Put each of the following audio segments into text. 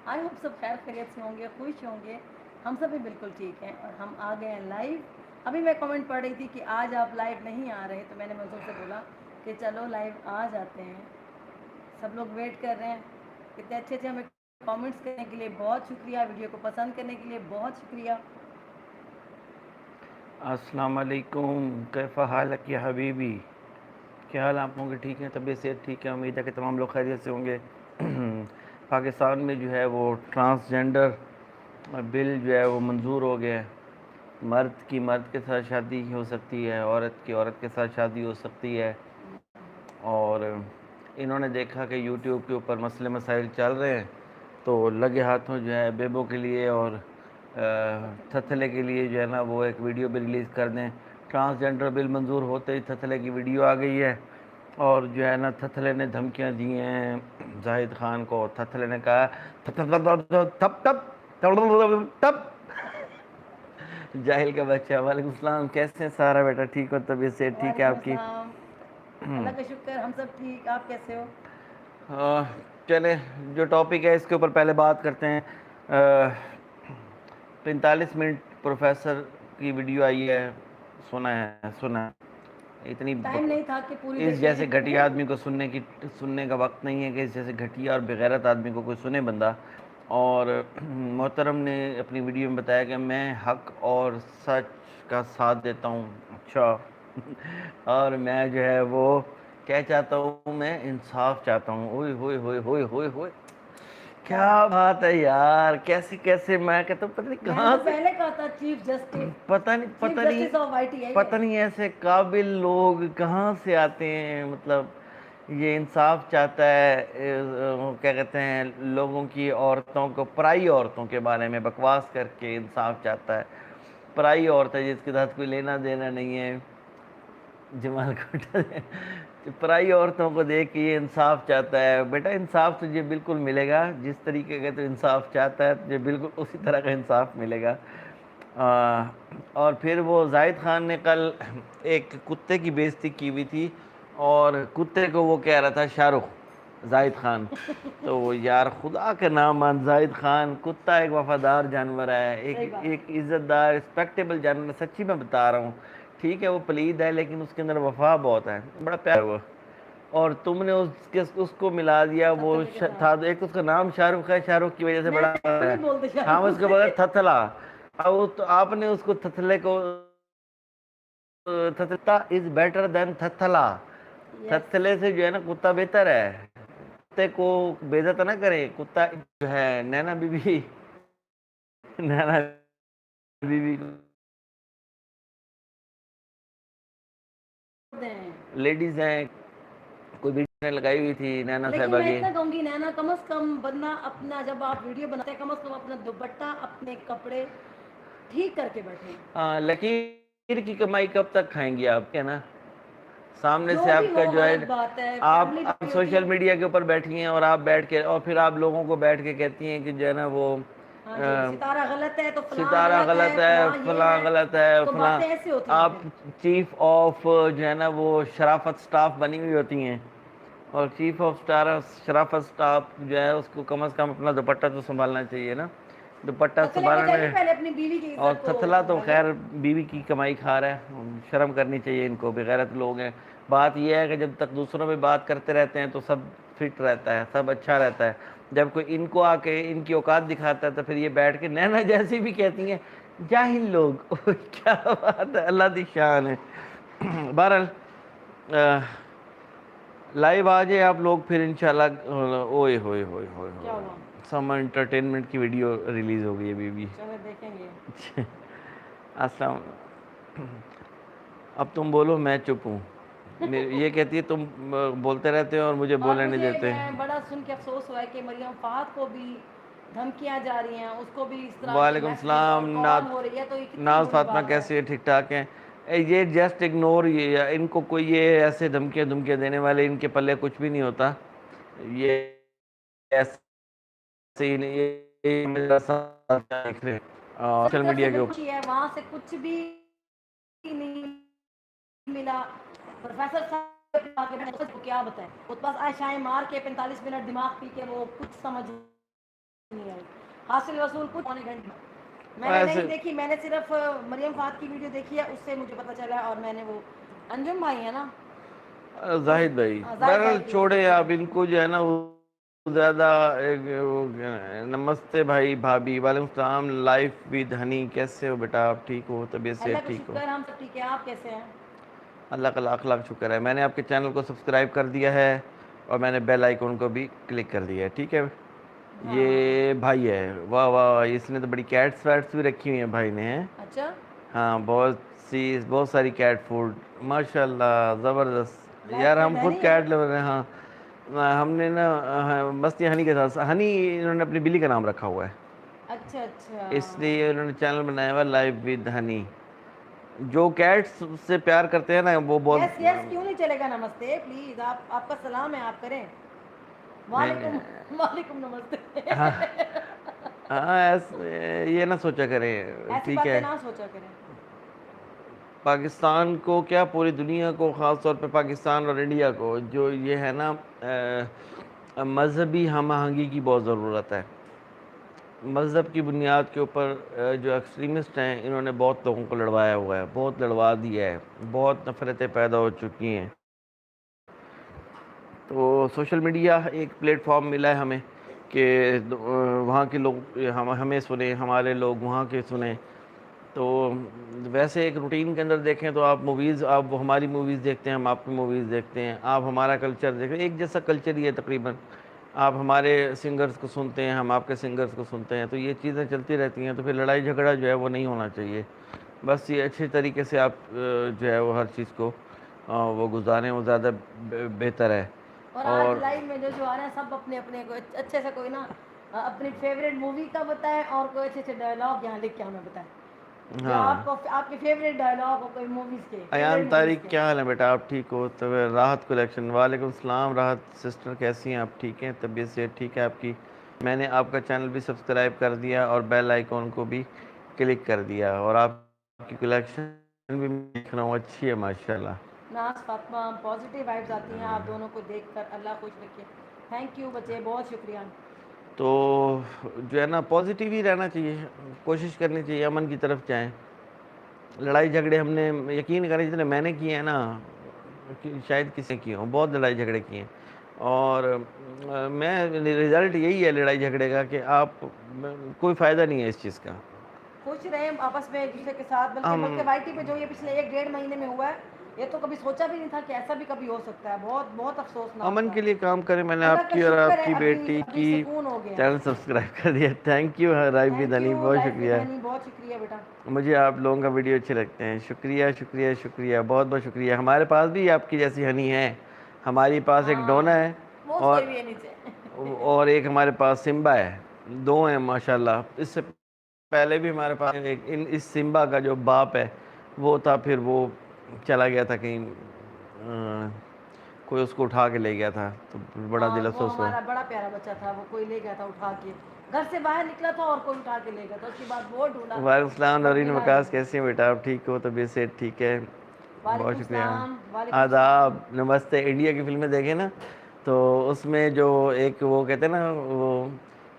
I hope سب خیر خیریت سے ہوں گے، خوش ہوں گے. ہم سب بھی بالکل ٹھیک ہیں اور ہم آ گئے ہیں لائیو. ابھی میں کمنٹ پڑھ رہی تھی کہ آج آپ لائیو نہیں آ رہے، تو میں نے منظور سے بولا کہ چلو لائیو آ جاتے ہیں. سب لوگ ویٹ کر رہے ہیں. کتنے اچھے اچھے ہمیں کامنٹس کرنے کے لیے بہت شکریہ، ویڈیو کو پسند کرنے کے لیے بہت شکریہ. السلام علیکم، کیف حالک یا حبیبی؟ کیا حال آپ ہوں گے؟ ٹھیک ہیں؟ طبیعت صحت ٹھیک ہے؟ امید ہے کہ تمام لوگ خیریت سے ہوں گے. پاکستان میں جو ہے وہ ٹرانسجنڈر بل جو ہے وہ منظور ہو گیا ہے. مرد کی مرد کے ساتھ شادی ہو سکتی ہے، عورت کی عورت کے ساتھ شادی ہو سکتی ہے. اور انہوں نے دیکھا کہ یوٹیوب کے اوپر مسئلے مسائل چل رہے ہیں، تو لگے ہاتھوں جو ہے بیبوں کے لیے اور تھتھلے کے لیے جو ہے نا وہ ایک ویڈیو بھی ریلیز کر دیں. ٹرانسجنڈر بل منظور ہوتے ہی تھتھلے کی ویڈیو آ گئی ہے، اور جو ہے نا تھتھلے نے دھمکیاں دی ہیں زاہد خان کو. تھتھلے نے کہا تھپ تپ تپ. جاہل کا بچہ. وعلیکم السلام، کیسے ہیں سارا بیٹا؟ ٹھیک ہو؟ طبیعت سے ٹھیک ہے وعلیکم آپ کی؟ السلام. اللہ کا شکر، ہم سب ٹھیک. آپ کیسے ہو؟ چلیں جو ٹاپک ہے اس کے اوپر پہلے بات کرتے ہیں. 45 منٹ پروفیسر کی ویڈیو آئی ہے، سنا ہے. اتنی ٹائم نہیں تھا کہ پوری اس دیکھیں. جیسے گھٹیا آدمی کو سننے کا وقت نہیں ہے کہ اس جیسے گھٹیا اور بغیرت آدمی کو کوئی سنے بندہ. اور محترم نے اپنی ویڈیو میں بتایا کہ میں حق اور سچ کا ساتھ دیتا ہوں. اچھا. اور میں جو ہے وہ کیا چاہتا ہوں؟ میں انصاف چاہتا ہوں. اوئے ہوئے ہوئے ہوئے ہوئے ہوئے، کیا بات ہے یار! کیسے میں کہتا ہوں پتہ نہیں میں نے کہاں تو سے، پہلے کہا تھا چیف پتہ نہیں جسٹس آف آئی ٹی ہے یہ. پتہ نہیں ایسے قابل لوگ کہاں سے آتے ہیں. مطلب یہ انصاف چاہتا ہے، کیا کہتے ہیں، لوگوں کی عورتوں کو، پرائی عورتوں کے بارے میں بکواس کر کے انصاف چاہتا ہے. پرائی عورت ہے جس کے ساتھ کوئی لینا دینا نہیں ہے. جمال کوٹا پرائی عورتوں کو دیکھ کے یہ انصاف چاہتا ہے. بیٹا انصاف تجھے بالکل ملے گا جس طریقے کا تو انصاف چاہتا ہے، تجھے بالکل اسی طرح کا انصاف ملے گا. اور پھر وہ زاہد خان نے کل ایک کتے کی بے عزتی کی ہوئی تھی، اور کتے کو وہ کہہ رہا تھا شاہ رخ، زاہد خان. تو یار خدا کے نام مان، زاہد خان کتا ایک وفادار جانور ہے، صحیح بات ایک ہے. عزت دار رسپیکٹیبل جانور. سچی میں بتا رہا ہوں. ٹھیک ہے وہ پلید ہے لیکن اس کے اندر وفا بہت ہے، بڑا پیار ہے وہ. اور تم نے اس کو ملا دیا وہ تھتلے کے تھا. ساتھ ایک اس کا نام شاہ رخ ہے، شاہ رخ کی وجہ سے میں بڑا ہے. نہیں بولتے شاہ ہاں رخ اس کے سے. بغیر تھتلا. تو آپ نے اس کو تھتلے کو، تھتلا از بیٹر دین تھتلا. یس. تھتلے سے جو ہے نا کتا بہتر ہے. کتے کو بے عزت نہ کرے. کتا جو ہے نینا بی بی لیڈیز ہیں، کوئی ویڈیو نے لگائی ہوئی تھی نینا لیکن صاحبہ میں کی. اتنا کہوں گی نینا، کم از کم بندہ اپنا، جب آپ ویڈیو بناتے ہیں کم از کم اپنا دوپٹہ، اپنے کپڑے ٹھیک کر کے بیٹھیں. لکیر کی کمائی کب تک کھائیں گی آپ؟ کیا نا سامنے جو سے آپ بھی کا ہو جو ہے، غلط بات ہے، آپ فیملی بڑی ہوتی ہے. سوشل میڈیا کے اوپر بیٹھی ہیں اور آپ بیٹھ کے، اور پھر آپ لوگوں کو بیٹھ کے کہتی ہیں کہ جو ہے نا وہ ہاں جی، ستارہ غلط ہے تو فلاں ستارہ غلط ہے، فلاں یہ فلاں غلط ہے، تو فلاں. باتیں ایسے ہوتی ہیں آپ پھر. چیف آف جو ہے نا وہ شرافت سٹاف بنی ہوئی ہوتی ہیں، اور چیف آف شرافت سٹاف جو ہے اس کو کم از کم اپنا دوپٹہ تو سنبھالنا چاہیے نا. دوپٹہ تھتلے کو سنبھالنے چاہیے میں. پہلے اپنی بیوی کی اور عزت کو تھتلا تو سنبھالے. خیر بیوی کی کمائی کھا رہا ہے، شرم کرنی چاہیے ان کو، بغیرت لوگ ہیں. بات یہ ہے کہ جب تک دوسروں پہ بات کرتے رہتے ہیں تو سب فٹ رہتا ہے، سب اچھا رہتا ہے. جب کوئی ان کو آ کے ان کی اوقات دکھاتا ہے تو پھر یہ بیٹھ کے نینا جیسی بھی کہتی ہیں جاہل لوگ. کیا بات ہے، اللہ دی شان ہے. بہرحال لائیو آ جائے آپ لوگ پھر انشاءاللہ. اوئے ہوئے ہوئے ہوئے کیا ہوا؟ سم انٹرٹینمنٹ کی ویڈیو ریلیز ہو گئی ابھی بھی. چلے دیکھیں گے. السلام. اب تم بولو میں چپ ہوں. یہ کہتی ہے تم بولتے رہتے ہو اور مجھے اور بولنے نہیں مجھے دیتے. میں بڑا سن کے افسوس ہوا ہے کہ مریم فہد کو بھی دھمکیاں جا رہی ہیں، اس کو بھی اس طرح کے وعلیکم میسیجز اور السلام. کال ہو رہی ہے، تو یہ کتنی ناز بری فاطمہ بات ہے. کیسے ٹھیک ٹھاک ہیں؟ یہ جسٹ اگنور. ان کو کوئی یہ ایسے دھمکیاں دینے والے ان کے پلے کچھ بھی نہیں ہوتا. یہ ایسے ہی نہیں، کی سوشل طرف سے میڈیا کے بالکل اوپر. ہی ہے، وہاں سے کچھ بھی نہیں ملا. پروفیسر صاحب کو کیا بتائیں، وہ بس آشائیں مار کے 45 منٹ دماغ پی کے وہ کچھ سمجھ نہیں آئی. حاصل وصول کچھ پونے گھنٹے میں نے ایسے نہیں دیکھی. میں نے صرف مریم فات کی ویڈیو دیکھی ہے, اس سے مجھے پتہ چلا ہے. اور میں نے وہ انجم بھائی ہے نا, زاہد بھائی, زاہد بہرحال بھائی کی چھوڑے دیکھی ہے. آپ ان کو جو ہے نا وہ زیادہ. نمستے بھائی بھابھی, وعلیکم السلام. لائف ود ہنی, کیسے ہو بیٹا آپ؟ ٹھیک ہو؟ طبیعت سے اللہ کا ٹھیک ہو؟ شکر, ہم سب ٹھیک ہے. آپ کیسے ہیں؟ اللہ کا لاکھ لاکھ شکر ہے. میں نے آپ کے چینل کو سبسکرائب کر دیا ہے اور میں نے بیل آئیکن کو بھی کلک کر دیا ہے. ٹھیک ہے, ہاں. یہ بھائی ہے. واہ واہ, اس نے تو بڑی کیٹس ویٹس بھی رکھی ہوئی ہیں بھائی نے. اچھا, ہاں, بہت ساری کیٹ فوڈ, ماشاء اللہ زبردست. یار لائف میں ہم خود دہنی ہے. کیٹ لور ہیں. ہاں, ہم نے نا مستی ہنی کے ساتھ, ہنی انہوں نے اپنی بلی کا نام رکھا ہوا ہے, اچھا اچھا. اس لیے انہوں نے چینل بنایا ہوا لائف ود ہنی. جو کیٹس سے پیار کرتے ہیں نا وہ بہت. یس یس, کیوں نہیں چلے گا. نمستے پلیز, آپ کا سلام ہے, آپ کریں. وعلیکم وعلیکم نمستے. ہاں ہاں, یہ نہ سوچا کریں. ایسی ٹھیک باتیں ہے, نہ سوچا کریں. پاکستان کو کیا پوری دنیا کو, خاص طور پہ پاکستان اور انڈیا کو, جو یہ ہے نا مذہبی ہم آہنگی کی بہت ضرورت ہے. مذہب کی بنیاد کے اوپر جو ایکسٹریمسٹ ہیں انہوں نے بہت لوگوں کو لڑوایا ہوا ہے, بہت لڑوا دیا ہے, بہت نفرتیں پیدا ہو چکی ہیں. تو سوشل میڈیا ایک پلیٹ فارم ملا ہے ہمیں کہ وہاں کے لوگ ہمیں سنیں, ہمارے لوگ وہاں کے سنیں. تو ویسے ایک روٹین کے اندر دیکھیں تو آپ موویز, آپ ہماری موویز دیکھتے ہیں, ہم آپ کی موویز دیکھتے ہیں, آپ ہمارا کلچر دیکھیں, ایک جیسا کلچر ہی ہے تقریباً. آپ ہمارے سنگرز کو سنتے ہیں, ہم آپ کے سنگرز کو سنتے ہیں, تو یہ چیزیں چلتی رہتی ہیں. تو پھر لڑائی جھگڑا جو ہے وہ نہیں ہونا چاہیے. بس یہ اچھے طریقے سے آپ جو ہے وہ ہر چیز کو وہ گزاریں, وہ زیادہ بہتر ہے. اور آج لائف میں جو آ رہا ہے سب اپنے اپنے کو اچھے سے, کوئی نا اپنی فیوریٹ مووی کا بتائے اور کوئی اچھے اچھے ڈائلاگ یہاں لکھ کے ہمیں بتائیں, جو ہاں, آپ کو آپ کے فیوریٹ ڈائلاگ ہو کوئی موویز کے, ایان فیوریٹ موویز طارق, کے. کیا حال ہے بیٹا؟ آپ ٹھیک ہو؟ تو راحت کلیکشن, وعلیکم السلام راحت سسٹر, کیسی ہیں آپ؟ ٹھیک ہیں؟ طبیعت سے ٹھیک ہے آپ کی؟ میں نے آپ کا چینل بھی سبسکرائب کر دیا اور بیل آئیکن کو بھی کلک کر دیا, اور آپ کی کلیکشن بھی دیکھ رہا ہوں, اچھی ہے ماشاء اللہ. ناز فاطمہ, پازیٹیو وائبز آتی ہیں آپ دونوں کو دیکھ کر, اللہ خوش رکھے. تھینک یو بچے, بہت شکریہ. تو جو ہے نا پازیٹیو ہی رہنا چاہیے, کوشش کرنی چاہیے امن کی طرف جائیں. لڑائی جھگڑے ہم نے, یقین کریں جتنے میں نے کیے ہیں نا, شاید کسی کی ہوں, بہت لڑائی جھگڑے کیے ہیں. اور میں رزلٹ یہی ہے لڑائی جھگڑے کا کہ آپ کوئی فائدہ نہیں ہے اس چیز کا. خوش رہیں آپس میں ایک دوسرے کے ساتھ, ہم بلکہ وائی ٹی پہ جو یہ پچھلے 1-1.5 مہینے میں ہوا ہے, یہ تو کبھی سوچا بھی نہیں تھا کہ ایسا بھی کبھی ہو سکتا ہے. بہت بہت افسوسناک امن تھا. کے لیے کام کریں. میں نے اللہ آپ کا کی اور شکر آپ ہے, کی ابھی بیٹی ابھی کی سکون ہو گیا. چینل سبسکرائب کر دیا. Thank you رائف thank Dhani, you بہت لائف ود شکریہ. ہنی, بہت شکریہ بیٹا. مجھے آپ لوگوں کا ویڈیو اچھے لگتے ہیں, شکریہ شکریہ شکریہ, بہت بہت شکریہ. ہمارے پاس بھی آپ کی جیسی ہنی ہے, ہمارے پاس ایک ہاں, ڈونا ہے وہ اور سوئی بھی ہے نیچے. ایک ہمارے پاس سمبا ہے, 2 ہیں ماشاء اللہ. اس سے پہلے بھی ہمارے پاس اس سمبا کا جو باپ ہے وہ تھا, پھر وہ چلا گیا تھا کہیں, کوئی اس کو اٹھا کے لے گیا تھا, تو بڑا ہاں, دل وہ افسوس ہوا. ہمارا بڑا پیارا بچہ تھا, وہ کوئی لے گیا تھا اٹھا کے, گھر سے باہر نکلا تھا اور کوئی اٹھا کے لے گیا تھا. اس کے بعد وہ ڈھونڈا وعلیکم السلام بٹ نورین ملا وکاس, نہیں. کیسے ہیں بیٹا آپ؟ ٹھیک ہو؟ طبیعت سے ٹھیک ہے؟ بہت وعلیکم شکریہ. السلام, وعلیکم آداب, السلام. نمستے. انڈیا کی فلمیں دیکھیں نا تو اس میں جو ایک وہ کہتے ہیں نا وہ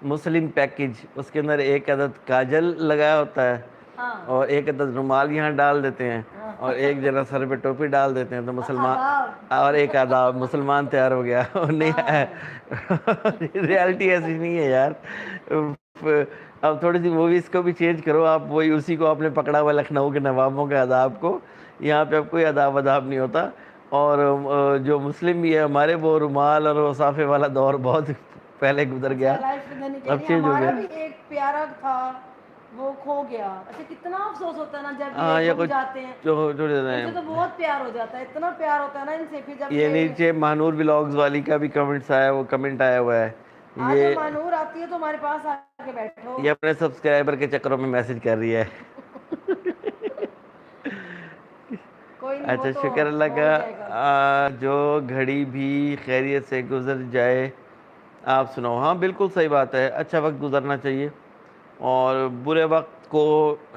مسلم پیکج, اس کے اندر ایک عدد کاجل لگایا ہوتا ہے ہاں اور ایک عدد رومال یہاں ڈال دیتے ہیں, ہاں. اور ایک جنا سر پہ ٹوپی ڈال دیتے ہیں, تو مسلمان, آداب. اور ایک آداب, مسلمان تیار ہو گیا. نہیں, ہاں, ریالٹی ایسی نہیں ہے یار. اب تھوڑی سی موویز کو بھی چینج کرو آپ, وہی اسی کو آپ نے پکڑا ہوا لکھنؤ کے نوابوں کے آداب کو. یہاں پہ اب کوئی آداب وداب نہیں ہوتا. اور جو مسلم بھی ہے ہمارے, وہ رومال اور وصافے والا دور بہت پہلے گزر اچھا گیا, لائف میں دھنی کہہ اب رہی, چینج ہو ہمارا گیا. بھی ایک پیارا تھا وہ کھو گیا. اچھا کتنا افسوس ہوتا ہے نا جب یہ ہاں, یا گم کچھ جاتے ہیں. جو ان سے تو بہت پیار ہو جاتا ہے, اتنا پیار ہوتا ہے نا ان سے, پھر جب یہ یہ نیچے مہنور ولاگز والی کا بھی کمنٹس آیا, وہ کمنٹ آیا ہوا ہے. آ جاؤ مانور, آتی ہے تو ہمارے پاس آ کے بیٹھو. یہ اپنے سبسکرائبر کے چکروں میں میسج کر رہی ہے. کوئی نہیں, وہ اچھا, تو شکر اللہ ہو ہی جائے گا. کا. جو گھڑی بھی خیریت سے گزر جائے, آپ سناؤ. ہاں بالکل صحیح بات ہے, اچھا وقت گزرنا چاہیے. اور برے وقت کو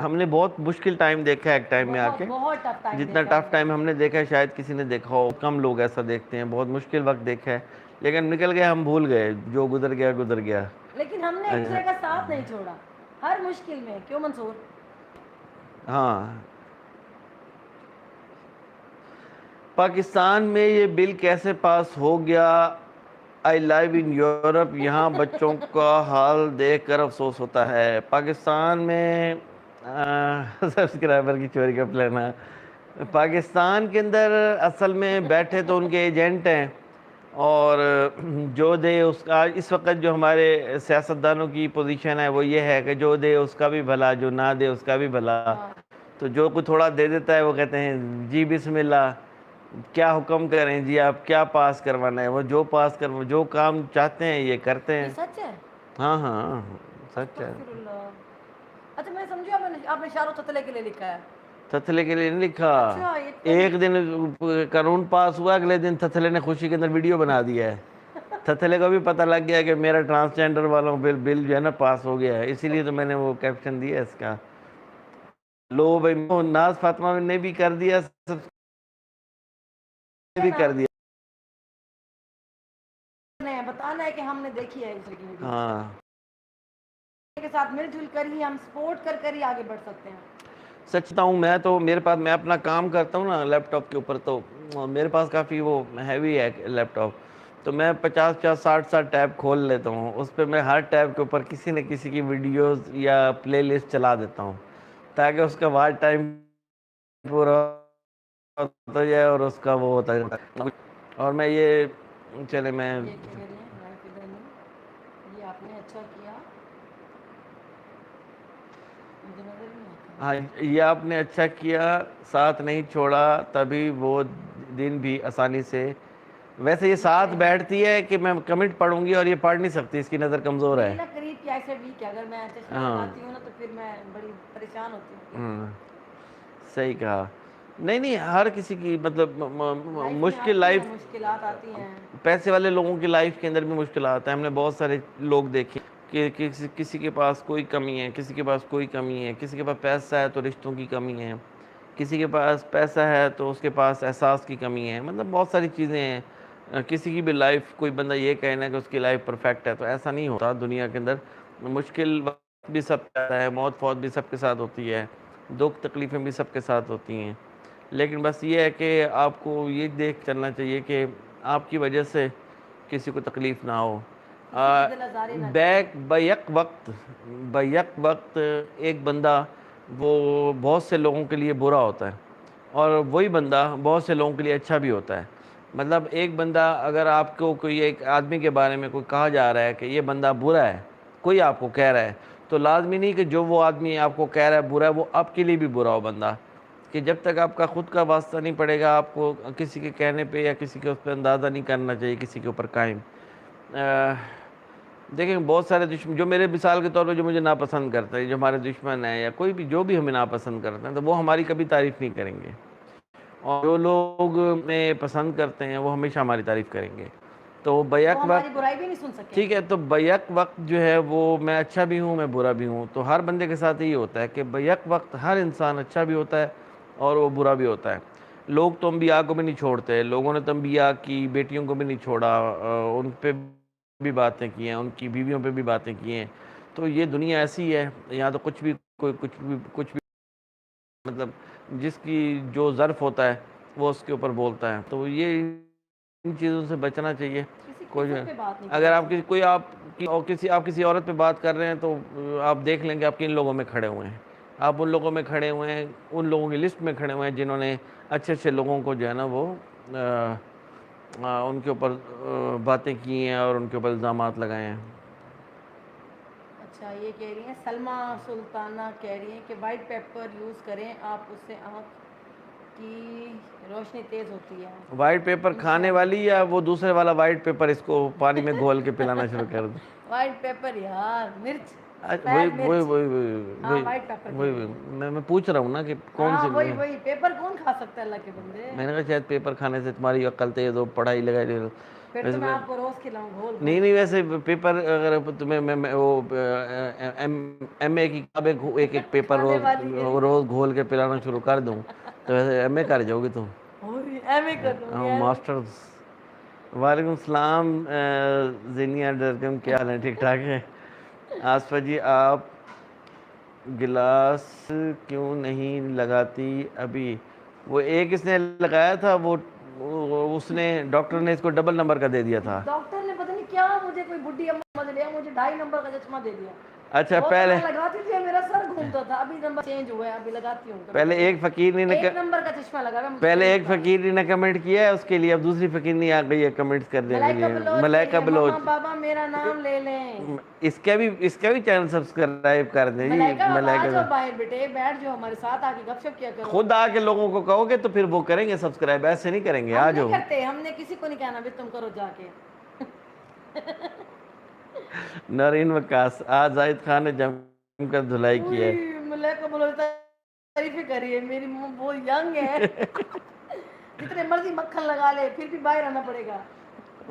ہم نے بہت مشکل ٹائم دیکھا ہے ایک ٹائم میں آ بہت کے, بہت ٹف ٹائم جتنا دیکھا ٹف ٹائم ہم نے دیکھا ہے شاید کسی نے دیکھا ہو, کم لوگ ایسا دیکھتے ہیں. بہت مشکل وقت دیکھا ہے, لیکن نکل گیا, ہم بھول گئے, جو گزر گیا گزر گیا. لیکن ہم نے ایک دوسرے کا ساتھ نہیں چھوڑا ہر مشکل میں، کیوں منصور؟ ہاں، پاکستان میں یہ بل کیسے پاس ہو گیا؟ آئی لائیو ان یورپ، یہاں بچوں کا حال دیکھ کر افسوس ہوتا ہے۔ پاکستان میں سبسکرائبر کی چوری کا پلان ہے۔ پاکستان کے اندر اصل میں بیٹھے تو ان کے ایجنٹ ہیں، اور جو دے اس کا، اس وقت جو ہمارے سیاستدانوں کی پوزیشن ہے وہ یہ ہے کہ جو دے اس کا بھی بھلا، جو نہ دے اس کا بھی بھلا۔ تو جو کوئی تھوڑا دے دیتا ہے وہ کہتے ہیں جی بسم اللہ، کیا حکم کریں جی، آپ کیا پاس کروانا ہے، وہ جو پاس جو کام چاہتے ہیں یہ کرتے یہ ہیں۔ سچ ہے؟ ہاں ہاں سچ ہے۔ استغفر اللہ۔ اچھا میں سمجھا آپ نے شارو تتلے کے لیے لکھا ہے۔ تھتلے کے لیے نہیں لکھا، اچھا یہ ایک دن قانون پاس ہوا، اگلے دن تھتلے نے خوشی کے اندر ویڈیو بنا دیا ہے۔ تھتلے کو بھی پتہ لگ گیا کہ میرا ٹرانسجینڈر والوں بل جو ہے نا پاس ہو گیا ہے، اسی لیے تو میں نے وہ کیپشن دیا اس کا۔ لو بھائی ناز فاطمہ نے بھی کر دیا، سب نے بھی کر دیا۔ بتانا ہے کہ ہم نے دیکھی ہے اس کی ویڈیو ہاں کے ساتھ مل جل کر ہی ہم سپورٹ کر ہی آگے بڑھ سکتے ہیں۔ سچتا ہوں، میں تو میرے پاس، میں اپنا کام کرتا ہوں نا لیپ ٹاپ کے اوپر، تو میرے پاس کافی وہ ہیوی ہے لیپ ٹاپ، تو میں 50-60 ٹیب کھول لیتا ہوں، اس پہ میں ہر ٹیب کے اوپر کسی نہ کسی کی ویڈیوز یا پلے لسٹ چلا دیتا ہوں، تاکہ اس کا واچ ٹائم پورا ہوتا جائے اور اس کا وہ ہوتا ہے۔ اور میں یہ چلے میں یہ کہہ رہے ہیں لائف ادھر نہیں، یہ آپ نے اچھا کیا، مجھے نظر ہی نہیں آتا۔ ہاں یہ آپ نے اچھا کیا، ساتھ نہیں چھوڑا، تبھی وہ دن بھی آسانی سے۔ ویسے یہ ساتھ بیٹھتی ہے کہ میں کمنٹ پڑھوں گی اور یہ پڑھ نہیں سکتی، اس کی نظر کمزور ہے۔ میری نا قریب کی ایسے ویک ہے، اگر میں چشمہ لگاتی ہوں نا تو پھر میں بڑی پریشان ہوتی ہوں۔ صحیح کہا۔ نہیں ہر کسی کی مطلب مشکل لائف، مشکلات آتی ہیں۔ پیسے والے لوگوں کی لائف کے اندر بھی مشکلات ہیں، ہم نے بہت سارے لوگ دیکھے کہ کسی کے پاس کوئی کمی ہے، کسی کے پاس کوئی کمی ہے، کسی کے پاس پیسہ ہے تو رشتوں کی کمی ہے، کسی کے پاس پیسہ ہے تو اس کے پاس احساس کی کمی ہے، مطلب بہت ساری چیزیں ہیں۔ کسی کی بھی لائف، کوئی بندہ یہ کہنا ہے کہ اس کی لائف پرفیکٹ ہے تو ایسا نہیں ہوتا دنیا کے اندر۔ مشکل وقت بھی سب کا آتا ہے، موت فوت بھی سب کے ساتھ ہوتی ہے، دکھ تکلیفیں بھی سب کے ساتھ ہوتی ہیں، لیکن بس یہ ہے کہ آپ کو یہ دیکھ چلنا چاہیے کہ آپ کی وجہ سے کسی کو تکلیف نہ ہو۔ بیک وقت ایک بندہ وہ بہت سے لوگوں کے لیے برا ہوتا ہے، اور وہی بندہ بہت سے لوگوں کے لیے اچھا بھی ہوتا ہے۔ مطلب ایک بندہ، اگر آپ کو کوئی ایک آدمی کے بارے میں کوئی کہا جا رہا ہے کہ یہ بندہ برا ہے، کوئی آپ کو کہہ رہا ہے، تو لازمی نہیں کہ جو وہ آدمی آپ کو کہہ رہا ہے برا ہے وہ آپ کے لیے بھی برا ہو بندہ، کہ جب تک آپ کا خود کا واسطہ نہیں پڑے گا آپ کو کسی کے کہنے پہ یا کسی کے اس پہ اندازہ نہیں کرنا چاہیے کسی کے اوپر قائم۔ دیکھیں بہت سارے دشمن جو میرے مثال کے طور پہ جو مجھے ناپسند کرتا ہے، جو ہمارے دشمن ہیں یا کوئی بھی جو بھی ہمیں ناپسند کرتے ہیں، تو وہ ہماری کبھی تعریف نہیں کریں گے، اور جو لوگ میں پسند کرتے ہیں وہ ہمیشہ ہماری تعریف کریں گے۔ تو بیک وقت برائی بھی نہیں سن سکتے، ٹھیک ہے، تو بیک وقت جو ہے وہ میں اچھا بھی ہوں میں برا بھی ہوں، تو ہر بندے کے ساتھ یہی ہوتا ہے کہ بیک وقت ہر انسان اچھا بھی ہوتا ہے اور وہ برا بھی ہوتا ہے۔ لوگ تو انبیاء کو بھی نہیں چھوڑتے، لوگوں نے تو انبیاء کی بیٹیوں کو بھی نہیں چھوڑا، ان پہ بھی باتیں کی ہیں، ان کی بیویوں پہ بھی باتیں کی ہیں۔ تو یہ دنیا ایسی ہے، یہاں تو کچھ بھی مطلب جس کی جو ظرف ہوتا ہے وہ اس کے اوپر بولتا ہے، تو یہ ان چیزوں سے بچنا چاہیے۔ کوئی اگر آپ کسی عورت پہ بات کر رہے ہیں تو آپ دیکھ لیں گے آپ کن لوگوں میں کھڑے ہوئے ہیں، آپ ان لوگوں میں کھڑے ہوئے ہیں، ان لوگوں کی لسٹ میں کھڑے ہوئے ہیں جنہوں نے اچھے اچھے لوگوں کو جو ہے نا وہ ان کے اوپر باتیں کی ہیں اور ان کے اوپر الزامات لگائے ہیں۔ اچھا یہ کہہ رہی ہیں سلمہ سلطانہ کہہ رہی ہیں کہ وائٹ پیپر یوز کریں آپ، اس سے آنکھ کی روشنی تیز ہوتی ہے۔ وائٹ پیپر کھانے والی یا وہ دوسرے والا وائٹ پیپر اس کو پانی میں گھول کے پلانا شروع کر دو؟ وائٹ پیپر یار، مرچ، وہی میں پوچھ رہا ہوں نا کہ کون سی، وہی پیپر کون کھا سکتا ہے اللہ کے بندے؟ میں نے کہا شاید پیپر کھانے سے تمہاری عقل تیز ہو، پڑھائی لگائی ہو۔ پھر تو میں آپ کو روز کھلاؤں گھول۔ نہیں ویسے پیپر اگر تمہیں وہ ایم اے کی کتابیں ایک پیپر روز گھول کے پلانا شروع کر دوں تو ویسے ایم اے کر جاؤ گی تم؟ ماسٹرز۔ وعلیکم السلام زینیا ڈرگم، کیا حال ہے؟ ٹھیک ٹھاک ہے؟ آصفہ جی آپ گلاس کیوں نہیں لگاتی ابھی؟ وہ ایک اس نے لگایا تھا، اس نے ڈاکٹر نے اس کو ڈبل نمبر کا دے دیا تھا. ڈاکٹر نے پتہ نہیں کیا مجھے کوئی بڈھی اماں نے لیا، مجھے 2.5 نمبر کا چشمہ دے دیا. اچھا وہ تو پہلے میں لگاتی تھی، میرا سر گھومتا تھا. ابھی نمبر چینج ہوا ہے، ابھی لگاتی ہوں. پہلے ایک فقیر نے 1 نمبر کا چشمہ لگا ہے مجھے. پہلے ایک فقیر نے کمنٹ کیا ہے اس کے لیے، اب دوسری فقیر نہیں آ گئی ہے کمنٹس کرنے کے ملائکہ لیے. بلوچ ملائکہ بلوچ، ماما بابا میرا نام لے لیں. اس کا بھی چینل سبسکرائب کر دیں جی. ملائکہ بابا آ ملائکہ جاؤ باہر بیٹے، بیٹھ جاؤ ہمارے ساتھ، آ کے گپ شپ کیا کرو. خود آ کے لوگوں کو کہو گے تو پھر وہ کریں گے سبسکرائب، ایسے نہیں کریں گے. آ ہم نہیں جاؤ. کرتے، ہم نے کسی کو نہیں کہنا بھی تم کرو جا کے. نارین وکاس، آج زاہد خان نے جم کر دھلائی کی ہے. ملائکہ بلوچ تعریفیں کری ہے میری، وہ ینگ ہے. جتنے مرضی مکھن لگا لے پھر بھی باہر آنا پڑے گا.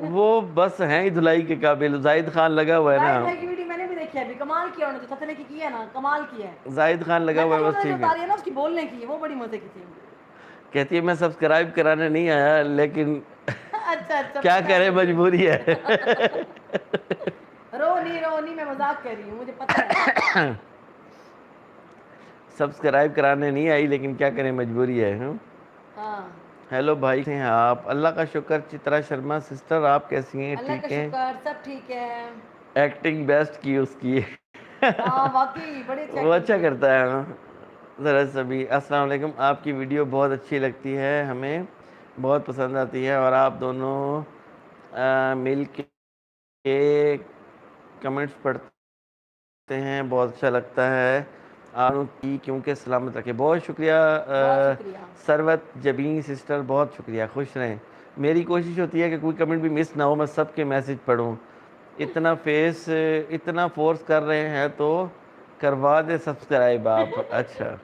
وہ بس ہیں ہی دھلائی کے قابل. زاہد خان لگا ہوا ہے زاہد نا. بھائی کی ویڈیو میں نے بھی دیکھی ہے، ابھی کمال کیا انہوں نے، جو تتنے کی ہے نا کمال کی ہے. زاہد خان لگا ہوا ہے بس، جو ٹھیک ہے. اتاری ہے نا اس کی بولنے کی، وہ بڑی مزے کی تھی. کہتی ہے میں سبسکرائب کرانے نہیں آیا لیکن اچھا اچھا کیا کرے مجبوری ہے. رو نہیں میں مذاق کر رہی ہوں، مجھے پتہ ہے. سبسکرائب کرانے نہیں آئی لیکن کیا کریں مجبوری ہے. ہاں ہیلو بھائی ہیں آپ؟ اللہ کا شکر. چترا شرما سسٹر آپ کیسی ہیں؟ اللہ کا ٹھیک ہیں؟ شکر، سب ٹھیک ہے. ایکٹنگ بیسٹ کی اس کی. ہاں واقعی بڑی اچھی وہ ایکٹنگ اچھا کی. کرتا ہے. ذرا سبھی السلام علیکم. آپ کی ویڈیو بہت اچھی لگتی ہے، ہمیں بہت پسند آتی ہے، اور آپ دونوں مل کے کمنٹس پڑھتے ہیں، بہت اچھا لگتا ہے. آپ کی کیونکہ سلامت رکھے. بہت شکریہ بہت شکریہ. ثروت جبین سسٹر، بہت شکریہ. خوش رہیں. میری کوشش ہوتی ہے کہ کوئی کمنٹ بھی مس نہ ہو، میں سب کے میسج پڑھوں. اتنا فورس کر رہے ہیں تو کروا دے سبسکرائب آپ. اچھا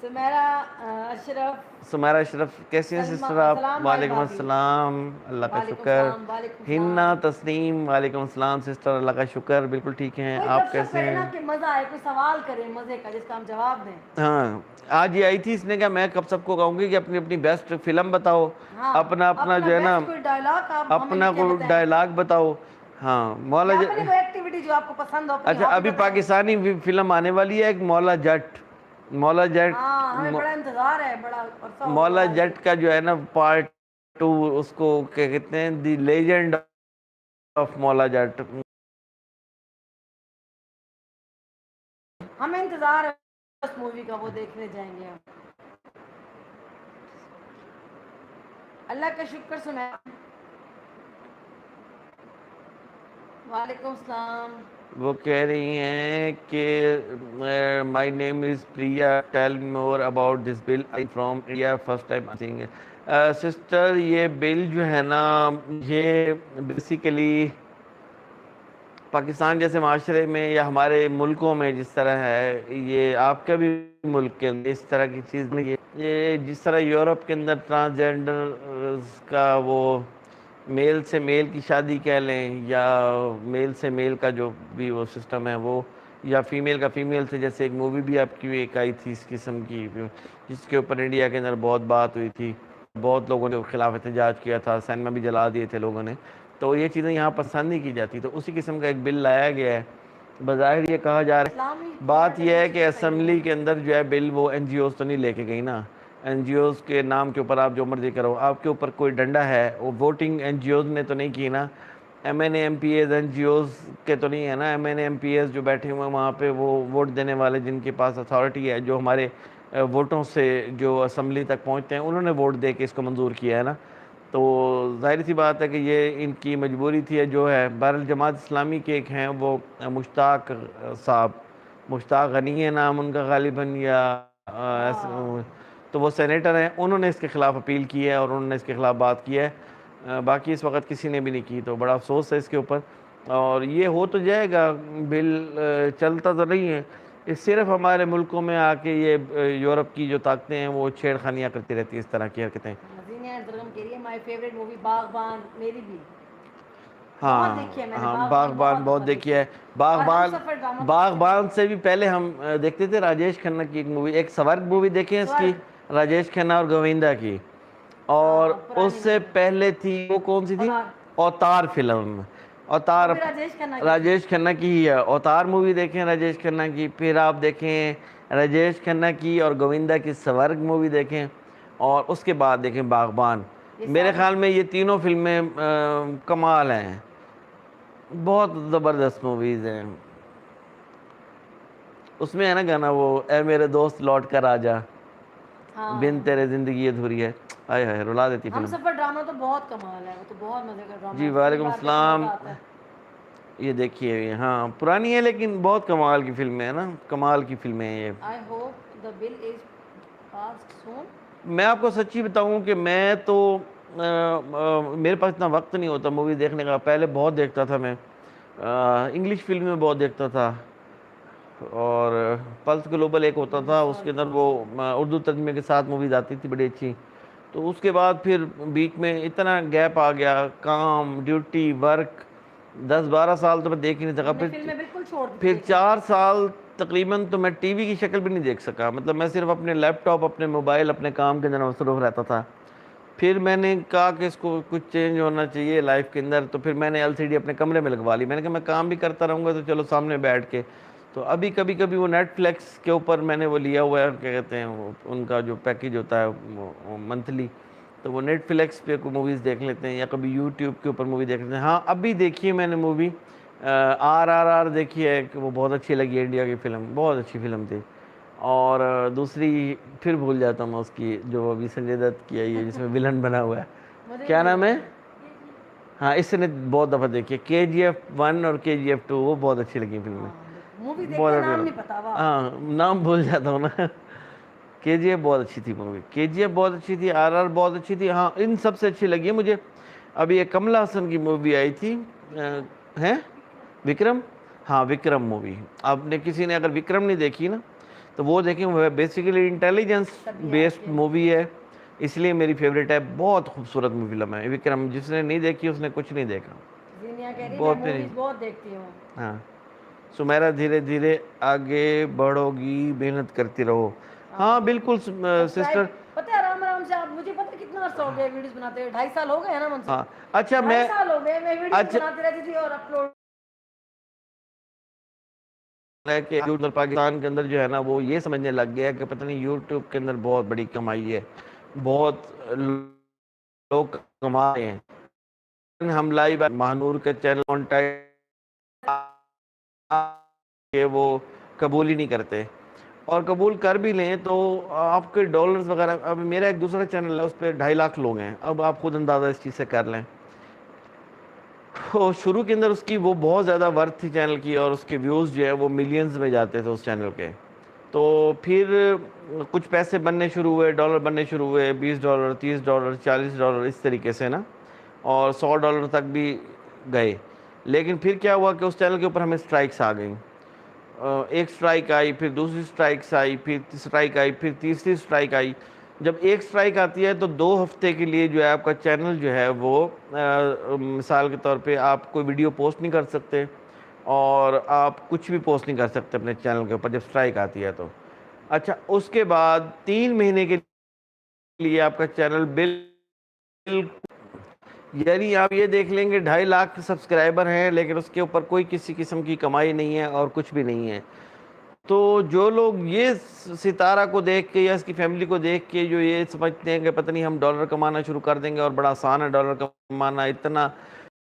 سمیرا اشرف، سمیرا اشرف کیسی ہیں سسٹر آپ؟ سلام بھائی وعلیکم بھابھی. السلام، اللہ کا وعلیکم شکر. السلام، وعلیکم ہنا السلام. تسنیم، وعلیکم السلام سسٹر، اللہ کا شکر. بالکل ٹھیک ہیں. کوئی آپ گپ شپ کیسے کرے ہیں؟ نا کہ مزہ آئے، کوئی سوال کرے مزے کا جس کا ہم جواب دیں. ہاں آج یہ آئی تھی، اس نے کہا میں کب سب کو کہوں گی کہ اپنی اپنی بیسٹ فلم بتاؤ، ہاں اپنا جو ہے نا بیسٹ کوئی ڈائلاگ آپ ہمیں اپنا لکھ کے کوئی بتائیں، ڈائلاگ بتاؤ. ہاں مولا یا اپنی کوئی ایکٹیویٹی جو آپ کو پسند ہو، اپنی اچھا ہابی ابھی بتائیں. پاکستانی فلم آنے والی ہے ایک، مولا جٹ. ہاں ہمیں بڑا انتظار ہے، بڑا عرصہ ہو مولا رہا ہے. جٹ کا جو ہے نا پارٹ 2، اس کو کیا کہتے ہیں، دی لیجنڈ آف مولا جٹ. ہمیں انتظار ہے اس مووی کا، وہ دیکھنے جائیں گے ہم. اللہ کا شکر. سنا وعلیکم السلام. وہ کہہ رہی ہیں کہ my name is Priya, tell more about this bill, I from India, first time saying. Sister یہ بل جو ہے نا، یہ بیسیکلی پاکستان جیسے معاشرے میں یا ہمارے ملکوں میں جس طرح ہے، یہ آپ کا بھی ملک کے اندر اس طرح کی چیز نہیں ہے. یہ جس طرح یورپ کے اندر ٹرانسجینڈر کا وہ میل سے میل کی شادی کہہ لیں، یا میل سے میل کا جو بھی وہ سسٹم ہے وہ، یا فیمیل کا فیمیل سے، جیسے ایک مووی بھی آپ کی ایک آئی تھی اس قسم کی، جس کے اوپر انڈیا کے اندر بہت بات ہوئی تھی، بہت لوگوں نے خلاف احتجاج کیا تھا، سینما بھی جلا دیے تھے لوگوں نے. تو یہ چیزیں یہاں پسند نہیں کی جاتی، تو اسی قسم کا ایک بل لایا گیا ہے. بظاہر یہ کہا جا رہا اسلامی ہے، بات فارمیٹ یہ ہے انگلش کہ بھی صحیح نہیں اسمبلی کے ہے. اندر جو ہے بل وہ این جی اوز تو نہیں لے کے گئی نا. این جی اوز کے نام کے اوپر آپ جو مرضی کرو، آپ کے اوپر کوئی ڈنڈا ہے، وہ ووٹنگ این جی اوز نے تو نہیں کی نا. M N A M P As N G Os کے تو نہیں ہے نا. M N A M P As جو بیٹھے ہوئے ہیں وہاں پہ، وہ ووٹ دینے والے جن کے پاس اتھارٹی ہے، جو ہمارے ووٹوں سے جو اسمبلی تک پہنچتے ہیں، انہوں نے ووٹ دے کے اس کو منظور کیا ہے نا. تو ظاہر سی بات ہے کہ یہ ان کی مجبوری تھی جو ہے. بہرحال جماعت اسلامی کے ایک ہیں وہ مشتاق صاحب، مشتاق غنی ہے نام ان کا غالباً، یا تو وہ سینیٹر ہیں، انہوں نے اس کے خلاف اپیل کی ہے اور انہوں نے اس کے خلاف بات کی ہے. باقی اس وقت کسی نے بھی نہیں کی، تو بڑا افسوس ہے اس کے اوپر. اور یہ ہو تو جائے گا بل، چلتا تو نہیں ہے. اس صرف ہمارے ملکوں میں آ کے یہ یورپ کی جو طاقتیں ہیں وہ چھیڑ خانیاں کرتی رہتی ہیں، اس طرح کی حرکتیں. زینہ درغم کہہ رہی ہے مائی فیوریٹ مووی باغبان، میری بھی بہت ہاں دیکھی ہے میں نے. ہاں باغبان باغبان بہت بہت دفعہ دیکھی دیکھی ہے. ہے. اور ہم باغبان سفر ڈرامہ تو کس نے نہیں باغبان دیکھی. سے بھی پہلے ہم دیکھتے تھے راجیش کھنہ کی ایک مووی، ایک سورگ مووی دیکھی ہے اس کی، سورگ، راجیش کھنہ اور گووندا کی. اور ہاں اس پرانی سے مووی ہے. پہلے تھی وہ کون سی تھی؟ اوتار. اوتار فلم. اوتار وہ بھی راجیش کھنہ کی راجیش کھنہ کی ہی ہے. اوتار مووی دیکھیں راجیش کھنہ کی, پھر آپ دیکھیں راجیش کھنہ کی اور گووندا کی سورگ مووی دیکھیں, اور اس کے بعد دیکھیں باغبان. یہ میرے سارے خیال میں یہ تینوں فلمیں کمال ہیں, بہت زبردست موویز ہیں. اس میں ہے نا گانا وہ اے میرے دوست لوٹ کر آ جا, ہاں بن تیرے زندگی ادھوری ہے, آئے ہائے رلا دیتی ہم فلم. سفر ڈرامہ تو بہت کمال ہے, وہ تو بہت مزے کا ڈرامہ جی ہے, کئی وعلیکم بار دیکھو مزہ السلام. آتا ہے. یہ دیکھیے, ہاں پرانی ہے لیکن بہت کمال کی فلمیں ہیں نا, کمال کی فلمیں ہیں یہ. I hope the bill is passed soon. میں آپ کو سچی بتاؤں کہ میں تو میرے پاس اتنا وقت نہیں ہوتا مووی دیکھنے کا. پہلے بہت دیکھتا تھا میں, انگلش فلمیں بہت دیکھتا تھا, اور پلس گلوبل ایک ہوتا تھا, اس کے اندر وہ اردو ترجمے کے ساتھ موویز آتی تھی بڑی اچھی. تو اس کے بعد پھر بیچ میں اتنا گیپ آ گیا, کام, ڈیوٹی, ورک, 10-12 سال تو میں دیکھ ہی نہیں سکا. ہم نے فلمیں بالکل چھوڑ دی پھر دیکھنا. 4 سال تقریباً تو میں ٹی وی کی شکل بھی نہیں دیکھ سکا. مطلب میں صرف اپنے لیپ ٹاپ, اپنے موبائل, اپنے کام کے اندر مصروف رہتا تھا. پھر میں نے کہا کہ اس کو کچھ چینج ہونا چاہیے لائف کے اندر, تو پھر میں نے LCD اپنے کمرے میں لگوا لی. میں نے کہا میں کام بھی کرتا رہوں گا تو چلو سامنے بیٹھ کے. تو ابھی کبھی کبھی وہ نیٹ فلیکس کے اوپر میں نے وہ لیا ہوا ہے, کیا کہتے ہیں وہ ان کا جو پیکیج ہوتا ہے منتھلی, تو وہ نیٹ فلیکس پہ کوئی موویز دیکھ لیتے ہیں, یا کبھی یوٹیوب کے اوپر مووی دیکھ لیتے ہیں. ہاں ابھی دیکھیے میں نے مووی RRR دیکھی ہے, کہ وہ بہت اچھی لگی, انڈیا کی فلم, بہت اچھی فلم تھی. اور دوسری پھر بھول جاتا ہوں اس کی, جو ابھی سنجے دت کی آئی ہے جس میں ولن بنا ہوا ہے, مجھے کیا بھی نام ہے؟ یاد ہاں اس نے بہت دفعہ دیکھی ہے, KGF 1 اور KGF 2, وہ بہت اچھی لگی فلمیں. مووی دیکھتے بہت نام اچھی, نہیں پتا. واہ, ہاں نام بھول جاتا ہوں نا. KGF بہت اچھی تھی مووی, KGF بہت اچھی تھی, RR بہت اچھی تھی. ہاں ان سب سے اچھی لگی ہے مجھے ابھی ایک کمل ہاسن کی مووی آئی تھی, ہے وکرم, ہاں وکرم مووی. آپ نے کسی نے اگر وکرم نہیں دیکھی نا تو وہ دیکھیں, وہ بیسیکلی انٹیلیجنس بیسڈ مووی ہے, اس لیے میری فیوریٹ ہے. بہت خوبصورت فلم ہے وکرم, جس نے نہیں دیکھی اس نے کچھ نہیں دیکھا. زینیا کہہ رہی میں بہت میری, موویز بہت دیکھتی ہوں. ہاں سمیرا دھیرے دھیرے آگے بڑھو گی, محنت کرتی رہو. ہاں بالکل سبسکرائب, سسٹر. پتہ ہے آرام آرام سے آپ, مجھے پتہ کتنا عرصہ ہو گیا ویڈیوز بناتے ہوئے, 2.5 سال ہو گئے ہیں نا منصور, ہاں اچھا 2.5 سال ہو گئے میں ویڈیوز اچھا بناتی رہتی تھی اور اپلوڈ. ہے کہ پاکستان کے اندر جو ہے نا وہ یہ سمجھنے لگ گیا کہ پتہ نہیں یوٹیوب کے اندر بہت بڑی کمائی ہے, بہت لوگ کما رہے ہیں. ہم لائیو مہنور کے چینل کہ وہ قبول ہی نہیں کرتے, اور قبول کر بھی لیں تو آپ کے ڈالرز وغیرہ. اب میرا ایک دوسرا چینل ہے, اس پہ 2.5 لاکھ لوگ ہیں. اب آپ خود اندازہ اس چیز سے کر لیں. شروع کے اندر اس کی وہ بہت زیادہ ورتھ تھی چینل کی, اور اس کے ویوز جو ہے وہ ملینز میں جاتے تھے اس چینل کے. تو پھر کچھ پیسے بننے شروع ہوئے, ڈالر بننے شروع ہوئے, $20, $30, $40 اس طریقے سے نا, اور $100 تک بھی گئے. لیکن پھر کیا ہوا کہ اس چینل کے اوپر ہمیں سٹرائکس آ گئیں. ایک سٹرائک آئی, پھر دوسری سٹرائکس آئی, پھر سٹرائک آئی, پھر تیسری سٹرائک آئی. جب ایک سٹرائک آتی ہے تو 2 ہفتے کے لیے جو ہے آپ کا چینل جو ہے وہ مثال کے طور پہ آپ کوئی ویڈیو پوسٹ نہیں کر سکتے, اور آپ کچھ بھی پوسٹ نہیں کر سکتے اپنے چینل کے اوپر جب سٹرائک آتی ہے تو. اچھا اس کے بعد 3 مہینے کے لیے آپ کا چینل یعنی آپ یہ دیکھ لیں گے 2.5 لاکھ سبسکرائبر ہیں, لیکن اس کے اوپر کوئی کسی قسم کی کمائی نہیں ہے اور کچھ بھی نہیں ہے. تو جو لوگ یہ ستارہ کو دیکھ کے یا اس کی فیملی کو دیکھ کے جو یہ سمجھتے ہیں کہ پتہ نہیں ہم ڈالر کمانا شروع کر دیں گے اور بڑا آسان ہے ڈالر کمانا, اتنا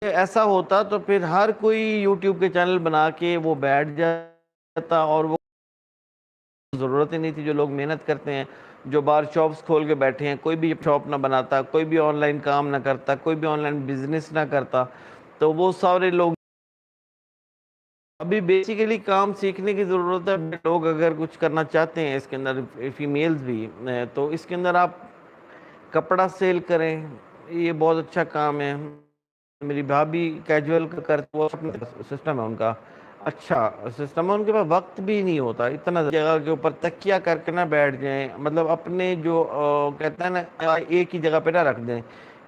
ایسا ہوتا تو پھر ہر کوئی یوٹیوب کے چینل بنا کے وہ بیٹھ جاتا, اور وہ ضرورت ہی نہیں تھی. جو لوگ محنت کرتے ہیں, جو بار شاپس کھول کے بیٹھے ہیں, کوئی بھی شاپ نہ بناتا, کوئی بھی آن لائن کام نہ کرتا, کوئی بھی آن لائن بزنس نہ کرتا, تو وہ سارے لوگ ابھی بیسیکلی کام سیکھنے کی ضرورت ہے. لوگ اگر کچھ کرنا چاہتے ہیں اس کے اندر, فیمیلز بھی, تو اس کے اندر آپ کپڑا سیل کریں, یہ بہت اچھا کام ہے. میری بھابھی کیجول کا کرتے, وہ سسٹم ہے ان کا, اچھا سسٹم ہے ان کے پاس. وقت بھی نہیں ہوتا اتنا, جگہ کے اوپر تکیہ کر کے نہ بیٹھ جائیں, مطلب اپنے جو کہتا ہے نا ایک ہی جگہ پہ نہ رکھ دیں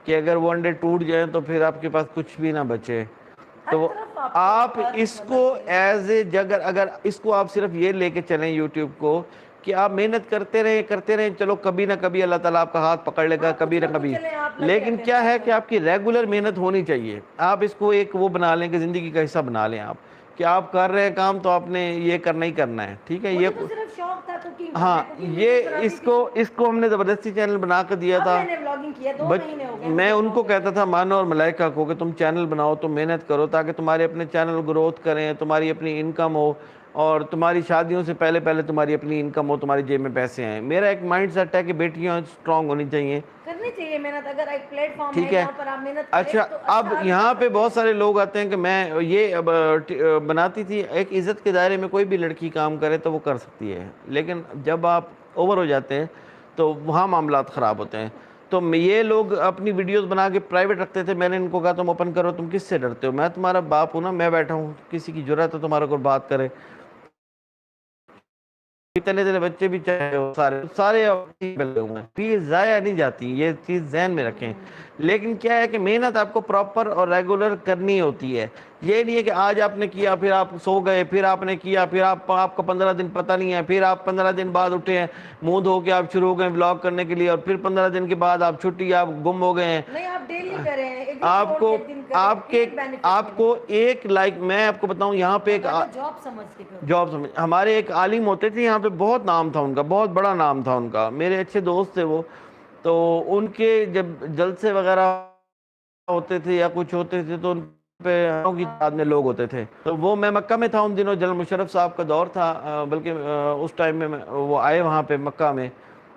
کہ اگر وہ انڈے ٹوٹ جائیں تو پھر آپ کے پاس کچھ بھی نہ بچے. ہر تو طرف آپ کو اس کو مطلب کہ ایز اے جگہ, اگر اس کو آپ صرف یہ لے کے چلیں یوٹیوب کو کہ آپ محنت کرتے رہیں, چلو کبھی نہ کبھی اللہ تعالیٰ آپ کا ہاتھ پکڑ لے گا, کبھی نہ کبھی. لیکن کیا ہے کہ آپ کی ریگولر محنت ہونی چاہیے. آپ اس کو ایک وہ بنا لیں کہ زندگی کا حصہ بنا لیں آپ, کہ آپ کر رہے ہیں کام تو آپ نے یہ کرنا ہی کرنا ہے, ٹھیک ہے. یہ صرف شوق تھا کوکنگ کا. ہاں, یہ اس کو ہم نے زبردستی چینل بنا کر دیا تھا. میں نے vlogging کیا 2 مہینے ہو گئے. میں ان کو کہتا تھا, مانو اور ملائکہ کو, کہ تم چینل بناؤ, تم محنت کرو, تاکہ تمہارے اپنے چینل گروتھ کریں, تمہاری اپنی انکم ہو, اور تمہاری شادیوں سے پہلے تمہاری اپنی انکم ہو, تمہاری جیب میں پیسے ہیں. میرا ایک مائنڈ سیٹ ہے کہ بیٹیاں اسٹرانگ ہونی چاہیے, کرنی چاہیے محنت. اگر ایک پلیٹ فارم ہے ٹھیک ہے. جہاں پر آپ محنت کریں اچھا, تو اب یہاں پہ بہت سارے لوگ آتے ہیں کہ میں یہ بناتی تھی, ایک عزت کے دائرے میں کوئی بھی لڑکی کام کرے تو وہ کر سکتی ہے, لیکن جب آپ اوور ہو جاتے ہیں تو وہاں معاملات خراب ہوتے ہیں. تو یہ لوگ اپنی ویڈیوز بنا کے پرائیویٹ رکھتے تھے. میں نے ان کو کہا تم اوپن کرو, تم کس سے ڈرتے ہو؟ میں تمہارا باپ ہوں نا, میں بیٹھا ہوں, کسی کی جرأت ہے تمہارے کو بات کرے. اتنے بچے بھی چاہے سارے فیس ضائع نہیں جاتی, یہ چیز ذہن میں رکھیں. لیکن کیا ہے کہ محنت آپ کو پراپر اور ریگولر کرنی ہوتی ہے. یہ نہیں ہے کہ آج آپ نے کیا, پھر آپ سو گئے, پھر آپ نے کیا, پھر آپ کو 15 دن پتہ نہیں ہے, پھر آپ 15 دن بعد اٹھے ہیں, منہ دھو کے آپ شروع ہو گئے ولاگ کرنے کے لیے, اور پھر 15 دن کے بعد آپ چھٹی, آپ گم ہو گئے ہیں. نہیں, آپ ڈیلی کریں, آپ کو ایک لائک, میں آپ کو بتاؤں, یہاں پہ ایک جاب سمجھ, ہمارے ایک عالم ہوتے تھے یہاں پہ, بہت نام تھا ان کا, بہت بڑا نام تھا ان کا, میرے اچھے دوست تھے وہ. تو ان کے جب جلسے وغیرہ ہوتے تھے یا کچھ ہوتے تھے تو ان پہ کی تعداد میں لوگ ہوتے تھے. تو وہ, میں مکہ میں تھا ان دنوں, جنرل مشرف صاحب کا دور تھا, بلکہ اس ٹائم میں وہ آئے وہاں پہ مکہ میں.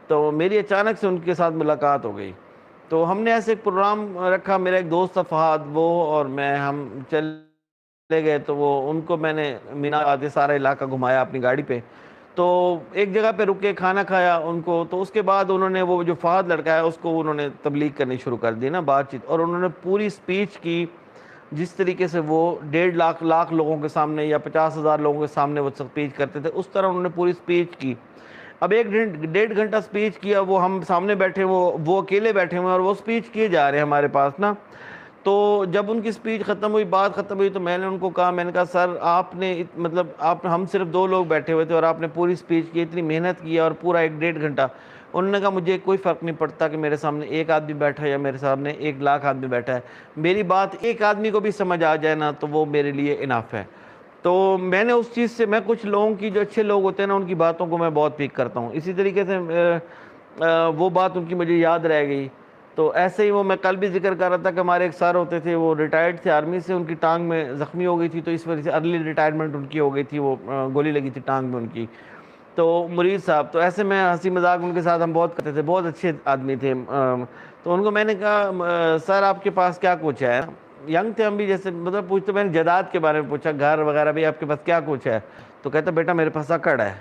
تو میری اچانک سے ان کے ساتھ ملاقات ہو گئی. تو ہم نے ایسے ایک پروگرام رکھا, میرا ایک دوست تھا فہد, وہ اور میں, ہم چلے گئے. تو وہ ان کو میں نے مینا آتے سارا علاقہ گھمایا اپنی گاڑی پہ. تو ایک جگہ پہ رک کے کھانا کھایا ان کو. تو اس کے بعد انہوں نے, وہ جو فہد لڑکا ہے اس کو انہوں نے تبلیغ کرنی شروع کر دی نا, بات چیت, اور انہوں نے پوری سپیچ کی جس طریقے سے وہ 1.5 لاکھ لوگوں کے سامنے یا 50,000 لوگوں کے سامنے وہ سپیچ کرتے تھے, اس طرح انہوں نے پوری سپیچ کی. اب 1.5 گھنٹہ سپیچ کیا, وہ ہم سامنے بیٹھے, وہ اکیلے بیٹھے ہوئے, اور وہ سپیچ کیے جا رہے ہیں ہمارے پاس نا. تو جب ان کی سپیچ ختم ہوئی, بات ختم ہوئی, تو میں نے ان کو کہا, میں نے کہا سر آپ نے, مطلب ہم صرف 2 لوگ بیٹھے ہوئے تھے اور آپ نے پوری سپیچ کی, اتنی محنت کی اور پورا 1.5 گھنٹہ. انہوں نے کہا مجھے کوئی فرق نہیں پڑتا کہ میرے سامنے 1 آدمی بیٹھا ہے یا میرے سامنے 1 لاکھ آدمی بیٹھا ہے, میری بات ایک آدمی کو بھی سمجھ آ جائے نا تو وہ میرے لیے اناف ہے. تو میں نے اس چیز سے, میں کچھ لوگوں کی, جو اچھے لوگ ہوتے ہیں نا, ان کی باتوں کو میں بہت پیک کرتا ہوں. اسی طریقے سے وہ بات ان کی مجھے یاد رہ گئی. تو ایسے ہی وہ, میں کل بھی ذکر کر رہا تھا کہ ہمارے ایک سر ہوتے تھے, وہ ریٹائرڈ تھے آرمی سے, ان کی ٹانگ میں زخمی ہو گئی تھی, تو اس وجہ سے ارلی ریٹائرمنٹ ان کی ہو گئی تھی, وہ گولی لگی تھی ٹانگ میں ان کی. تو مرید صاحب, تو ایسے میں ہنسی مذاق ان کے ساتھ ہم بہت کرتے تھے, بہت اچھے آدمی تھے. تو ان کو میں نے کہا سر آپ کے پاس کیا کچھ ہے, ینگ تھے ہم بھی, جیسے مطلب پوچھتے, میں نے جائیداد کے بارے میں پوچھا, گھر وغیرہ بھی آپ کے پاس کیا کچھ ہے. تو کہتا بیٹا میرے پاس اکڑ ہے.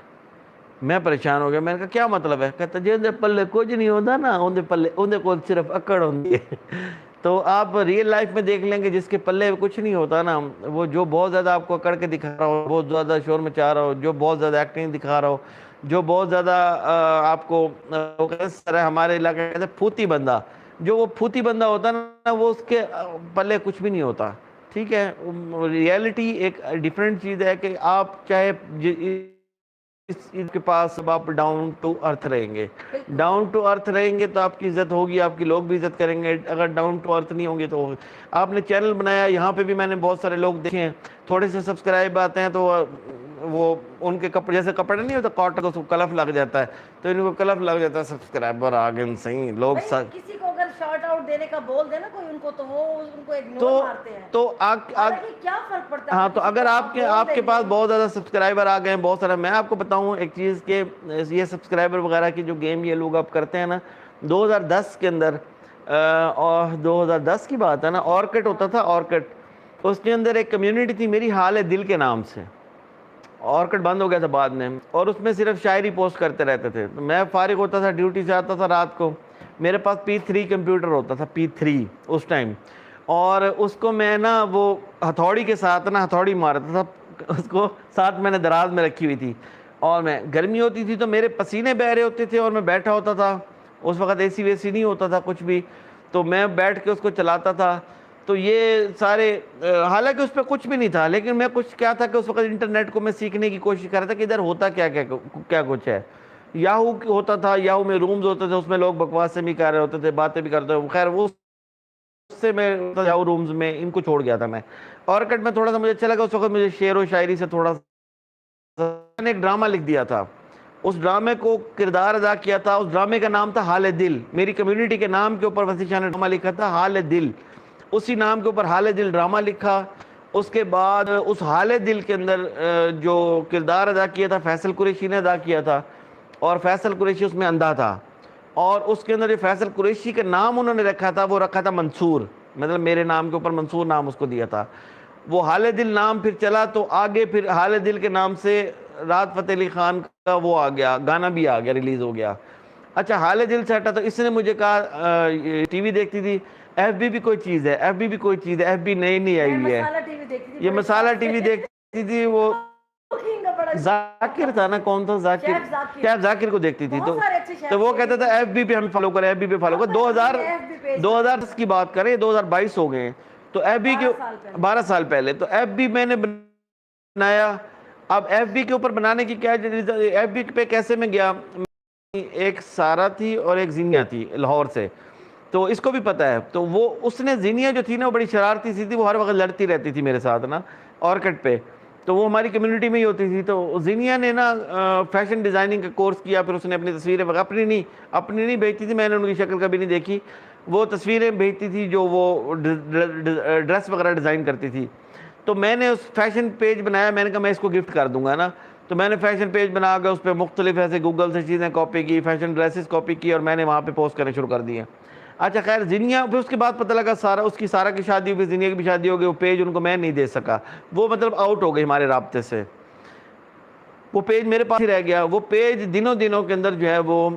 میں پریشان ہو گیا, میں نے کہا کیا مطلب ہے. کہتا جی اندر پلے کچھ نہیں ہوتا نا, اندر کو صرف اکڑ ہوتی ہے. تو آپ ریئل لائف میں دیکھ لیں گے, جس کے پلے کچھ نہیں ہوتا نا, وہ جو بہت زیادہ آپ کو اکڑ کے دکھا رہا ہو, بہت زیادہ شور مچا رہا ہو, جو بہت زیادہ ایکٹنگ دکھا رہا ہو, جو بہت زیادہ آپ کو, ہمارے علاقے میں کہتے ہیں پھوتی بندہ, جو وہ پھوتی بندہ ہوتا ہے نا, وہ اس کے پلے کچھ بھی نہیں ہوتا. ٹھیک ہے, ریئلٹی ایک ڈیفرنٹ چیز ہے, کہ آپ چاہے اس کے پاس آپ ڈاؤن ٹو ارتھ رہیں گے, ڈاؤن ٹو ارتھ رہیں گے تو آپ کی عزت ہوگی, آپ کی لوگ بھی عزت کریں گے. اگر ڈاؤن ٹو ارتھ نہیں ہوں گے تو, آپ نے چینل بنایا, یہاں پہ بھی میں نے بہت سارے لوگ دیکھے ہیں, تھوڑے سے سبسکرائب آتے ہیں تو وہ ان کے کپڑے, جیسے کپڑے نہیں ہوتا کاٹن کو, کلف لگ جاتا ہے, تو ان کو کلف لگ جاتا ہے, سبسکرائبر آگے صحیح لوگ کسی کو اگر شارٹ آؤٹ دینے کا بول دے نا کوئی ان کو, تو وہ ان کو اگنور مارتے ہیں. تو کیا فرق پڑتا ہے. ہاں, تو اگر آپ کے پاس بہت زیادہ سبسکرائبر آ گئے ہیں, بہت سارا, میں آپ کو بتاؤں ایک چیز کہ یہ سبسکرائبر وغیرہ کی جو گیم یہ لوگ اب کرتے ہیں نا, 2010 کے اندر, اور 2010 کی بات ہے نا, اورکٹ ہوتا تھا, اورکٹ, اس کے اندر ایک کمیونٹی تھی, میری حال ہے دل کے نام سے. اورکٹ بند ہو گیا تھا بعد میں, اور اس میں صرف شاعری پوسٹ کرتے رہتے تھے. تو میں فارغ ہوتا تھا, ڈیوٹی سے آتا تھا رات کو, میرے پاس P3 کمپیوٹر ہوتا تھا, P3 اس ٹائم, اور اس کو میں نا وہ ہتھوڑی کے ساتھ نا, ہتھوڑی مارتا تھا, اس کو ساتھ میں نے دراز میں رکھی ہوئی تھی, اور میں, گرمی ہوتی تھی تو میرے پسینے بہ رہے ہوتے تھے, اور میں بیٹھا ہوتا تھا, اس وقت اے سی ویسی نہیں ہوتا تھا کچھ بھی, تو میں بیٹھ کے اس کو چلاتا تھا. تو یہ سارے, حالانکہ اس پہ کچھ بھی نہیں تھا, لیکن میں کچھ کیا تھا کہ اس وقت انٹرنیٹ کو میں سیکھنے کی کوشش کر رہا تھا کہ ادھر ہوتا کیا کچھ ہے. یاہو ہوتا تھا، یاہو میں رومز ہوتے تھے، اس میں لوگ بکواسیں بھی کر رہے ہوتے تھے، باتیں بھی کرتے تھے، خیر وہ اس سے میں یاہو رومز میں ان کو چھوڑ گیا تھا میں. اورکٹ میں تھوڑا سا مجھے اچھا لگا، اس وقت مجھے شعر و شاعری سے تھوڑا سا، میں نے ایک ڈرامہ لکھ دیا تھا، اس ڈرامے کو کردار ادا کیا تھا، اس ڈرامے کا نام تھا حال دل. میری کمیونٹی کے نام کے اوپر وسیع شاہ نے ڈرامہ لکھا تھا حال دل، اسی نام کے اوپر حال دل ڈرامہ لکھا. اس کے بعد اس حال دل کے اندر جو کردار ادا کیا تھا فیصل قریشی نے ادا کیا تھا، اور فیصل قریشی اس میں اندھا تھا، اور اس کے اندر جو فیصل قریشی کا نام انہوں نے رکھا تھا وہ رکھا تھا منصور، مطلب میرے نام کے اوپر منصور نام اس کو دیا تھا. وہ حال دل نام پھر چلا تو آگے پھر حال دل کے نام سے راحت فتح علی خان کا وہ آ گیا، گانا بھی آ گیا، ریلیز ہو گیا. اچھا حال دل سے ہٹا تو اس نے مجھے کہا ٹی وی دیکھتی تھی، ایف بی بھی کوئی چیز ہے، ایف بی بھی کوئی چیز ہے، ایف بی نئی نہیں آئی ہوئی ہے. مسالہ ٹی وی دیکھتی تھی، یہ مسالہ ٹی وی دیکھتی تھی، وہ ذاکر تھا نا، کون تھا ذاکر، شیف ذاکر، شیف ذاکر کو دیکھتی تھی. بہت سارے اچھے شیف تو وہ تھے. کہتا تھا ایف بی پہ ہم فالو کریں، ایف بی پہ فالو کریں. 2010 کی بات کریں، 2022 ہو گئے ہیں، تو ایف بی کے 12 سال پہلے تو ایف بی میں نے بنایا. اب ایف بی کے اوپر بنانے کی کیا، ایف بی پہ کیسے میں گیا، ایک سارہ تھی اور ایک زینیا تھی لاہور سے، تو اس کو بھی پتا ہے. تو وہ اس نے زینیا جو تھی نا وہ بڑی شرارتی سی تھی، وہ ہر وقت لڑتی رہتی تھی میرے ساتھ نا اورکٹ پہ، تو وہ ہماری کمیونٹی میں ہی ہوتی تھی. تو زینیا نے نا فیشن ڈیزائننگ کا کورس کیا، پھر اس نے اپنی تصویریں اپنی نہیں بھیجتی تھی، میں نے ان کی شکل کبھی نہیں دیکھی، وہ تصویریں بھیجتی تھی جو وہ ڈریس وغیرہ ڈیزائن کرتی تھی. تو میں نے اس فیشن پیج بنایا، میں نے کہا میں اس کو گفٹ کر دوں گا نا. تو میں نے فیشن پیج بنا کے اس پہ مختلف ایسے گوگل سے چیزیں کاپی کی، فیشن ڈریسز کاپی کی، اور میں نے وہاں پہ پوسٹ کرنے شروع کر دیے. اچھا خیر زینیا، پھر اس کے بعد پتہ لگا سارا، اس کی سارا کی شادی ہوئی، زینیا کی بھی شادی ہو گئی، وہ پیج ان کو میں نہیں دے سکا، وہ مطلب آؤٹ ہو گئی ہمارے رابطے سے، وہ پیج میرے پاس ہی رہ گیا. وہ پیج دنوں کے اندر جو ہے وہ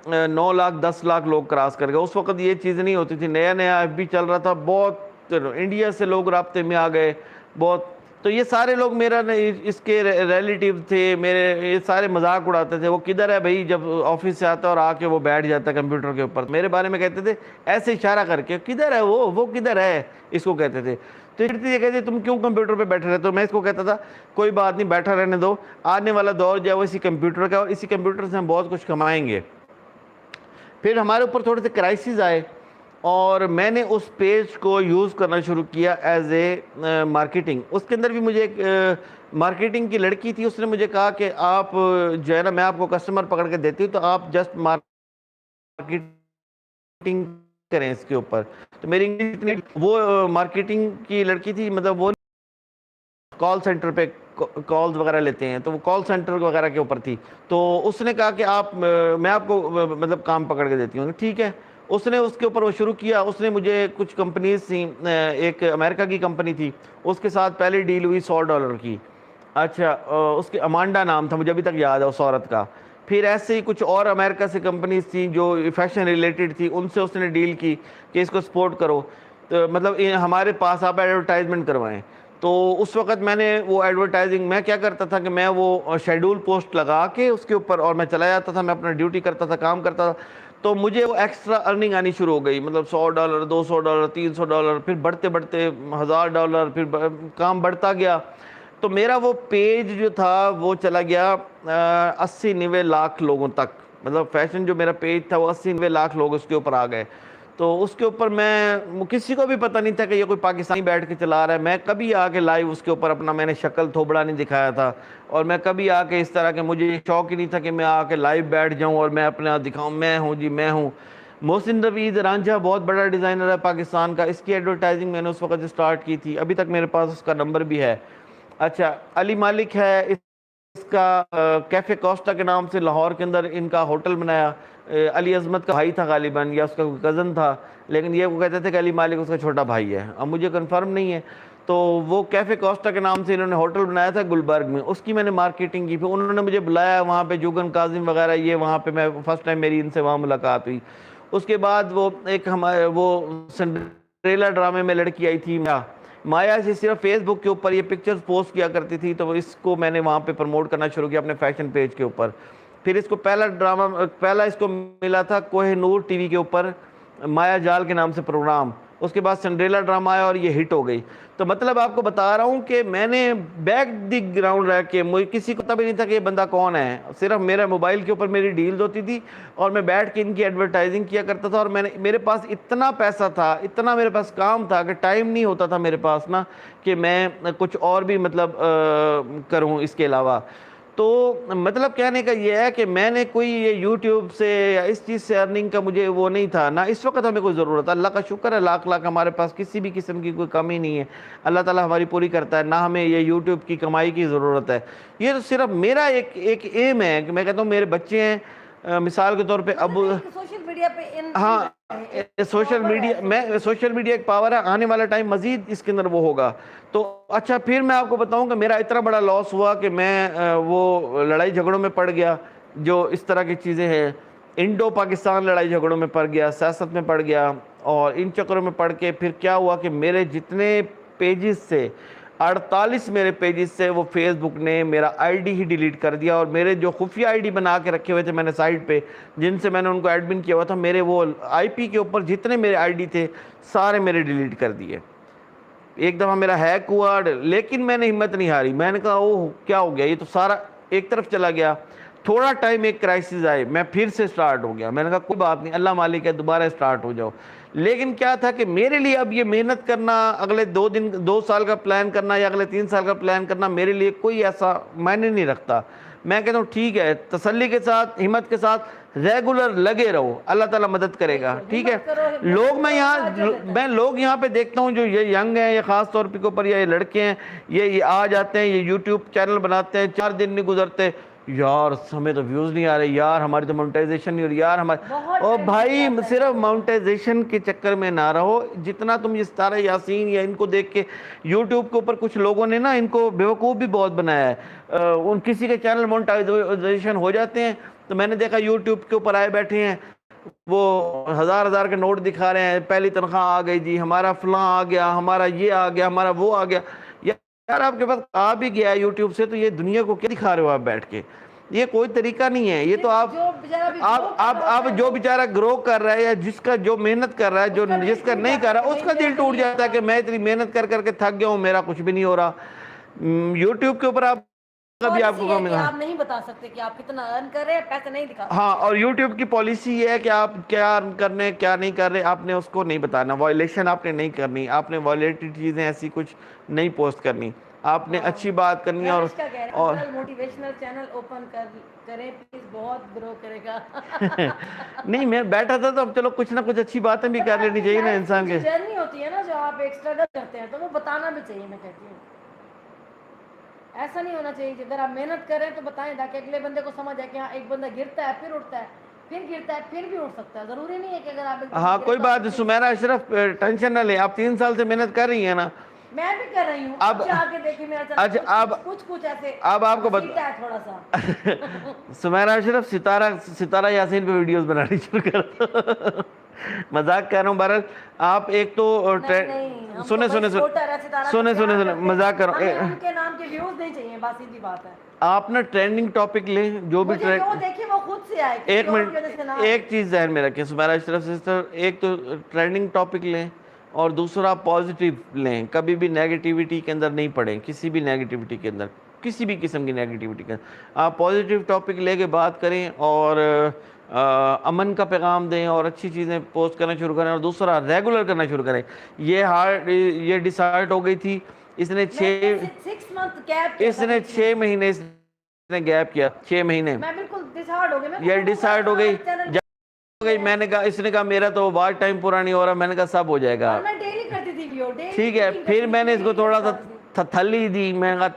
9 لاکھ 10 لاکھ لوگ کراس کر گئے. اس وقت یہ چیز نہیں ہوتی تھی، نیا ایف بی چل رہا تھا، بہت انڈیا سے لوگ رابطے میں آ گئے بہت. تو یہ سارے لوگ میرا اس کے ریلیٹیو تھے میرے، یہ سارے مذاق اڑاتے تھے، وہ کدھر ہے بھائی، جب آفس سے آتا اور آ کے وہ بیٹھ جاتا ہے کمپیوٹر کے اوپر، میرے بارے میں کہتے تھے ایسے اشارہ کر کے، کدھر ہے وہ کدھر ہے، اس کو کہتے تھے. تو یہ کہتے تم کیوں کمپیوٹر پہ بیٹھے رہتے ہو. میں اس کو کہتا تھا کوئی بات نہیں، بیٹھا رہنے دو، آنے والا دور جو ہے وہ اسی کمپیوٹر کا، اور اسی کمپیوٹر سے ہم بہت کچھ کمائیں گے. پھر ہمارے اوپر تھوڑے سے کرائسس آئے، اور میں نے اس پیج کو یوز کرنا شروع کیا ایز اے مارکیٹنگ. اس کے اندر بھی مجھے ایک مارکیٹنگ کی لڑکی تھی، اس نے مجھے کہا کہ آپ جو ہے نا، میں آپ کو کسٹمر پکڑ کے دیتی ہوں، تو آپ جسٹ مارکیٹنگ کریں اس کے اوپر. تو میری انگلش، وہ مارکیٹنگ کی لڑکی تھی، مطلب وہ کال سینٹر پہ کالز وغیرہ لیتے ہیں، تو وہ کال سینٹر وغیرہ کے اوپر تھی. تو اس نے کہا کہ میں آپ کو مطلب کام پکڑ کے دیتی ہوں. ٹھیک ہے، اس نے اس کے اوپر وہ شروع کیا. اس نے مجھے کچھ کمپنیز تھیں، ایک امریکہ کی کمپنی تھی، اس کے ساتھ پہلی ڈیل ہوئی $100 کی. اچھا اس کے امانڈا نام تھا، مجھے ابھی تک یاد ہے اس عورت کا. پھر ایسے ہی کچھ اور امریکہ سے کمپنیز تھیں جو فیشن ریلیٹڈ تھی، ان سے اس نے ڈیل کی کہ اس کو سپورٹ کرو، تو مطلب ہمارے پاس آپ ایڈورٹائزمنٹ کروائیں. تو اس وقت میں نے وہ ایڈورٹائزنگ، میں کیا کرتا تھا کہ میں وہ شیڈول پوسٹ لگا کے اس کے اوپر، اور میں چلا جاتا تھا، میں اپنا ڈیوٹی کرتا تھا، کام کرتا تھا. تو مجھے وہ ایکسٹرا ارننگ آنی شروع ہو گئی، مطلب $100 $200 $300، پھر بڑھتے $1000، پھر کام بڑھتا گیا. تو میرا وہ پیج جو تھا وہ چلا گیا 80-90 لاکھ لوگوں تک، مطلب فیشن جو میرا پیج تھا وہ 80-90 لاکھ لوگ اس کے اوپر آ گئے. تو اس کے اوپر میں، کسی کو بھی پتہ نہیں تھا کہ یہ کوئی پاکستانی بیٹھ کے چلا رہا ہے. میں کبھی آ کے لائیو اس کے اوپر اپنا، میں نے شکل تھوبڑا نہیں دکھایا تھا، اور میں کبھی آ کے اس طرح کہ مجھے شوق ہی نہیں تھا کہ میں آ کے لائیو بیٹھ جاؤں اور میں اپنا دکھاؤں میں ہوں جی میں ہوں. محسن روید رانجھا بہت بڑا ڈیزائنر ہے پاکستان کا، اس کی ایڈورٹائزنگ میں نے اس وقت اسٹارٹ کی تھی، ابھی تک میرے پاس اس کا نمبر بھی ہے. اچھا علی مالک ہے، اس کا کیفے کوسٹا کے نام سے لاہور کے اندر ان کا ہوٹل بنایا. علی عظمت کا بھائی تھا غالباً، یا اس کا کوئی کزن تھا، لیکن یہ وہ کہتے تھے کہ علی مالک اس کا چھوٹا بھائی ہے، اب مجھے کنفرم نہیں ہے. تو وہ کیفے کوسٹا کے نام سے انہوں نے ہوٹل بنایا تھا گلبرگ میں، اس کی میں نے مارکیٹنگ کی. پھر انہوں نے مجھے بلایا وہاں پہ، جوگن کاظم وغیرہ، یہ وہاں پہ میں فرسٹ ٹائم میری ان سے وہاں ملاقات ہوئی. اس کے بعد وہ ایک ہمارے وہ سنڈریلا ڈرامے میں لڑکی آئی تھی مایا، سے صرف فیس بک کے اوپر یہ پکچرز پوسٹ کیا کرتی تھی، تو اس کو میں نے وہاں پہ پروموٹ کرنا شروع کیا اپنے فیشن پیج کے اوپر. پھر اس کو پہلا اس کو ملا تھا کوہ نور ٹی وی کے اوپر، مایا جال کے نام سے پروگرام. اس کے بعد سنڈریلا ڈرامہ آیا اور یہ ہٹ ہو گئی. تو مطلب آپ کو بتا رہا ہوں کہ میں نے بیک دی گراؤنڈ رہ کے مجھے کسی کو پتہ بھی نہیں تھا کہ یہ بندہ کون ہے. صرف میرے موبائل کے اوپر میری ڈیلز ہوتی تھی اور میں بیٹھ کے ان کی ایڈورٹائزنگ کیا کرتا تھا. اور میرے پاس اتنا پیسہ تھا, اتنا میرے پاس کام تھا کہ ٹائم نہیں ہوتا تھا میرے پاس نا کہ میں کچھ اور بھی مطلب کروں اس کے علاوہ. تو مطلب کہنے کا یہ ہے کہ میں نے کوئی یہ یوٹیوب سے یا اس چیز سے ارننگ کا مجھے وہ نہیں تھا نا اس وقت ہمیں کوئی ضرورت. اللہ کا شکر ہے, لاکھ ہمارے پاس کسی بھی قسم کی کوئی کمی نہیں ہے. اللہ تعالیٰ ہماری پوری کرتا ہے, نہ ہمیں یہ یوٹیوب کی کمائی کی ضرورت ہے. یہ تو صرف میرا ایک ایم ہے کہ میں کہتا ہوں میرے بچے ہیں, مثال کے طور پہ اب سوشل میڈیا پہ ہاں سوشل میڈیا ایک پاور ہے, آنے والا ٹائم مزید اس کے اندر وہ ہوگا. تو اچھا پھر میں آپ کو بتاؤں کہ میرا اتنا بڑا لاس ہوا کہ میں وہ لڑائی جھگڑوں میں پڑ گیا, جو اس طرح کی چیزیں ہیں, انڈو پاکستان لڑائی جھگڑوں میں پڑ گیا, سیاست میں پڑ گیا, اور ان چکروں میں پڑ کے پھر کیا ہوا کہ میرے جتنے پیجز سے 48 میرے پیجز سے وہ فیس بک نے میرا آئی ڈی ہی ڈیلیٹ کر دیا. اور میرے جو خفیہ آئی ڈی بنا کے رکھے ہوئے تھے میں نے سائٹ پہ, جن سے میں نے ان کو ایڈمن کیا ہوا تھا, میرے وہ آئی پی کے اوپر جتنے میرے آئی ڈی تھے سارے میرے ڈیلیٹ کر دیے. ایک دفعہ میرا ہیک ہوا, لیکن میں نے ہمت نہیں ہاری. میں نے کہا اوہ کیا ہو گیا, یہ تو سارا ایک طرف چلا گیا. تھوڑا ٹائم ایک کرائسس آئے, میں پھر سے سٹارٹ ہو گیا. میں نے کہا کوئی بات نہیں, اللہ مالک ہے, دوبارہ سٹارٹ ہو جاؤ. لیکن کیا تھا کہ میرے لیے اب یہ محنت کرنا, اگلے 2 سال کا پلان کرنا یا اگلے 3 سال کا پلان کرنا میرے لیے کوئی ایسا معنی نہیں رکھتا. میں کہتا ہوں ٹھیک ہے, تسلی کے ساتھ, ہمت کے ساتھ ریگولر لگے رہو, اللہ تعالیٰ مدد کرے گا. ٹھیک ہے, لوگ یہاں پہ دیکھتا ہوں جو یہ ینگ ہیں, یہ خاص طور پہ اوپر یہ لڑکے ہیں, یہ آ جاتے ہیں, یہ یوٹیوب چینل بناتے ہیں, 4 دن نہیں گزرتے, یار ہمیں تو ویوز نہیں آ رہے, یار ہماری تو مونٹائزیشن نہیں ہو رہی, یار ہماری. او بھائی صرف مونٹائزیشن کے چکر میں نہ رہو. جتنا تم یہ ستارہ یاسین یا ان کو دیکھ کے, یوٹیوب کے اوپر کچھ لوگوں نے نا ان کو بیوقوف بھی بہت بنایا ہے. ان کسی کے چینل مونٹائزیشن ہو جاتے ہیں تو میں نے دیکھا یوٹیوب کے اوپر آئے بیٹھے ہیں, وہ 1000 کے نوٹ دکھا رہے ہیں, پہلی تنخواہ آ گئی جی, ہمارا فلاں آ گیا, ہمارا یہ آ گیا, ہمارا وہ آ گیا. یار آپ کے پاس آ بھی گیا یوٹیوب سے تو یہ دنیا کو کیا دکھا رہے ہو آپ بیٹھ کے؟ یہ کوئی طریقہ نہیں ہے. یہ تو آپ جو بیچارہ گرو کر رہا ہے یا جس کا جو محنت کر رہا ہے, جس کا نہیں کر رہا, اس کا دل ٹوٹ جاتا ہے کہ میں اتنی محنت کر کے تھک گیا ہوں, میرا کچھ بھی نہیں ہو رہا. یوٹیوب کے اوپر آپ آپ نہیں بتا سکتے کہ آپ کتنا ارن کر رہے ہیں, پیسے نہیں دکھا. ہاں, اور یوٹیوب کی پالیسی یہ ہے کہ آپ کیا ارن کرنے کیا نہیں کر رہے, آپ نے اس کو نہیں بتانا. وائلیشن آپ نے نہیں کرنی, آپ نے وائلیٹڈ چیزیں ایسی کچھ نہیں پوسٹ کرنی, آپ نے اچھی بات کرنی ہے. اور موٹیویشنل چینل اوپن کریں پلیز, بہت گرو کرے گا. نہیں میں بیٹھا تھا تو اب چلو کچھ نہ کچھ اچھی باتیں بھی کر لینی چاہیے نا انسان کے. جرنی ہوتی ہے نا جو آپ ایک اسٹرگل کرتے ہیں تو وہ بتانا بھی چاہیے. میں کہتی ہوں ایسا نہیں ہونا چاہیے کہ اگر آپ محنت کریں تو بتائیں تاکہ اگلے بندے کو سمجھ آئے کہ ہاں ایک بندہ گرتا ہے پھر اٹھتا ہے, پھر گرتا ہے پھر بھی اٹھ سکتا ہے. ضروری نہیں ہے کہ اگر آپ ہاں کوئی بات نہیں سمیرا اشرف, ٹینشن نہ لیں, آپ 3 سال سے محنت کر رہی ہیں نا. میں بھی کر رہی ہوں. اب جا کے دیکھیں میرا چینل کچھ ایسے اب آپ کو ہے تھوڑا سا. سمیرا اشرف ستارہ یاسین پہ ویڈیوز بنانی شروع کر. مذاق کر رہا ہوں. بہرحال آپ ایک تو سنے مذاق کر رہا ہوں, ان کے نام کے ویوز نہیں چاہیے, بس سیدھی بات ہے. آپ نا ٹرینڈنگ ٹاپک لیں, جو بھی ایک منٹ, ایک چیز ذہن میں رکھیں سمیرا اشرف سسٹر, ایک تو ٹرینڈنگ ٹاپک لیں اور دوسرا پازیٹیو لیں. کبھی بھی نیگیٹیوٹی کے اندر نہیں پڑیں, کسی بھی نیگیٹیوٹی کے اندر, کسی بھی قسم کی نیگیٹیوٹی کے اندر. آپ پازیٹیو ٹاپک لے کے بات کریں اور امن کا پیغام دیں اور اچھی چیزیں پوسٹ کرنا شروع کریں. اور دوسرا ریگولر کرنا شروع کریں. یہ ڈیسائیڈ ہو گئی تھی, اس نے 6 مہینے اس نے گیپ کیا, 6 مہینے یہ ڈیسائیڈ ہو گئی. میں نے کہا, اس نے کہا میرا تو واچ ٹائم پورا نہیں ہو رہا. میں نے کہا سب ہو جائے گا, ٹھیک ہے. پھر میں نے اس کو تھوڑا سا تھتھلی دی, میں نے کہا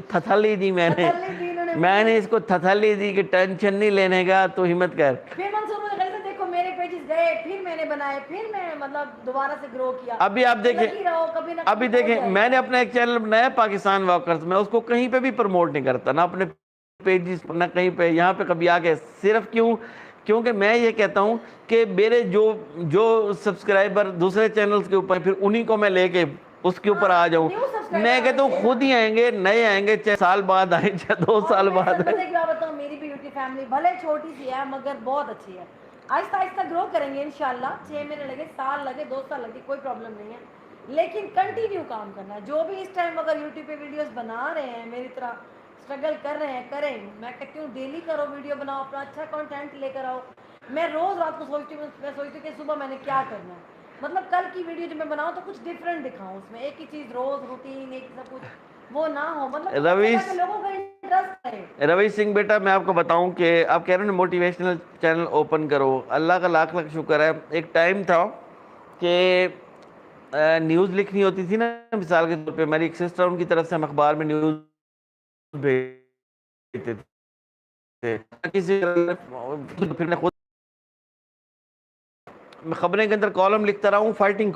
تھتھلی دی, میں نے اس کو تھتھلی دی کہ ٹینشن نہیں لینے کا, تو ہمت کر. پھر میں نے بنائے, پھر میں مطلب دوبارہ سے گرو کیا. ابھی آپ دیکھیں میں نے اپنا ایک چینل بنایا پاکستان واکرز, میں اس کو کہیں پہ بھی پروموٹ نہیں کرتا, نہ اپنے پیجز نہ کہیں پہ, یہاں پہ کبھی آ کے. صرف کیونکہ میں یہ کہتا ہوں کہ میرے جو سبسکرائبر دوسرے چینلز کے اوپر, پھر انہی کو میں لے کے اس کے اوپر آ جاؤں. میں کہتا ہوں خود ہی آئیں گے, نئے آئیں گے, چاہے سال بعد آئیں, چاہے 2 سال بعد آئیں. میری بھی یوٹیوب فیملی بھلے چھوٹی سی ہے مگر بہت اچھی ہے. آہستہ آہستہ گرو کریں گے انشاءاللہ. 6 مہینے لگے, سال لگے, 2 سال لگے, کوئی پرابلم نہیں ہے, لیکن کنٹینیو کام کرنا ہے. جو بھی اس ٹائم اگر یوٹیوب پہ ویڈیوز بنا رہے ہیں میری طرح اسٹرگل کر رہے ہیں, کریں. میں کہتی ہوں ڈیلی کرو, ویڈیو بناؤ, اپنا اچھا کنٹینٹ لے کر آؤ. میں روز رات کو سوچتی ہوں, میں سوچتی ہوں کہ صبح میں نے کیا کرنا ہے, مطلب کل کی ویڈیو جب میں بناؤں تو کچھ ڈفرینٹ دکھاؤں, اس میں ایک ہی چیز روز روٹین ایک سب کچھ وہ نہ ہو, مطلب پتہ چلا کہ لوگوں کا انٹرسٹ ہے. رویش سنگھ بیٹا, میں آپ کو بتاؤں کہ آپ کہہ رہے ہیں موٹیویشنل چینل اوپن کرو, اللہ کا لاکھ لاکھ شکر ہے. ایک ٹائم تھا کہ نیوز لکھنی ہوتی تھی نا, مثال کے طور پہ میری ایک سسٹر, ان کی طرف سے ہم اخبار میں نیوز بھیجتے تھے. کسی پھر میں خود خبریں کے اندر کالم لکھتا رہا ہوں, فائٹنگ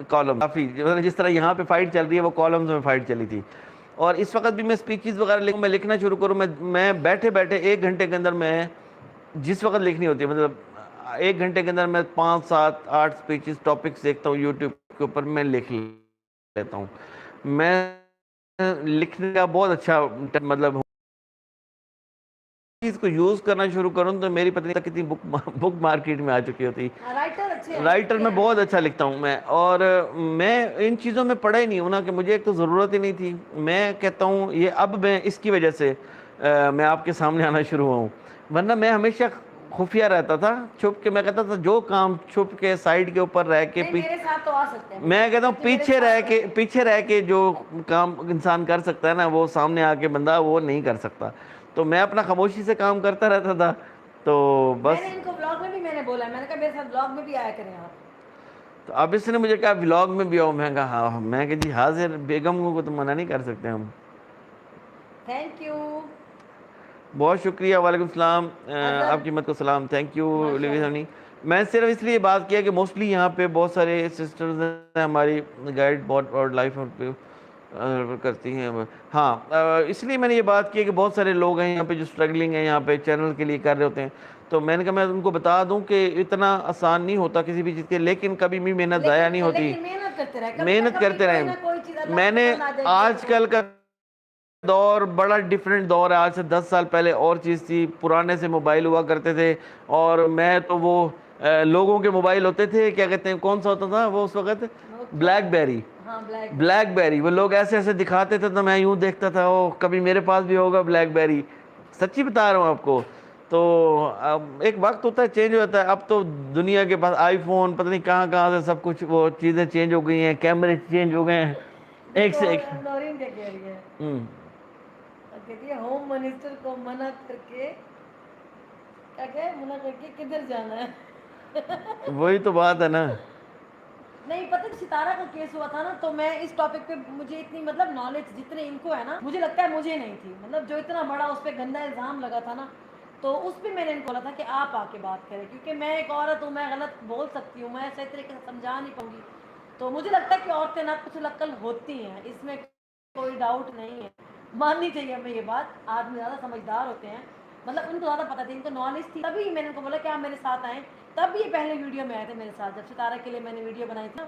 کالم کافی, جس طرح یہاں پہ فائٹ چل رہی ہے وہ کالمز میں فائٹ چلی تھی. اور اس وقت بھی میں سپیچز وغیرہ لکھوں, میں لکھنا شروع کروں, میں بیٹھے بیٹھے 1 گھنٹے کے اندر میں جس وقت لکھنی ہوتی ہے, مطلب 1 گھنٹے کے اندر میں 5 7 8 سپیچز ٹاپکس دیکھتا ہوں یوٹیوب کے اوپر, میں لکھ لیتا ہوں. میں لکھنے کا بہت اچھا مطلب چیز کو یوز کرنا شروع کروں تو میری پتہ نہیں کتنی بک مارکیٹ میں آ چکی ہوتی. رائٹر میں بہت اچھا لکھتا ہوں میں, اور میں ان چیزوں میں پڑھا ہی نہیں ہوں نا, کہ مجھے ایک تو ضرورت ہی نہیں تھی. میں کہتا ہوں یہ اب میں اس کی وجہ سے میں آپ کے سامنے آنا شروع ہوا ہوں, ورنہ میں ہمیشہ خفیہ رہتا تھا, چھپ کے. میں کہتا تھا جو کام چھپ کے سائڈ کے اوپر رہ کے, میرے ساتھ تو آ سکتے ہیں, میں کہتا ہوں پیچھے رہ کے جو کام انسان کر سکتا ہے نا, وہ سامنے آ کے بندہ وہ نہیں کر سکتا. تو میں اپنا خاموشی سے کام کرتا رہتا تھا. تو بس میں نے ان کو بلاگ میں بھی میں نے بولا, میں نے کہا میرے ساتھ بلاگ میں بھی آیا کریں آپ. تو اب اس نے مجھے کہا ولاگ میں بھی آؤ, میں کہا ہاں. میں کہ جی حاضر, بیگم کو تو منع نہیں کر سکتے ہم. تھینک یو, بہت شکریہ. وعلیکم السلام, آپ کی مت کو سلام. Thank you levy. میں صرف اس لیے بات کیا کہ موسٹلی یہاں پہ بہت سارے سسٹرز ہیں ہماری, گائیڈ بہت اور لائف پہ کرتی ہیں. ہاں, اس لیے میں نے یہ بات کی کہ بہت سارے لوگ ہیں یہاں پہ جو اسٹرگلنگ ہیں یہاں پہ چینل کے لیے کر رہے ہوتے ہیں. تو میں نے کہا میں ان کو بتا دوں کہ اتنا آسان نہیں ہوتا کسی بھی چیز کے, لیکن کبھی بھی محنت ضائع نہیں ہوتی. محنت کرتے رہیں. میں نے آج کل کا دور بڑا ڈیفرنٹ دور ہے, آج سے 10 سال پہلے اور چیز تھی. پرانے سے موبائل ہوا کرتے تھے, اور میں تو وہ لوگوں کے موبائل ہوتے تھے, کیا کہتے ہیں, کون سا ہوتا تھا وہ اس وقت, بلیک بیری. وہ لوگ ایسے ایسے دکھاتے تھے تو میں یوں دیکھتا تھا, وہ کبھی میرے پاس بھی ہوگا بلیک بیری. سچی بتا رہا ہوں آپ کو. تو ایک وقت ہوتا ہے, چینج ہوتا ہے. اب تو دنیا کے پاس آئی فون, پتہ نہیں کہاں کہاں سے سب کچھ وہ چیزیں چینج ہو گئی ہیں, کیمرے چینج ہو گئے ہیں. ایک سے ایک کہتی ہے ہوم منسٹر کو منع کر کے کدھر جانا ہے. وہی تو بات ہے نا. نہیں پتہ, ستارہ کا کیس ہوا تھا نا, تو میں اس ٹاپک پہ مجھے اتنی مطلب نالج جتنے ان کو ہے نا, مجھے لگتا ہے مجھے نہیں تھی. مطلب جو اتنا بڑا اس پہ گندا الزام لگا تھا نا, تو اس پہ میں نے ان کو بولا تھا کہ آپ آ کے بات کریں, کیونکہ میں ایک عورت ہوں, میں غلط بول سکتی ہوں, میں صحیح طریقے سے سمجھا نہیں پاؤں گی. تو مجھے لگتا ہے کہ عورتیں نہ کچھ عقل ہوتی ہیں, اس میں کوئی ڈاؤٹ نہیں ہے, ماننی چاہیے ہمیں یہ بات. آدمی زیادہ سمجھدار ہوتے ہیں, مطلب ان کو زیادہ پتہ تھی, ان کو نالج تھی. تبھی میں نے ان کو بولا کہ آپ میرے ساتھ آئیں. تب یہ پہلے ویڈیو میں آئے تھے میرے ساتھ, جب ستارہ کے لیے میں نے ویڈیو بنائی تھی نا.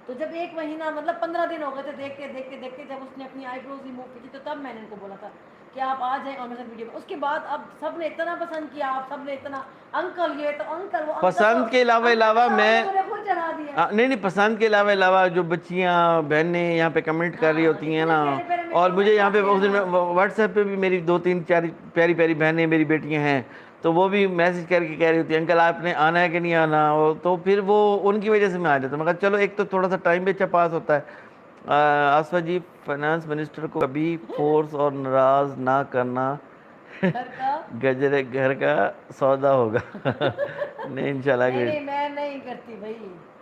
تو جب 1 مہینہ مطلب 15 دن ہو گئے تھے دیکھتے, جب اس نے اپنی آئی بروز ریموو کی تھی, تو تب میں نے ان کو بولا تھا کہ آپ آ جائیں اور میرے ساتھ ویڈیو. اس کے بعد اب سب نے اتنا پسند کیا, آپ سب نے اتنا انکل یہ تو انکل وہ پسند کے علاوہ میں چڑھا دیا. نہیں پسند کے علاوہ جو بچیاں بہنیں یہاں پہ کمنٹ کر رہی ہوتی ہیں نا, اور مجھے یہاں پہ اس دن واٹس ایپ پہ بھی میری 2 3 4 پیاری پیاری بہنیں میری بیٹیاں ہیں, تو وہ بھی میسج کر کے کہہ رہی ہوتی ہیں انکل آپ نے آنا ہے کہ نہیں آنا. تو پھر وہ ان کی وجہ سے میں آ جاتا ہوں. میں کہا چلو ایک تو تھوڑا سا ٹائم بھی اچھا پاس ہوتا ہے. آصفہ جی, فائنانس منسٹر کو کبھی فورس اور ناراض نہ کرنا, گجرے گھر کا سودا ہوگا. نہیں انشاءاللہ. نہیں میں نہیں کرتی بھائی.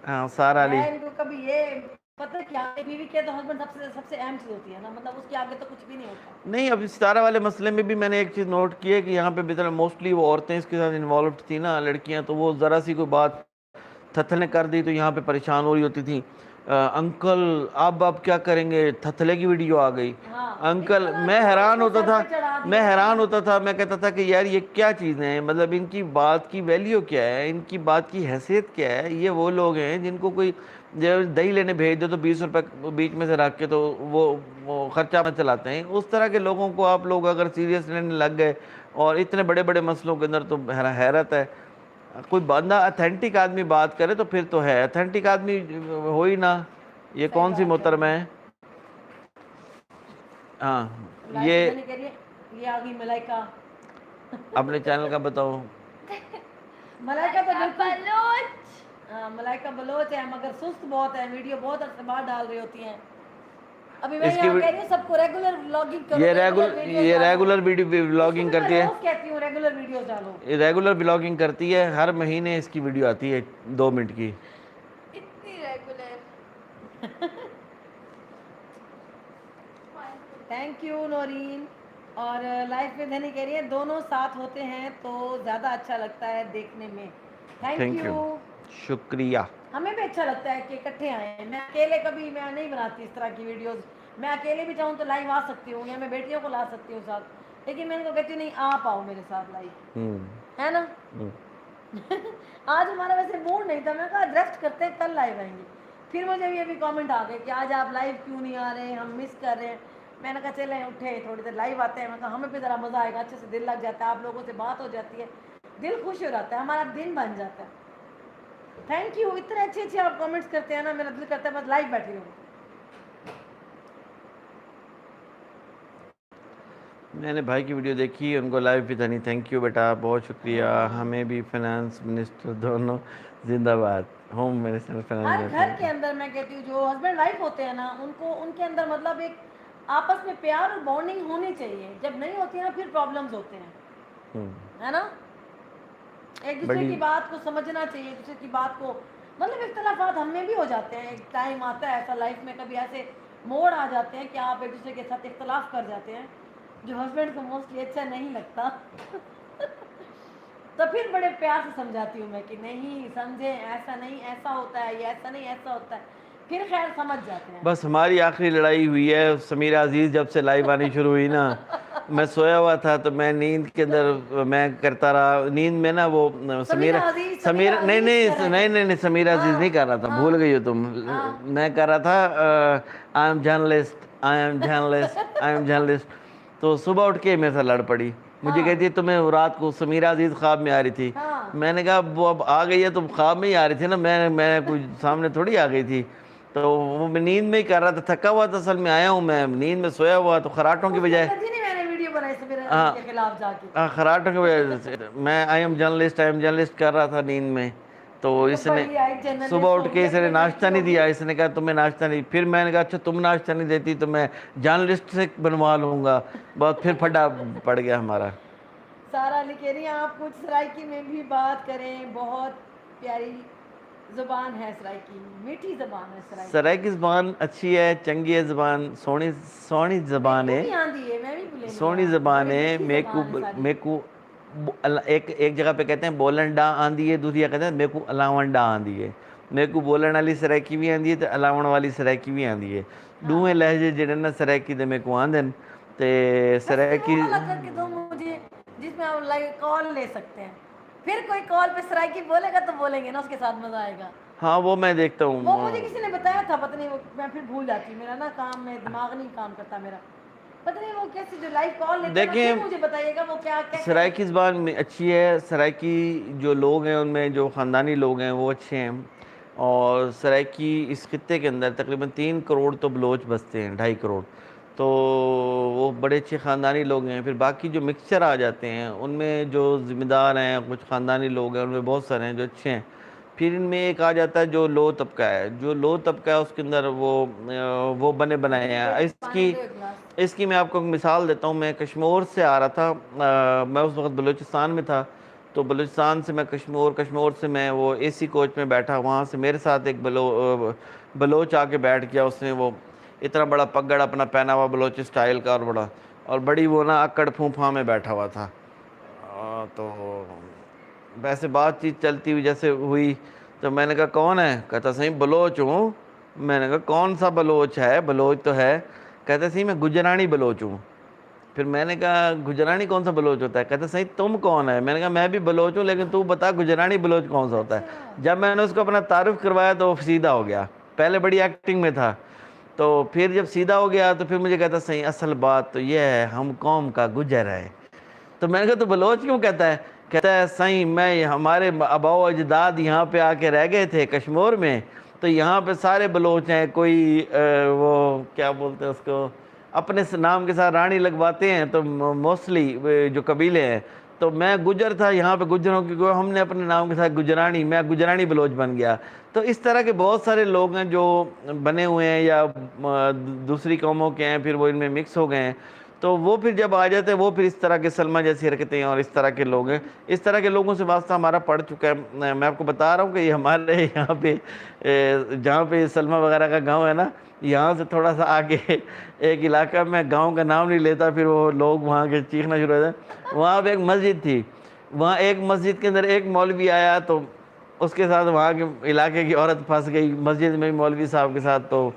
ہاں سارا علی, میں ان کو کبھی یہ پتہ کیا ہے, بیوی کے تو ہسبینڈ سب سے اہم چیز ہوتی ہے نا, مطلب اس کے آگے تو کچھ بھی نہیں ہوتا. نہیں اب ستارہ والے مسئلے میں بھی میں نے ایک چیز نوٹ کی ہے کہ یہاں پہ بھی موسٹلی وہ عورتیں اس کے ساتھ انوالوڈ تھیں نا, لڑکیاں, تو وہ ذرا سی کوئی بات تھتھلے کر دی تو یہاں پہ پریشان ہو رہی ہوتی تھیں. انکل اب کیا کریں گے, تھتھلے کی ویڈیو آ گئی. انکل, میں حیران ہوتا تھا, میں کہتا تھا کہ یار یہ کیا چیزیں ہیں, مطلب ان کی بات کی ویلیو کیا ہے, ان کی بات کی حیثیت کیا ہے. یہ وہ لوگ ہیں جن کو کوئی دہی لینے بھیج دے تو 20 روپے بیچ میں سے رکھ کے تو وہ خرچہ میں چلاتے ہیں. اس طرح کے لوگوں کو آپ لوگ اگر سیریس لینے لگ گئے, اور اتنے بڑے بڑے مسئلوں کے اندر, تو حیرت ہے. کوئی بندہ اتھینٹک آدمی بات کرے تو پھر تو ہے، اتھینٹک آدمی ہو ہی نہ. یہ کون سی محترم ہے؟ ہاں یہ یہ آ گئی ملائکہ. اپنے چینل کا بتاؤ. ملائکہ تو بالکل ملائکہ بلوچ ہے مگر سست بہت ہے، ویڈیو بہت عرصے بعد ڈال رہی ہوتی ہیں. ابھی میں اس کی یہاں کہہ رہی ہوں سب کو ریگولر ولاگنگ کرو، یہ ریگولر ویڈیو ولاگنگ کرتی ہے، روز کہتی ہوں ریگولر ویڈیوز ڈالو. ریگولر ولاگنگ کرتی ہے، ہر مہینے اس کی ویڈیو آتی ہے 2 منٹ کی. اتنی ریگولر. Thank you Noreen. اور لائف میں دھنی کہہ رہی ہے دونوں ساتھ ہوتے ہیں تو زیادہ اچھا لگتا ہے دیکھنے میں. تھینک یو، شکریہ. ہمیں بھی اچھا لگتا ہے کہ اکٹھے آئے ہیں. میں اکیلے کبھی میں نہیں بناتی اس طرح کی ویڈیوز. میں اکیلے بھی چاہوں تو لائیو آ سکتی ہوں یا میں بیٹیوں کو لا سکتی ہوں ساتھ، لیکن میں ان کو کہتی ہوں نہیں آپ آؤ میرے ساتھ لائیو، ہے نا. آج ہمارا ویسے موڈ نہیں تھا، میں کہا ریسٹ کرتے ہیں کل لائیو آئیں گے. پھر مجھے یہ بھی کامنٹ آ گئے کہ آج آپ لائیو کیوں نہیں آ رہے، ہم مس کر رہے ہیں. میں نے کہا چلیں اٹھے تھوڑی دیر لائیو آتے ہیں. میں کہا ہمیں بھی ذرا مزہ آئے گا، اچھے سے دل لگ جاتا ہے، آپ لوگوں سے بات ہو جاتی ہے، دل خوش ہو جاتا ہے، ہمارا دن بن جاتا ہے. تھینک یو، اتنے اچھے اچھے آپ کامنٹس کرتے ہیں نا، میرا دل کرتا ہے بس لائیو بیٹھی ہوں. میں نے بھائی کی ویڈیو دیکھی، ان کو لائیو بھی تھا. نہیں تھینک یو بیٹا، بہت شکریہ. ہمیں بھی فائنانس منسٹر دونوں زندہ باد، ہوم منسٹر ہر فائنانس گھر کے اندر میں کہتی ہوں جو ہسبینڈ وائف ہوتے ہیں نا ان کے اندر مطلب ایک آپس میں پیار اور بانڈنگ ہونی چاہیے. جب نہیں ہوتی نا پھر پرابلمز ہوتے ہیں، ہے نا. ایک دوسرے بڑی کی بات کو سمجھنا چاہیے، ایک دوسرے کی بات کو مطلب اختلافات ہم میں بھی ہو جاتے ہیں. ایک ٹائم آتا ہے ایسا لائف میں، کبھی ایسے موڑ آ جاتے ہیں کہ آپ ایک دوسرے کے ساتھ اختلاف کر جاتے ہیں جو ہسبینڈ کو موسٹلی اچھا نہیں لگتا. تو پھر بڑے پیار سے سمجھاتی ہوں میں کہ نہیں سمجھیں، ایسا نہیں ایسا ہوتا ہے، یہ ایسا نہیں ایسا ہوتا ہے. پھر خیر سمجھ جاتے ہیں. بس ہماری آخری لڑائی ہوئی ہے سمیرہ عزیز جب سے لائیو آنی شروع ہوئی نا. میں سویا ہوا تھا تو میں نیند کے اندر میں کرتا رہا، نیند میں نا وہ سمیرہ سمیرہ نہیں عزیز کر رہے نہیں ہیں. نہیں نہیں سمیرہ عزیز نہیں کر رہا تھا، بھول گئی ہو تم. میں کر رہا تھا I am journalist I am journalist I am journalist. تو صبح اٹھ کے میرے ساتھ لڑ پڑی. مجھے کہتی ہے تمہیں رات کو سمیرہ عزیز خواب میں آ رہی تھی. میں نے کہا وہ اب آ گئی ہے تو خواب میں ہی آ رہی تھی نا، میں کوئی سامنے تھوڑی آ گئی تھی. تو وہ میں نیند میں ہی کر رہا تھا، تھکا ہوا تھا اصل میں، آیا ہوں میں نیند میں سویا ہوا تو خراٹوں کی بجائے خراٹوں کی وجہ سے میں آئی ایم جرنلسٹ کر رہا تھا نیند میں. تو اس نے صبح اٹھ کے اس نے ناشتہ نہیں دیا. اس نے کہا تمہیں ناشتہ نہیں. پھر میں نے کہا اچھا تم ناشتہ نہیں دیتی تو میں جرنلسٹ سے بنوا لوں گا. بہت پھر پھڈا پڑ گیا ہمارا. سارا علی کہہ رہی ہیں آپ کچھ سرائکی میں بھی بات کریں، بہت پیاری زبان ہے سرائکی، میٹھی زبان ہے سرائکی. سرائکی زبان اچھی ہے، چنگی ہے زبان، سونی زبان ہے، سونی زبان ہے. میرے کو ایک جگہ پہ کہتے ہیں بولن ڈا آندھی ہے، دوسری جگہ کہتے ہیں میرے کو الاون ڈا آندھی ہے. میرے کو بولن والی سرائکی بھی آندھی ہے تو الاون والی سرائکی بھی آندھی ہے. دوویں لہجے جڑے نا سرائکی دے میرے کو آندھن تے سرائکی جس میں آپ کال لے سکتے ہیں. پھر کوئی کال پہ سرائکی بولے گا تو بولیں گے نا، اس کے ساتھ مزہ آئے گا. ہاں وہ میں دیکھتا ہوں. وہ مجھے کسی نے بتایا تھا، پتہ نہیں میں پھر بھول جاتی ہوں، میرا نا کام میں دماغ نہیں کام کرتا میرا. پتہ نہیں وہ کیسے جو لائیو کال لیتے ہیں نا، دیکھیں پھر مجھے بتائیے گا وہ کیا کیسے. سرائکی زبان میں اچھی ہے. سرائکی جو لوگ ہیں ان میں جو خاندانی لوگ ہیں وہ اچھے ہیں. اور سرائکی اس خطے کے اندر تقریباً 3 کروڑ تو بلوچ بستے ہیں، 2.5 کروڑ. تو وہ بڑے اچھے خاندانی لوگ ہیں. پھر باقی جو مکسچر آ جاتے ہیں ان میں جو ذمہ دار ہیں، کچھ خاندانی لوگ ہیں، ان میں بہت سارے ہیں جو اچھے ہیں. پھر ان میں ایک آ جاتا ہے جو لو طبقہ ہے. جو لو طبقہ ہے اس کے اندر وہ بنے بنائے ہیں. اس کی میں آپ کو مثال دیتا ہوں. میں کشمور سے آ رہا تھا، میں اس وقت بلوچستان میں تھا. تو بلوچستان سے میں کشمور سے میں وہ اے سی کوچ میں بیٹھا. وہاں سے میرے ساتھ ایک بلوچ آ کے بیٹھ گیا. اس نے وہ اتنا بڑا پگڑ اپنا پہنا ہوا بلوچ اسٹائل کا اور بڑی وہ نا اکڑ پھونپھا میں بیٹھا ہوا تھا. تو ویسے بات چیت چلتی ہوئی جیسے ہوئی تو میں نے کہا کون ہے؟ کہتا صحیح بلوچ ہوں. میں نے کہا کون سا بلوچ ہے؟ بلوچ تو ہے. کہتا صحیح میں گجرانی بلوچ ہوں. پھر میں نے کہا گجرانی کون سا بلوچ ہوتا ہے؟ کہتا صحیح تم کون ہے؟ میں نے کہا میں بھی بلوچ ہوں لیکن تو بتا گجرانی بلوچ کون سا ہوتا ہے. جب میں نے اس کو اپنا تعارف کروایا تو وہ سیدھا ہو گیا. پہلے بڑی ایکٹنگ میں تھا، تو پھر جب سیدھا ہو گیا تو پھر مجھے کہتا صحیح اصل بات تو یہ ہے ہم قوم کا گجر ہے. تو میں نے کہا تو بلوچ کیوں کہتا ہے؟ کہتا ہے سائیں میں ہمارے آباء و اجداد یہاں پہ آ کے رہ گئے تھے کشمور میں، تو یہاں پہ سارے بلوچ ہیں، کوئی وہ کیا بولتے ہیں اس کو، اپنے نام کے ساتھ رانی لگواتے ہیں، تو موسٹلی جو قبیلے ہیں، تو میں گجر تھا یہاں پہ گجروں کی، ہم نے اپنے نام کے ساتھ گجرانی، میں گجرانی بلوچ بن گیا۔ تو اس طرح کے بہت سارے لوگ ہیں جو بنے ہوئے ہیں یا دوسری قوموں کے ہیں، پھر وہ ان میں مکس ہو گئے ہیں، تو وہ پھر جب آ جاتے ہیں وہ پھر اس طرح کے سلمہ جیسی حرکتیں اور اس طرح کے لوگ ہیں، اس طرح کے لوگوں سے واسطہ ہمارا پڑ چکا ہے۔ میں آپ کو بتا رہا ہوں کہ یہ ہمارے یہاں پہ جہاں پہ سلمہ وغیرہ کا گاؤں ہے نا، یہاں سے تھوڑا سا آگے ایک علاقہ میں گاؤں کا نام نہیں لیتا، پھر وہ لوگ وہاں کے چیخنا شروع ہو جاتے، وہاں پہ ایک مسجد تھی، وہاں ایک مسجد کے اندر ایک مولوی آیا، تو اس کے ساتھ وہاں کے علاقے کی عورت پھنس گئی مسجد میں مولوی صاحب کے ساتھ، تو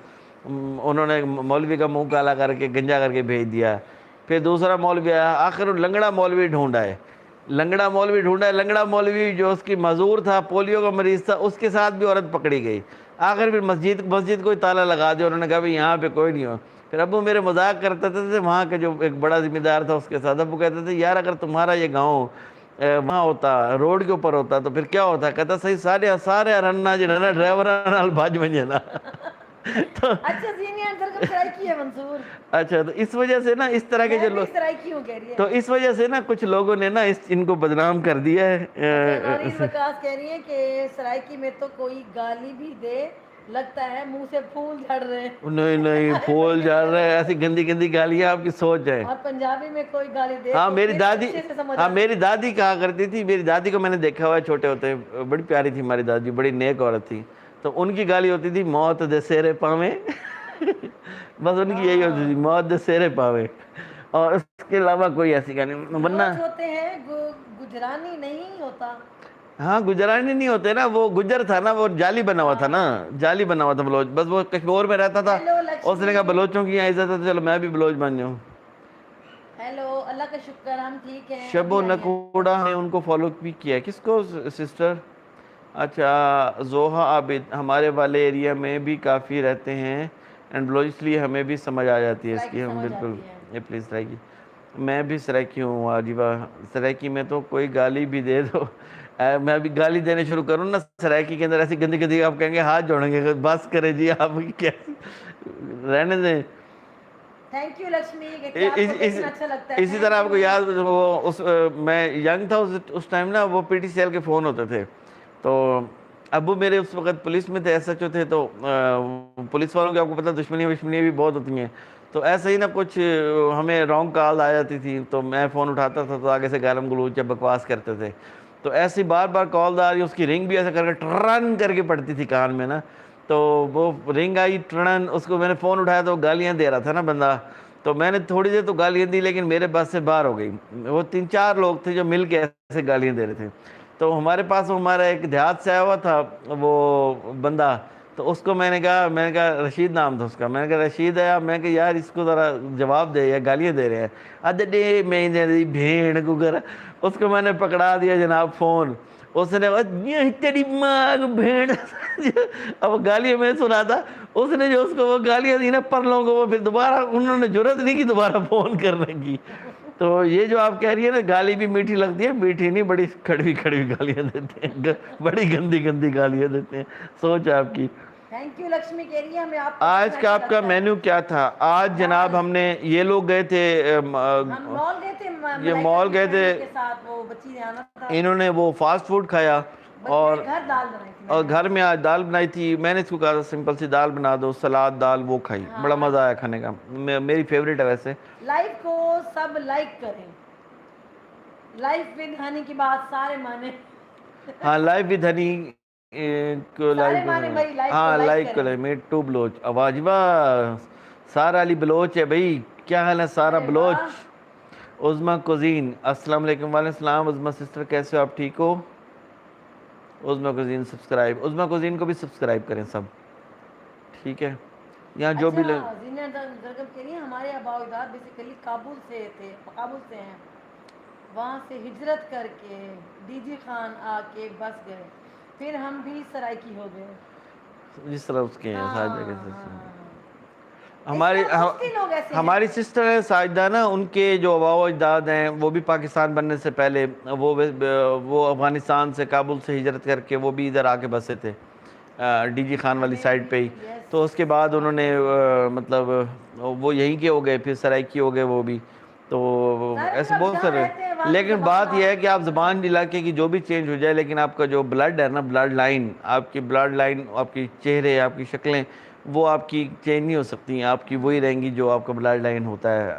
انہوں نے مولوی کا منہ کالا کر کے گنجا کر کے بھیج دیا۔ پھر دوسرا مولوی آیا، آخر لنگڑا مولوی ڈھونڈا ہے، لنگڑا مولوی جو اس کی معذور تھا، پولیو کا مریض تھا، اس کے ساتھ بھی عورت پکڑی گئی۔ آخر پھر مسجد کو ہی تالا لگا دیا، انہوں نے کہا بھئی یہاں پہ کوئی نہیں ہو۔ پھر ابو میرے مذاق کرتے تھے، وہاں کا جو ایک بڑا ذمہ دار تھا اس کے ساتھ، ابو کہتے تھے یار اگر تمہارا یہ گاؤں وہاں ہوتا، روڈ کے اوپر ہوتا تو پھر کیا ہوتا؟ کہتا صحیح سارے رننا جنہا ڈرائیوران نال بھاج بنجنا۔ تو اچھا سینئر سرکم سرائکی ہے منصور، اچھا، تو اس وجہ سے نا اس طرح کے میں جو بھی لوگ، سرائکی ہوں کہہ رہی ہے۔ تو اس وجہ سے نا کچھ لوگوں نے نا ان کو بدنام کر دیا ہے۔ اچھا نورین وکاس کہہ رہی ہے کہ سرائکی میں تو کوئی گالی بھی دے لگتا ہے منہ سے پھول جھڑ رہے ہیں۔ نہیں پھول جھڑ رہے ہیں، ایسی گندی گندی گالیاں آپ کی سوچ ہے۔ اور پنجابی میں کوئی گالی دے ہاں تو میری پھر دادی، اچھے سے سمجھ ہاں آتی میری دادی کہا کرتی تھی، میری دادی کو میں نے دیکھا ہوا ہے چھوٹے ہوتے، بڑی پیاری تھی ہماری دادی، بڑی نیک عورت تھی، تو ان کی گالی ہوتی تھی موت دے سیرے پاویں، بس ان کی یہی ہوتی تھی موت دے سیرے پاویں، اور اس کے علاوہ کوئی ایسی گالی ورنہ۔ بلوچ ہوتے ہیں گجرانی نہیں ہوتا۔ ہاں گجرانی نہیں ہوتے نا، وہ گجر تھا نا، وہ جالی بنا ہوا تھا نا، جالی بنا ہوا تھا بلوچ، بس وہ کشمور میں رہتا تھا، ہیلو اس نے کہا لکشمی، بلوچوں کی یہاں عزت ہے تو چلو میں بھی بلوچ بن جاؤں۔ ہیلو اللہ کا شکر ہم ٹھیک ہیں، شب و ابھی آئی ہیں۔ نکوڑا نے ان کو فالو بھی کیا ہے، کس کو سسٹر؟ اچھا زوہا عابد، ہمارے والے ایریا میں بھی کافی رہتے ہیں اینڈ بلوچ، اس لیے ہمیں بھی سمجھ آ جاتی ہے اس سرائکی کی، ہم سمجھ بالکل آتی ہے۔ یہ پلیز سرائکی، میں بھی سرائکی ہوں واجبہ، سرائکی میں تو کوئی گالی بھی دے دو، میں بھی گالی دینے شروع کروں نا سرائکی کے اندر ایسی گندی گندی، آپ کہیں گے ہاتھ جوڑیں گے بس کرے جی آپ کیا رہنے دیں۔ تھینک یو لکشمی کہ کیا آپ کو دیکھنا اچھا لگتا ہے، اسی طرح آپ تھینک کو یو۔ یاد میں ینگ تھا اس ٹائم نا، وہ پی ٹی سی ایل کے فون ہوتے تھے، تو ابو میرے اس وقت پولیس میں تھے، ایس ایچ او تھے، تو پولیس والوں کی آپ کو پتہ دشمنیاں بھی بہت ہوتی ہیں، تو ایسے ہی نا کچھ ہمیں رانگ کال آ جاتی تھی، تو میں فون اٹھاتا تھا تو آگے سے گالم گلوچ یا بکواس کرتے تھے، تو ایسی بار بار کال آ رہی، اس کی رنگ بھی ایسا کر کے ٹرن کر کے پڑتی تھی کان میں نا، تو وہ رنگ آئی ٹرن، اس کو میں نے فون اٹھایا تو وہ گالیاں دے رہا تھا نا بندہ، تو میں نے تھوڑی دیر تو گالیاں دی لیکن میرے بس سے باہر ہو گئی، وہ 3-4 لوگ تھے جو مل کے ایسے گالیاں دے رہے تھے، تو ہمارے پاس ہمارا ایک دیہات سے آیا ہوا تھا وہ بندہ، تو اس کو میں نے کہا رشید نام تھا اس کا، میں نے کہا رشید ہے، میں نے کہا یار اس کو ذرا جواب دے، یا گالیاں دے رہے ہیں، ادھے میں بھیڑ گگر، اس کو میں نے پکڑا دیا جناب فون، اس نے تیری ماں بھیڑ، اب گالیاں میں سنا تھا، اس نے جو اس کو وہ گالیاں دی نا پرلوں کو، وہ پھر دوبارہ انہوں نے جرت نہیں کی دوبارہ فون کرنے کی، تو یہ جو آپ کہہ رہی ہیں نا گالی بھی میٹھی لگتی ہے، میٹھی نہیں بڑی کڑوی گالیاں دیتے ہیں، بڑی گندی گالیاں دیتے ہیں، سوچ آپ کی۔ تھینک یو لکشمی کہہ رہی ہے ہمیں آپ کو آج دیکھنا کا اچھا آپ کا لگتا ہے۔ مینو کیا تھا؟ آج جناب ہم نے یہ لوگ گئے تھے، ہم مال گئے تھے یہ ملائکہ مال کی گئے تھے، فیملی کے ساتھ، وہ بچی نے آنا تھا، انہوں نے وہ فاسٹ فوڈ کھایا، بس اور میں گھر دال بنائی تھی میں اور نے گھر آج۔ میں آج دال بنائی تھی، میں نے اس کو کہا تھا سمپل سی دال بنا دو، سلاد دال وہ کھائی، بڑا ہاں مزہ آیا کھانے کا، میری فیوریٹ ہے ویسے۔ لائف کو سب لائک کریں، لائف ود ہنی کی بات سارے مانے، ہاں لائف ود ہنی کو سارے لائک، مانے بھائی لائف کو ہاں لائک لائک کریں۔ کرے میٹ ٹو بلوچ، واجبہ سارا علی بلوچ ہے بھائی، کیا حال ہے سارا ارے بلوچ؟ واہ، عظمیٰ کوزین السلام علیکم، وعلیکم السلام، عظمیٰ سسٹر کیسے ہو آپ، ٹھیک ہو؟ عظمیٰ کوزین سبسکرائب، عظمیٰ کوزین کو بھی سبسکرائب کریں سب، ٹھیک ہے، یہاں جو بھی اچھا زینت زرگم کے لیے ہمارے آباء و اجداد بیسیکلی کابل سے تھے، کابل سے ہیں، وہاں سے ہجرت کر کے ڈی جی خان آ کے بس گئے، پھر ہم بھی سرائکی ہو گئے۔ جس طرح اس کے ہیں ساری جگہ ہاں سے، ہاں ہاں۔ ہماری بہت سی لوگ ایسے ہیں. ہماری سسٹر ہے ساجدہ نا، ان کے جو آباء و اجداد ہیں وہ بھی پاکستان بننے سے پہلے وہ افغانستان سے، کابل سے ہجرت کر کے وہ بھی ادھر آ کے بسے تھے، ڈی جی خان والی سائڈ پہ ہی. تو اس کے بعد انہوں نے مطلب وہ یہیں کے ہو گئے، پھر سرائکی ہو گئے وہ بھی. تو ایسے بہت سارے. لیکن بات یہ ہے کہ آپ زبان علاقے کی جو بھی چینج ہو جائے، لیکن آپ کا جو بلڈ ہے نا، بلڈ لائن، آپ کی بلڈ لائن، آپ کی چہرے، آپ کی شکلیں، وہ آپ کی چینج نہیں ہو سکتی. آپ کی وہی رہیں گی جو آپ کا بلڈ لائن ہوتا ہے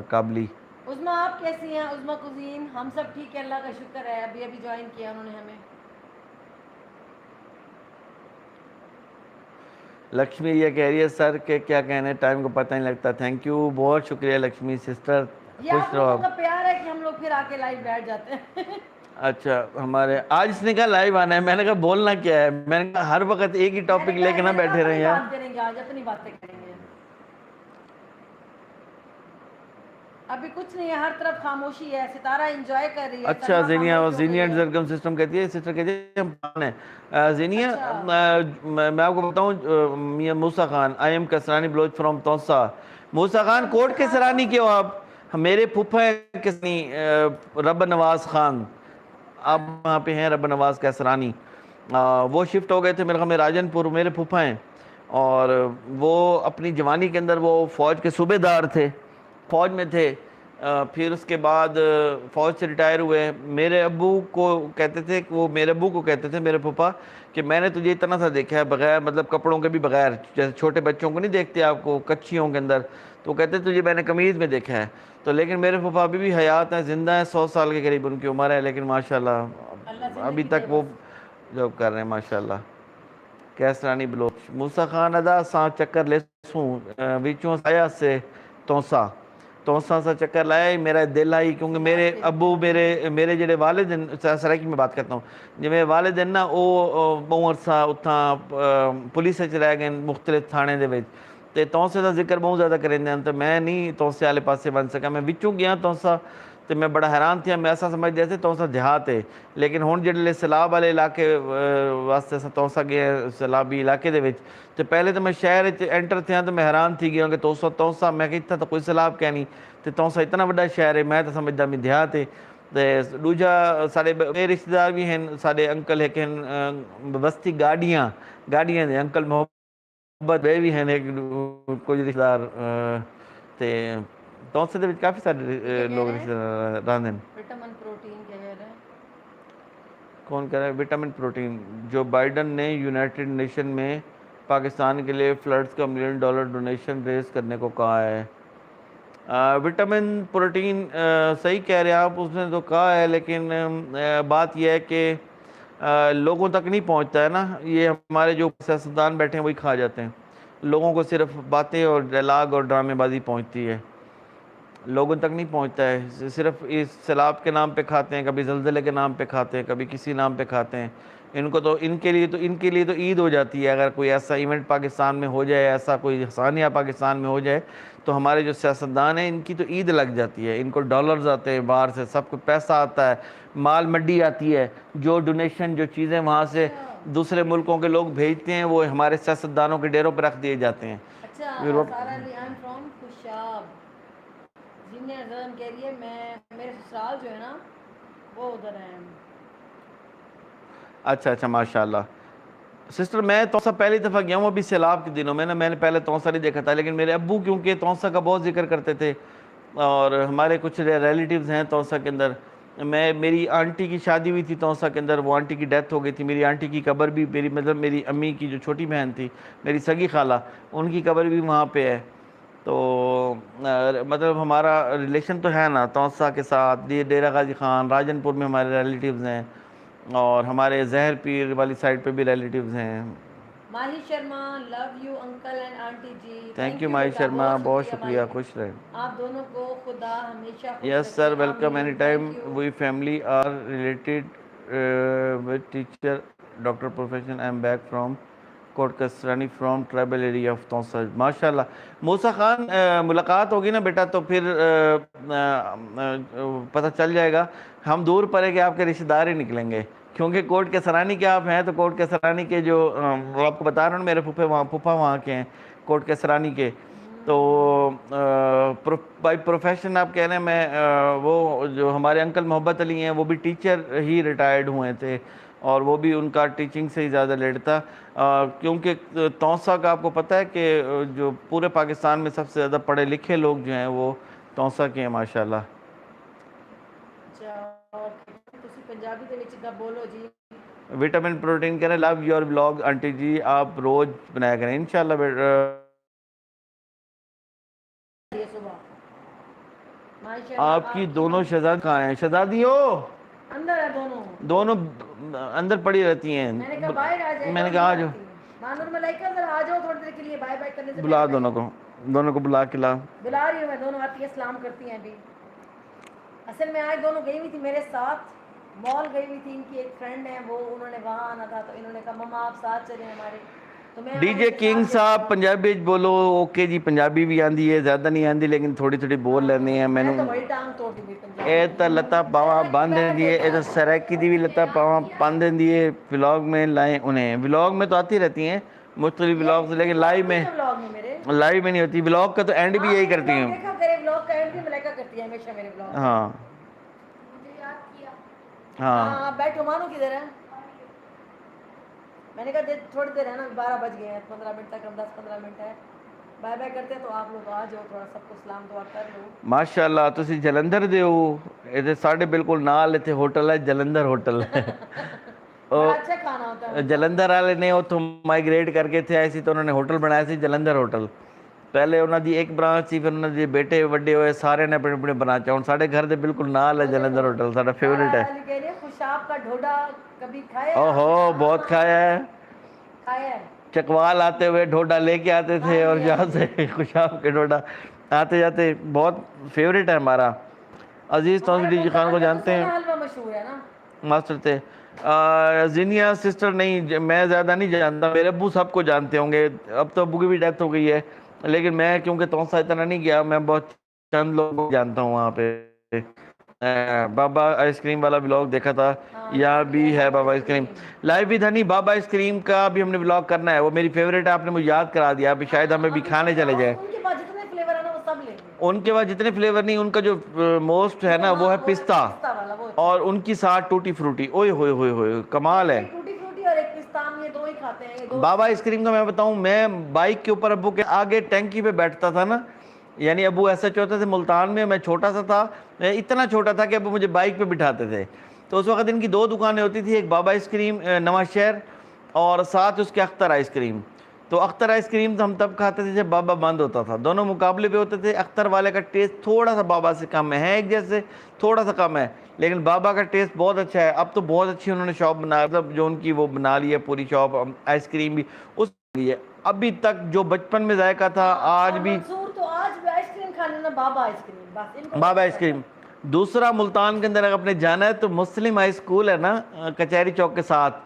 قابلی. عظمیٰ آپ کیسی ہیں؟ عظمیٰ کزین ہم سب ٹھیک ہے، اللہ کا شکر ہے. ابھی جوائن کیا انہوں نے ہمیں. لکشمی یہ کہہ رہی ہے سر کہ کیا کہنے، ٹائم کو پتہ نہیں لگتا. تھینک یو، بہت شکریہ لکشمی سسٹر. یہ خوش آپ رہو لوگوں آپ. کا پیار ہے کہ ہم لوگ پھر آ کے لائیو بیٹھ جاتے ہیں. اچھا، ہمارے آج اس نے کہا لائیو آنا ہے. میں نے کہا بولنا کیا ہے؟ میں نے کہا ہر وقت ایک ہی ٹاپک لے کے نہ بیٹھے رہے یار. بات کریں گے آج، اپنی باتیں کریں گے. ابھی کچھ نہیں ہے، ہر طرف خاموشی ہے. ستارہ انجوائے کر رہی ہے. اچھا زینیا زرگم سسٹم کہتی ہے، سسٹر کہتی ہے ہم پان ہیں. زینیا میں آپ کو بتاؤں، Mian Musa Khan, I am Kasrani Baloch from Taunsa. Musa Khan Kot کے سرانی کے ہو آپ؟ میرے پھپھا ہیں کسنی، رب نواز خان، آپ وہاں پہ ہیں رب نواز کیسرانی. وہ شفٹ ہو گئے تھے میرے خیال میں راجن پور، میرے پھپھا ہیں. اور وہ اپنی جوانی کے اندر وہ فوج کے صوبے دار تھے، فوج میں تھے. پھر اس کے بعد فوج سے ریٹائر ہوئے. میرے ابو کو کہتے تھے کہ وہ میرے ابو کو کہتے تھے میرے پھپھا کہ میں نے تجھے اتنا سا دیکھا ہے بغیر مطلب کپڑوں کے بھی بغیر، جیسے چھوٹے بچوں کو نہیں دیکھتے آپ کو کچھیوں کے اندر، تو کہتے تجھے میں نے قمیض میں دیکھا ہے. تو لیکن میرے پھپھا ابھی بھی حیات ہیں، زندہ ہیں، 100 سال کے قریب ان کی عمر ہے. لیکن ماشاءاللہ ابھی تک وہ جاب کر رہے ہیں ماشاءاللہ. کیسرانی بلوچ. موسیٰ خان ادا سا چکر لے سوں ویچوں سایا سے توسا سا چکر لایا ہی میرا دل آئی. کیونکہ میرے ابو میرے جڑے والد سرائکی میں بات کرتا ہوں، جو میرے والد ہیں نا وہ بہت عرصہ اتھاں پولیس رہ گئے مختلف تھانے دے وچ. تے توسے دا ذکر بہت زیادہ کریں دے ہیں، تو میں نہیں توسے والے پاسے بن سکا. میں وچوں گیا توسا تے میں بڑا حیران تھیا. میں ایسا سمجھ دیا تھے توسا دیہات ہے. لیکن ہن جڑے سیلاب والے علاقے واسطے توسا گئے سیلابی علاقے دے وچ، تو پہلے تو میں شہر انٹر تھیا تو میں حیران تھی گیا کہ توسا میں کہ اتنا تو کوئی سیلاب کیا نہیں. تو توسا اتنا بڑا شہر ہے، میں تو سمجھدا میں دیہات ہے. دوجا سارے میرے رشتہ دار بھی ہیں، سارے انکل ایک بستی گاڑیاں دے انکل محبت بے بھی ہیں ایک کچھ رشتہ دار. تے توسے دے وچ کافی سارے لوگ رشتہ دار رہندے ہیں. وٹامن پروٹین کہہ رہے ہیں. کون کہہ رہا ہے وٹامن پروٹین؟ جو بائیڈن نے یونائٹڈ نیشن میں پاکستان کے لیے فلڈز کا $1 ملین ڈونیشن ریز کرنے کو کہا ہے. وٹامن پروٹین صحیح کہہ رہے ہیں آپ، اس نے تو کہا ہے، لیکن بات یہ ہے کہ لوگوں تک نہیں پہنچتا ہے نا. یہ ہمارے جو سیاستدان بیٹھے ہیں وہی کھا جاتے ہیں. لوگوں کو صرف باتیں اور ڈائلاگ اور ڈرامے بازی پہنچتی ہے، لوگوں تک نہیں پہنچتا ہے. صرف اس سیلاب کے نام پہ کھاتے ہیں، کبھی زلزلے کے نام پہ کھاتے ہیں، کبھی کسی نام پہ کھاتے ہیں. ان کے لیے تو عید ہو جاتی ہے. اگر کوئی ایسا ایونٹ پاکستان میں ہو جائے، ایسا کوئی حسانیہ پاکستان میں ہو جائے، تو ہمارے جو سیاستدان ہیں ان کی تو عید لگ جاتی ہے. ان کو ڈالرز آتے ہیں باہر سے، سب کو پیسہ آتا ہے، مال منڈی آتی ہے. جو ڈونیشن، جو چیزیں وہاں سے دوسرے ملکوں کے لوگ بھیجتے ہیں وہ ہمارے سیاستدانوں کے ڈیروں پہ رکھ دیے جاتے ہیں. اچھا سارا علی آئی ایم فرام خوشاب. زینیا زرم کہہ رہی ہے میرے سسرال جو ہے نا وہ ادھر ہیں. اچھا ماشاءاللہ. سسٹر میں توسا پہلی دفعہ گیا ہوں ابھی سیلاب کے دنوں میں نا. میں نے پہلے توسا نہیں دیکھا تھا، لیکن میرے ابو کیونکہ توسا کا بہت ذکر کرتے تھے، اور ہمارے کچھ ریلیٹیوز ہیں توسا کے اندر. میری آنٹی کی شادی ہوئی تھی توسا کے اندر، وہ آنٹی کی ڈیتھ ہو گئی تھی. میری آنٹی کی قبر بھی میری امی کی جو چھوٹی بہن تھی، میری سگی خالہ، ان کی قبر بھی وہاں پہ ہے. تو مطلب ہمارا ریلیشن تو ہے نا توسا کے ساتھ. ڈیرہ غازی خان، راجن پور میں ہمارے ریلیٹیوز ہیں، اور ہمارے زہر پیر والی سائڈ پہ بھی ریلیٹیوز ہیں. Mahi Sharma love you uncle and aunty ji. Thank you Mahi بیٹا، شرما، بہت ماہی. شکریہ، خوش رہیں. آپ دونوں کو خدا ہمیشہ خوش یس رکھے. سر، ویلکم اینی آمین. Time. Thank you. We family are related with teacher doctor profession. I am back from Kot Kasrani from tribal area of Taunsa. ماشاء اللہ. موسیٰ خان ملاقات ہوگی نا بیٹا تو پھر پتہ چل جائے گا. ہم دور پڑے کہ آپ کے رشتہ دار ہی نکلیں گے، کیونکہ کوٹ کے سرانی کے آپ ہیں. تو کوٹ کے سرانی کے جو آپ کو بتا رہا ہوں میرے پھپھا وہاں کے ہیں کوٹ کے سرانی کے. تو تو بائی پروفیشن آپ کہہ رہے ہیں میں وہ جو ہمارے انکل محبت علی ہیں وہ بھی ٹیچر ہی ریٹائرڈ ہوئے تھے اور وہ بھی ان کا ٹیچنگ سے ہی زیادہ لیٹ تھا کیونکہ توسا کا آپ کو پتہ ہے کہ جو پورے پاکستان میں سب سے زیادہ پڑھے لکھے لوگ جو ہیں وہ توسا کے ہیں ماشاءاللہ. ਤੁਸੀਂ ਪੰਜਾਬੀ ਦੇ ਵਿੱਚ ਤਾਂ ਬੋਲੋ ਜੀ. وٹامن پروٹین کہہ رہے ہیں لو یور بلاگ آنٹی جی آپ روز بنایا کریں انشاءاللہ. یہ صبح آپ کی دونوں شہزاد کہاں ہیں؟ شہزادی ہو اندر ہے دونوں دونوں اندر پڑی رہتی ہیں. میں نے کہا باہر آ جائے میں نے کہا آ جاؤ مانور ملائکہ ذرا آ جاؤ تھوڑی دیر کے لیے بائے بائے کرنے سے بلا پہلے. دونوں کو بلا کے لا. بلا رہی ہوں میں دونوں آتی ہیں سلام کرتی ہیں ابھی. اصل میں آج دونوں گئی ہوئی تھی میرے ساتھ مال گئی ہوئی تھی. ان کی ایک فرینڈ ہے وہ انہوں نے وہاں آنا تھا تو انہوں نے کہا مما آپ ساتھ چلیں ہمارے تو میں ڈی جے کنگ صاحب پنجابی بولو. اوکے جی پنجابی بھی آندی ہے زیادہ نہیں آندی لیکن تھوڑی تھوڑی بول لینے ہیں. میں مینوں تو بڑی ٹانگ توڑ دی پنجابی. اے تا لتا پاواں بند دی ہے اے تا سریکی دی بھی لتا پاواں بند دی ہے. ولاگ میں لائیں انہیں ولاگ میں تو آتی رہتی ہیں مختلف ولاگ لیکن لائیو میں نہیں ہوتی. ولاگ کا تو اینڈ بھی یہی کرتی ہیں. دیکھا میرے ولاگ کا اینڈ بھی ملائکہ کرتی ہے ہمیشہ میرے ولاگ. ہاں ہاں بیٹھو مانو کدھر ہے. میں نے کہا تھوڑی دیر ہے نا 12 بج گئے ہیں 15 منٹ تک ہم 10-15 منٹ ہے بائے بائے کرتے ہیں تو آپ لوگ آ جاؤ تھوڑا سب کو سلام دعا کر لو. ماشاءاللہ تسی جلندر دے ہو اے ساڈے بالکل نال ایتھے ہوٹل ہے جلندر ہوٹل. بڑا اچھا کھانا ہوتا ہے. جلندر والے نے اتوں مائگریٹ کر کے تھے آئے سی تو انہوں نے ہوٹل بنایا سی جلندر ہوٹل. پہلے انہوں دی ایک برانچ سی پھر انہوں دے بیٹے وڈے ہوئے سارے نے اپنے اپنے بنا چاہوں. ساڈے گھر دے بالکل نال ہے جلندر ہوٹل ساڈا فیوریٹ ہے. خوشاب کا ڈھوڈا کبھی کھایا؟ اوہو بہت کھایا ہے. کھایا ہے. چکوال آتے ہوئے ڈھوڈا لے کے آتے تھے اور جہاں سے خوشاب کے ڈھوڈا آتے جاتے بہت فیوریٹ ہے ہمارا. عزیز توسیع ڈی جی خان کو جانتے ہیں حلوہ مشہور ہے نا ماسٹر تھے. زینیا سسٹر نہیں میں زیادہ نہیں جانتا. میرے ابو سب کو جانتے ہوں گے. اب تو ابو کی بھی ڈیتھ ہو گئی ہے لیکن میں کیونکہ توسا اتنا نہیں گیا میں بہت چند لوگوں کو جانتا ہوں وہاں پہ. بابا آئس کریم والا ولاگ دیکھا تھا یہاں بھی ہے بابا آئس کریم لائیو بھی دھنی. بابا آئس کریم کا بھی ہم نے ولاگ کرنا ہے وہ میری فیوریٹ ہے. آپ نے مجھے یاد کرا دیا ابھی شاید ہمیں بھی کھانے چلے جائیں. ان کے پاس جتنے فلیور ہے نا وہ سب لیں گے. ان کے پاس جتنے فلیور نہیں ان کا جو موسٹ ہے نا وہ ہے پستہ اور ان کی ساتھ ٹوٹی فروٹی. اوئے ہوئے ہوئے ہوئے کمال ہے. ٹوٹی فروٹی اور ایک پستہ ہم یہ دو ہی کھاتے ہیں. بابا آئس کریم کا میں بتاؤں میں بائک کے اوپر ابو کے آگے ٹینکی پہ بیٹھتا تھا نا یعنی ابو ایسا چوہتے تھے ملتان میں چھوٹا سا تھا اتنا چھوٹا تھا کہ ابو مجھے بائک پہ بٹھاتے تھے. تو اس وقت ان کی 2 دکانیں ہوتی تھی ایک بابا آئس کریم نواں شہر اور ساتھ اس کے اختر آئس کریم. تو اختر آئس کریم تو ہم تب کھاتے تھے جب بابا بند ہوتا تھا. دونوں مقابلے پہ ہوتے تھے. اختر والے کا ٹیسٹ تھوڑا سا بابا سے کم ہے ایک جیسے تھوڑا سا کم ہے لیکن بابا کا ٹیسٹ بہت اچھا ہے. اب تو بہت اچھی انہوں نے شاپ بنا مطلب جو ان کی وہ بنا لی ہے پوری شاپ. آئس کریم بھی اس لیے ابھی تک جو بچپن میں ذائقہ تھا آج بھی تو آج بھی آئس کریم کھانے نا بابا آئس کریم بس بابا آئس کریم. دوسرا ملتان کے اندر اگر آپ نے جانا ہے تو مسلم ہائی اسکول ہے نا کچہری چوک کے ساتھ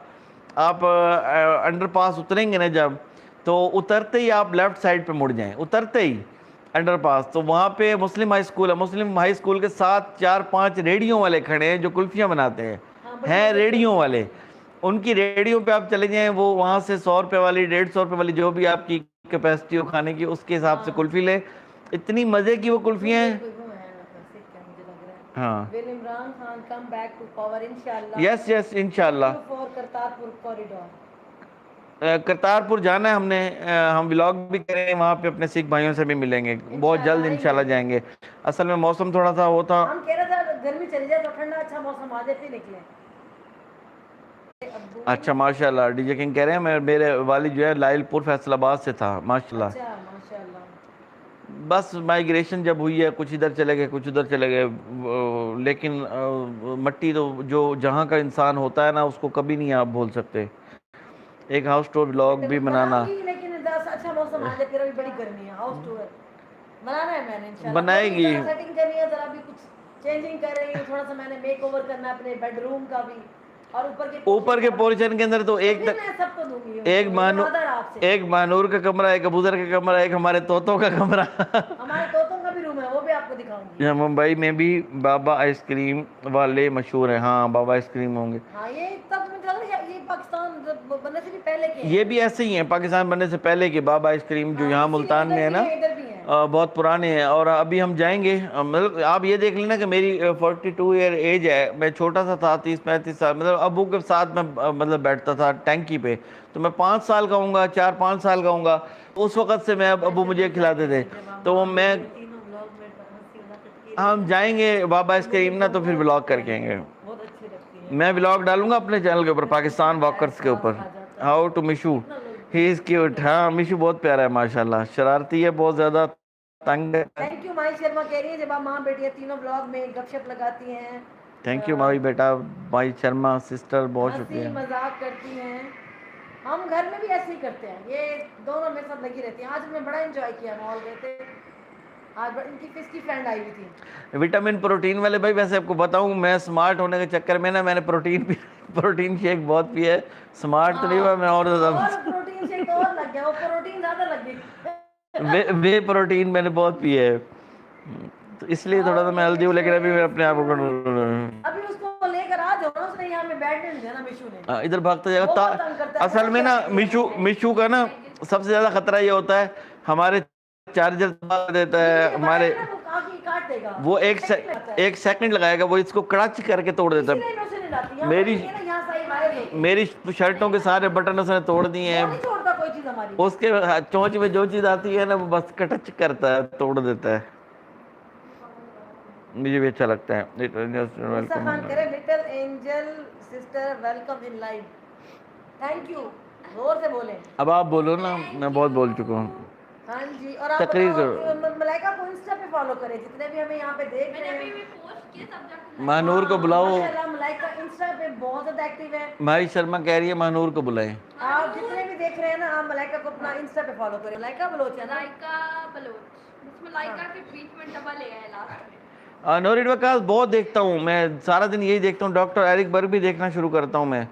آپ انڈر پاس اتریں گے نا جب تو اترتے ہی آپ لیفٹ سائڈ پہ مڑ جائیں اترتے ہی انڈر پاس تو وہاں پہ مسلم ہائی اسکول ہے. مسلم ہائی اسکول کے ساتھ 4-5 ریڈیوں والے کھڑے ہیں جو کلفیاں بناتے ہیں ریڈیوں والے. ان کی ریڈیوں پہ آپ چلے جائیں وہ وہاں سے 100 روپے والی 150 روپے والی جو بھی آپ کی کیپیسٹی ہو کھانے کی اس کے حساب سے کلفی لیں. اتنی مزے کی وہ کلفیاں ہیں. ہاں Imran Khan come back to power انشاءاللہ. یس یس انشاءاللہ. کرتارپور کوریڈور کرتارپور جانا ہے ہم نے. ہم ولاگ بھی کریں گے وہاں پہ اپنے سکھ بھائیوں سے بھی ملیں گے بہت جلد انشاءاللہ جائیں گے. اصل میں موسم تھوڑا سا وہ تھا ہم کہہ رہے تھے گرمی چلی جائے تو ٹھنڈا اچھا موسم آ جائے پھر نکلیں. اچھا ماشاءاللہ ڈی جے کنگ کہہ رہے ہیں میرے والد جو ہے لائل پور فیصل آباد سے تھا ماشاءاللہ. بس مائگریشن جب ہوئی ہے کچھ ادھر چلے گئے کچھ ادھر چلے گئے لیکن مٹی تو جو جہاں کا انسان ہوتا ہے نا اس کو کبھی نہیں آپ بھول سکتے. ایک ہاؤس ٹور ولاگ بھی بنانا لیکن اچھا موسم آ جائے پھر ابھی بڑی گرمی ہے. ہاؤس ٹور بنانا ہے میں نے انشاءاللہ بنائے گی. سیٹنگ کرنی ہے ذرا بھی کچھ چینجنگ کر رہی ہوں تھوڑا سا میں نے میک اوور کرنا ہے اپنے بیڈ روم کا بھی اور اوپر کے پورشن کے اندر تو ایک مانور کا کمرہ ایک ابوذر کا کمرہ ایک ہمارے طوطوں کا کمرہ. ہمارے طوطوں کا بھی روم ہے وہ بھی آپ کو دکھاؤں گی. ممبئی میں بھی بابا آئس کریم والے مشہور ہیں. ہاں بابا آئس کریم ہوں گے. ہاں یہ پاکستان بننے سے بھی پہلے کے یہ بھی ایسے ہی ہیں پاکستان بننے سے پہلے کے بابا آئس کریم جو یہاں ملتان میں ہے نا بہت پرانے ہیں. اور ابھی ہم جائیں گے, مطلب آپ یہ دیکھ لینا کہ میری 42 ایئر ایج ہے, میں چھوٹا سا تھا, 30-35 سال, مطلب ابو کے ساتھ میں مطلب بیٹھتا تھا ٹینکی پہ. تو میں 5 سال کا ہوں گا, 4-5 سال کا ہوں گا, اس وقت سے میں ابو مجھے کھلاتے تھے. تو میں تینوں بلاگ میں ہنسی مذاق کی ہم جائیں گے بابا آئس کریم نا, تو پھر ولاگ کر کے آئیں گے. بہت اچھی لگتی ہے. میں ولاگ ڈالوں گا اپنے چینل کے اوپر, پاکستان واکرز کے اوپر, how to Mishu, he is cute. ہاں مشو بہت پیارا ہے ماشاءاللہ, شرارتی ہے بہت زیادہ, تنگ ہے. Thank you. مائی شرما کہہ رہی ہے جب آپ ماں بیٹی تینوں بلاگ میں گپ شپ لگاتی ہیں, thank you my beta, my Sharma sister, بہت ہنسی شکریہ. مذاق کرتی ہیں. ہم گھر میں بھی ایسے ہی کرتے ہیں, یہ دونوں میرے ساتھ لگی رہتی ہیں. آج میں بڑا انجوائے کیا, مال گئے تھے آج, ان کی کس کی فرینڈ آئی ہوئی تھی. وٹامن پروٹین والے بھائی, ویسے آپ کو بتاؤں میں سمارٹ ہونے کے چکر میں نا میں نے پروٹین شیک بہت پیا ہے. سمارٹ تو نہیں ہوا میں, اور پروٹین شیک تو اور لگ گیا, وہ پروٹین زیادہ لگ گئی. وے پروٹین میں نے بہت پیا ہے, تو اس لیے تھوڑا سا میں ہیلدی ہوں, لیکن ابھی میں اپنے آپ کو ابھی اس کو لے کر آ جاؤ نا, اس نے یہاں میں بیٹھنے نہیں دینا مشو نے, ادھر بھاگتا جائے گا. بہت تنگ کرتا ہے. اصل میں نا مشو کا نا سب سے زیادہ خطرہ یہ ہوتا ہے, ہمارے چارجر دیتا ہے ہمارے, کاٹ دے گا, وہ ایک سیکنڈ لگائے گا, وہ اس کو کڑچ کر کے توڑ دیتا ہے. میری شرٹوں کے سارے بٹن اس نے توڑ دیے ہیں, اس کے چونچ میں جو چیز آتی ہے نا وہ بس کٹچ کرتا ہے, توڑ دیتا ہے. مجھے بھی اچھا لگتا ہے. Little angel sister welcome in life. Thank you, زور سے بولیں. اب آپ بولو نا, میں بہت بول چکا ہوں. ہاں جی, اور آپ تقریر بتاؤ کرو. ملائکہ کو انسٹا پہ فالو کریں, جتنے بھی ہمیں یہاں پہ دیکھ رہے ہیں. مہنور کو بلاؤ. ماشاءاللہ ملائکہ انسٹا پہ بہت زیادہ ایکٹیو ہے. مائی شرما کہہ رہی ہے مہنور کو بلائیں. آپ جتنے بھی دیکھ رہے ہیں نا, آپ ملائکہ کو اپنا انسٹا پہ فالو کریں. ملائکہ بلوچ ہے نا, ملائکہ کے بیچ میں ڈبل اے ہے لاسٹ میں. نورین وکاس بہت دیکھتا ہوں میں, سارا دن یہی دیکھتا ہوں. ڈاکٹر ایرک برگ بھی دیکھنا شروع کرتا ہوں میں.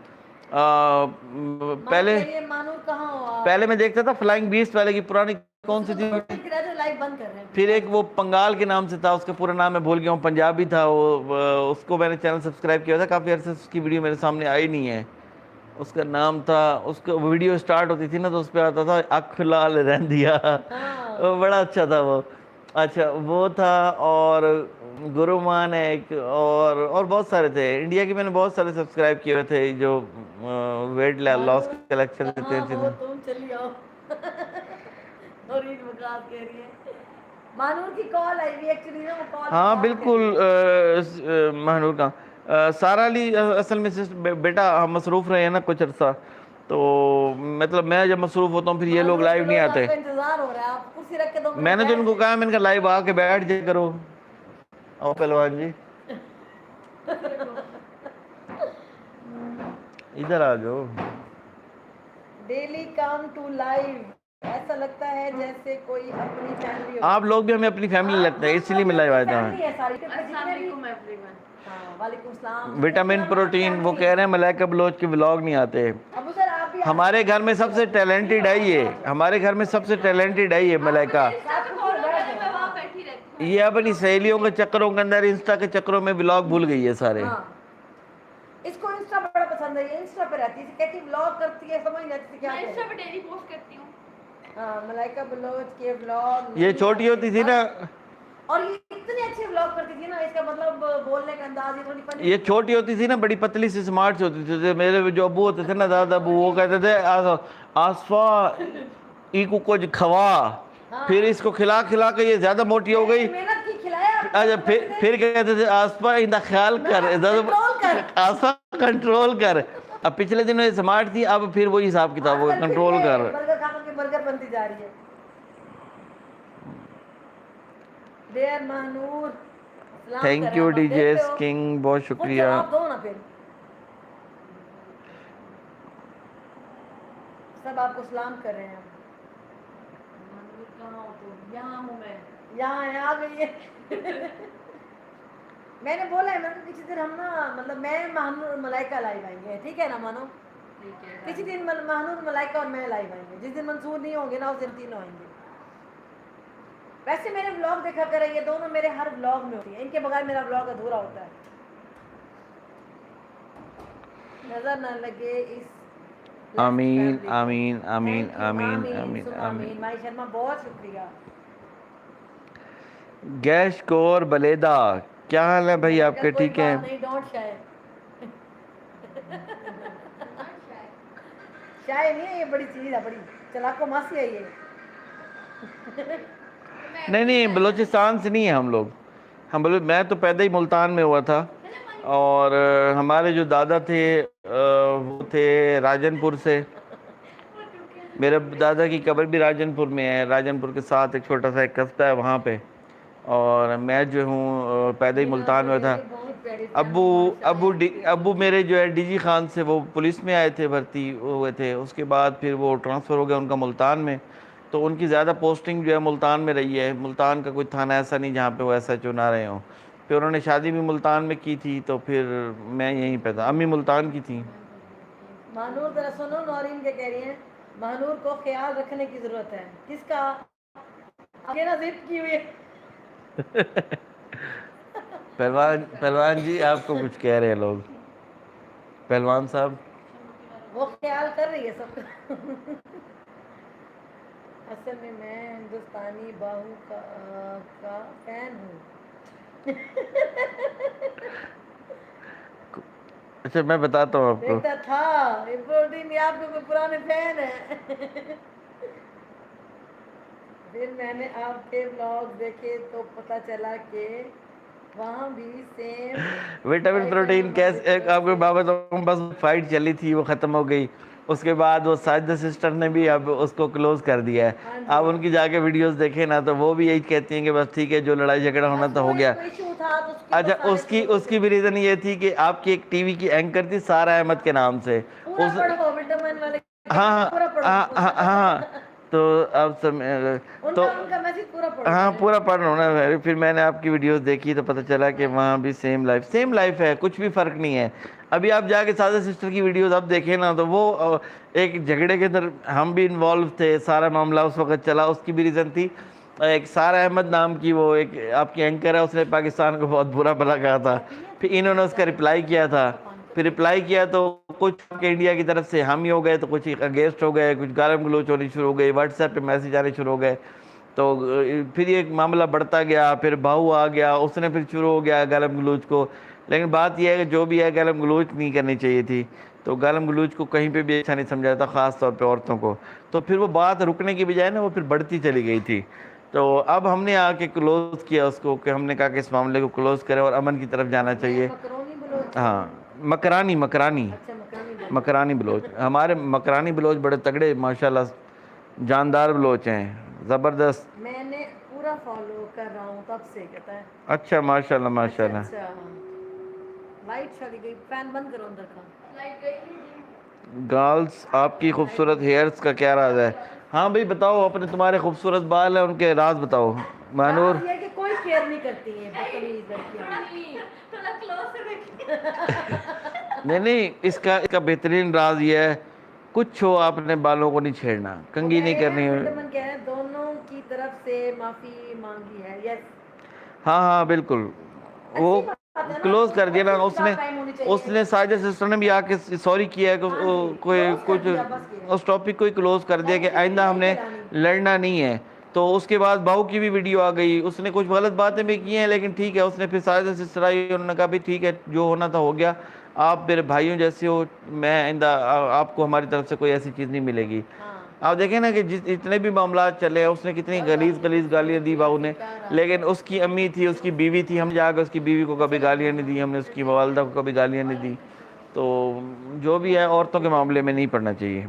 پہلے میں دیکھتا تھا فلائنگ بیسٹ والے کی, پرانی کون سی تھی, پھر ایک وہ پنگال کے نام سے تھا, اس کا پورا نام میں بھول گیا ہوں, پنجابی تھا وہ, اس کو میں نے چینل سبسکرائب کیا تھا کافی عرصے, اس کی ویڈیو میرے سامنے آئی نہیں ہے. اس کا نام تھا, اس کا ویڈیو سٹارٹ ہوتی تھی نا تو اس پہ آتا تھا اکھ لال رہندیا, بڑا اچھا تھا وہ. اچھا وہ تھا, اور گرو مان ہے ایک, اور بہت سارے تھے انڈیا کے, میں نے بہت سارے سبسکرائب کیے ہوئے تھے جو ویٹ لاس کے لیکچر دیتے ہیں. تم چلی آؤ. نورین وکاس کہہ رہی ہے مانور کی کال آئی ہوئی ایکچولی نا, وہ کال. ہاں بالکل مہنور کا. سارا علی اصل میں بیٹا ہم مصروف رہے ہیں نا کچھ عرصہ, تو مطلب میں جب مصروف ہوتا ہوں پھر یہ لوگ لائیو نہیں آتے. انتظار ہو رہا ہے, آپ کرسی رکھ کے 2 منٹ میں نے تو ان کو کہا, میں نے کہا لائیو آ کے بیٹھ جائے کرو. او پہلوان جی ادھر آ جاؤ. ڈیلی کم ٹو لائیو, ایسا لگتا ہے جیسے کوئی اپنی فیملی ہو. آپ لوگ بھی ہمیں اپنی فیملی لگتا ہے, اس لیے میں لائیو آتا ہوں. وعلیکم السلام. وٹامن پروٹین, وہ کہہ رہے ہیں ملائکہ بلوچ کے ولاگ نہیں آتے. ہمارے گھر میں سب سے ٹیلنٹڈ ہے یہ, ہمارے گھر میں سب سے ٹیلنٹڈ ہے یہ ملائکہ. یہ اپنی سہیلیوں کے چکروں کے اندر, انسٹا کے چکروں میں ولاگ بھول گئی ہے سارے. اس کو انسٹا بڑا پسند ہے, یہ انسٹا پہ رہتی ہے, کہتی ولاگ کرتی ہے, سمجھ نہیں آتی کیا. میں انسٹا پہ ڈیلی پوسٹ کرتی ہوں. ہاں ملائکہ بلوچ کے ولاگ. یہ چھوٹی ہوتی تھی نا, اور یہ اتنے اچھے ولاگ کرتی تھی نا, اس کا مطلب بولنے کا انداز ہی تھوڑی. یہ چھوٹی ہوتی تھی نا, بڑی پتلی سی اسمارٹ سی ہوتی تھی. میرے جو ابو ہوتے تھے نا, دادا ابو, وہ کہتے تھے آصفا ای کو کچھ کھوا, پھر اس کو کھلا کھلا کے یہ زیادہ موٹی ہو گئی. اچھا پھر کہتے تھے آصفا ان کا خیال کر, آصفا کنٹرول کر. اب پچھلے دنوں یہ اسمارٹ تھی, اب پھر وہی حساب کتاب ہو گیا, کنٹرول کر. برگر بنتی جا رہی ہے. Dear Mehnoor, thank U D J king, بہت شکریہ. سب آپ کو سلام کر رہے ہیں. کہاں ہو تم؟ یہاں ہوں میں, یہاں آ گئی ہے. میں نے بولا ہے, میں نے کسی دن ہم نا, مطلب میں مہنور ملائکہ لائیو آئیں گے, ٹھیک ہے نا مانو. کسی دن مہنور ملائکہ اور میں لائیو آئیں گے, جس دن منصور نہیں ہوں گے نا اس دن تینوں آئیں گے. ویسے میرے ولاگ دیکھا کریں, یہ دونوں میرے ہر ولاگ میں ہوتی ہیں, ان کے بغیر میرا ولاگ ادھورا ہوتا ہے. نظر نہ لگے اس. آمین آمین آمین آمین آمین آمین. مائی شرما بہت شکریہ. گیش کور بلیدا، کیا حال ہے بھائی آپ کے؟ کوئی ٹھیک ہیں؟ بات نہیں، ڈونٹ شائے. شائے نہیں ہے، یہ بڑی چیز ہے، بڑی چلاکو ماسی ہے یہ. نہیں نہیں، بلوچستان سے نہیں ہیں ہم لوگ. میں تو پیدا ہی ملتان میں ہوا تھا، اور ہمارے جو دادا تھے وہ تھے راجن پور سے. میرے دادا کی قبر بھی راجن پور میں ہے، راجن پور کے ساتھ ایک چھوٹا سا ایک قصبہ ہے وہاں پہ. اور میں جو ہوں پیدا ہی ملتان میں تھا. ابو میرے جو ہے ڈی جی خان سے وہ پولیس میں آئے تھے، بھرتی ہوئے تھے. اس کے بعد پھر وہ ٹرانسفر ہو گیا ان کا ملتان میں، تو ان کی زیادہ پوسٹنگ جو ہے ملتان میں رہی ہے. ملتان کا کوئی تھانہ ایسا نہیں جہاں پہ وہ ایسا چنا رہے ہوں. پھر انہوں نے شادی بھی ملتان میں کی تھی، تو پھر میں یہیں پہ تھا. امی ملتان کی تھیں. مہنور ذرا سنو، نورین کیا کہہ رہی ہیں. مہنور کو خیال رکھنے کی ضرورت ہے. کس کا؟ آگے نا زپ کی ہوئی. پہلوان جی آپ کو کچھ کہہ رہے ہیں لوگ، پہلوان صاحب. وہ خیال کر رہی ہے سب کا. اصل میں ہندوستانی باہو کا فین ہوں. اچھا میں بتاتا ہوں آپ کو. دیکھتا تھا رپورٹنگ آپ کو کوئی پرانے فین ہے. پھر میں نے آپ کے بلاگ دیکھے تو پتہ چلا کہ وہاں بھی سیم وٹامن پروٹین کیسے آپ کو بابا تو بس فائٹ چلی تھی وہ ختم ہو گئی. اس کے بعد وہ ساجدہ سسٹر نے بھی اب اس کو کلوز کر دیا ہے. آپ ان کی جا کے ویڈیوز دیکھیں نا تو وہ بھی یہی کہتی ہیں کہ بس ٹھیک ہے جو لڑائی جھگڑا ہونا تھا ہو گیا. اچھا اس کی بھی ریزن یہ تھی کہ آپ کی ایک ٹی وی کی اینکر تھی سارہ احمد کے نام سے. ہاں ہاں ہاں ہاں. تو اب تو ہاں پورا پڑھ رہا ہوں نا. پھر میں نے آپ کی ویڈیوز دیکھی تو پتہ چلا کہ وہاں بھی سیم لائف ہے، کچھ بھی فرق نہیں ہے. ابھی آپ جا کے سادہ سسٹر کی ویڈیوز اب دیکھیں نا تو وہ ایک جھگڑے کے اندر ہم بھی انوالو تھے. سارا معاملہ اس وقت چلا. اس کی بھی ریزن تھی، ایک سارہ احمد نام کی وہ ایک آپ کی اینکر ہے، اس نے پاکستان کو بہت برا بھلا کہا تھا. پھر انہوں نے اس کا رپلائی کیا تھا. پھر رپلائی کیا تو کچھ انڈیا کی طرف سے ہم ہی ہو گئے، تو کچھ اگینسٹ ہو گئے، کچھ گالم گلوچ ہونی شروع ہو گئی، واٹس ایپ پہ میسیج آنے شروع ہو گئے. تو پھر یہ معاملہ بڑھتا گیا. پھر بہو آ گیا، اس نے پھر شروع ہو گیا گالم گلوچ کو. لیکن بات یہ ہے کہ جو بھی ہے گالم گلوچ نہیں کرنی چاہیے تھی. تو گالم گلوچ کو کہیں پہ بھی اچھا نہیں سمجھا تھا، خاص طور پہ عورتوں کو. تو پھر وہ بات رکنے کی بجائے نا وہ پھر بڑھتی چلی گئی تھی. تو اب ہم نے آ کے کلوز کیا اس کو، کہ ہم نے کہا کہ اس معاملے کو کلوز کریں اور امن کی طرف جانا چاہیے. ہاں مکرانی بلوچ. ہمارے مکرانی بلوچ بڑے تگڑے ماشاءاللہ جاندار بلوچ ہیں، زبردست. میں نے پورا فالو کر رہا ہوں تب سے. کہتا ہے اچھا ماشاءاللہ ماشاءاللہ. اچھا لائٹ چلی گئی، فین بند کرو اندر کا. لائٹ گئی. گارلز آپ کی خوبصورت ہیئرز کا کیا راز ہے؟ ہاں بھئی بتاؤ، اپنے تمہارے خوبصورت بال ہیں ان کے راز بتاؤ. مانور راز یہ کہ کوئی کیئر نہیں کرتی ہے بدتمیز لڑکیاں. تھوڑا کلوز سے دیکھیں. نہیں اس کا بہترین راز یہ ہے، کچھ ہو آپ نے بالوں کو نہیں چھیڑنا، کنگھی نہیں کرنی. کہہ رہے دونوں کی طرف سے معافی مانگی ہے. یس ہاں ہاں بالکل. وہ کلوز کر دیا نا اس نے ساجدہ سسٹر نے بھی آ کے سوری کیا ہے کہ کوئی کچھ اس ٹاپک کو ہی کلوز کر دیا کہ آئندہ ہم نے لڑنا نہیں ہے. تو اس کے بعد بہو کی بھی ویڈیو آ گئی. اس نے کچھ غلط باتیں بھی کی ہیں لیکن ٹھیک ہے. اس نے پھر ساجدہ سسٹر آئی، انہوں نے کہا بھی ٹھیک ہے جو ہونا تھا ہو گیا، آپ میرے بھائیوں جیسے ہو، میں آئندہ آپ کو ہماری طرف سے کوئی ایسی چیز نہیں ملے گی. آپ دیکھیں نا کہ اتنے بھی معاملات چلے، اس نے کتنی غلیظ گالیاں دی بہو نے، لیکن اس کی امی تھی، اس کی بیوی تھی. ہم جا کے اس کی بیوی کو کبھی گالیاں نہیں دی، ہم نے اس کی والدہ کو کبھی گالیاں نہیں دی. تو جو بھی ہے عورتوں کے معاملے میں نہیں پڑنا چاہیے.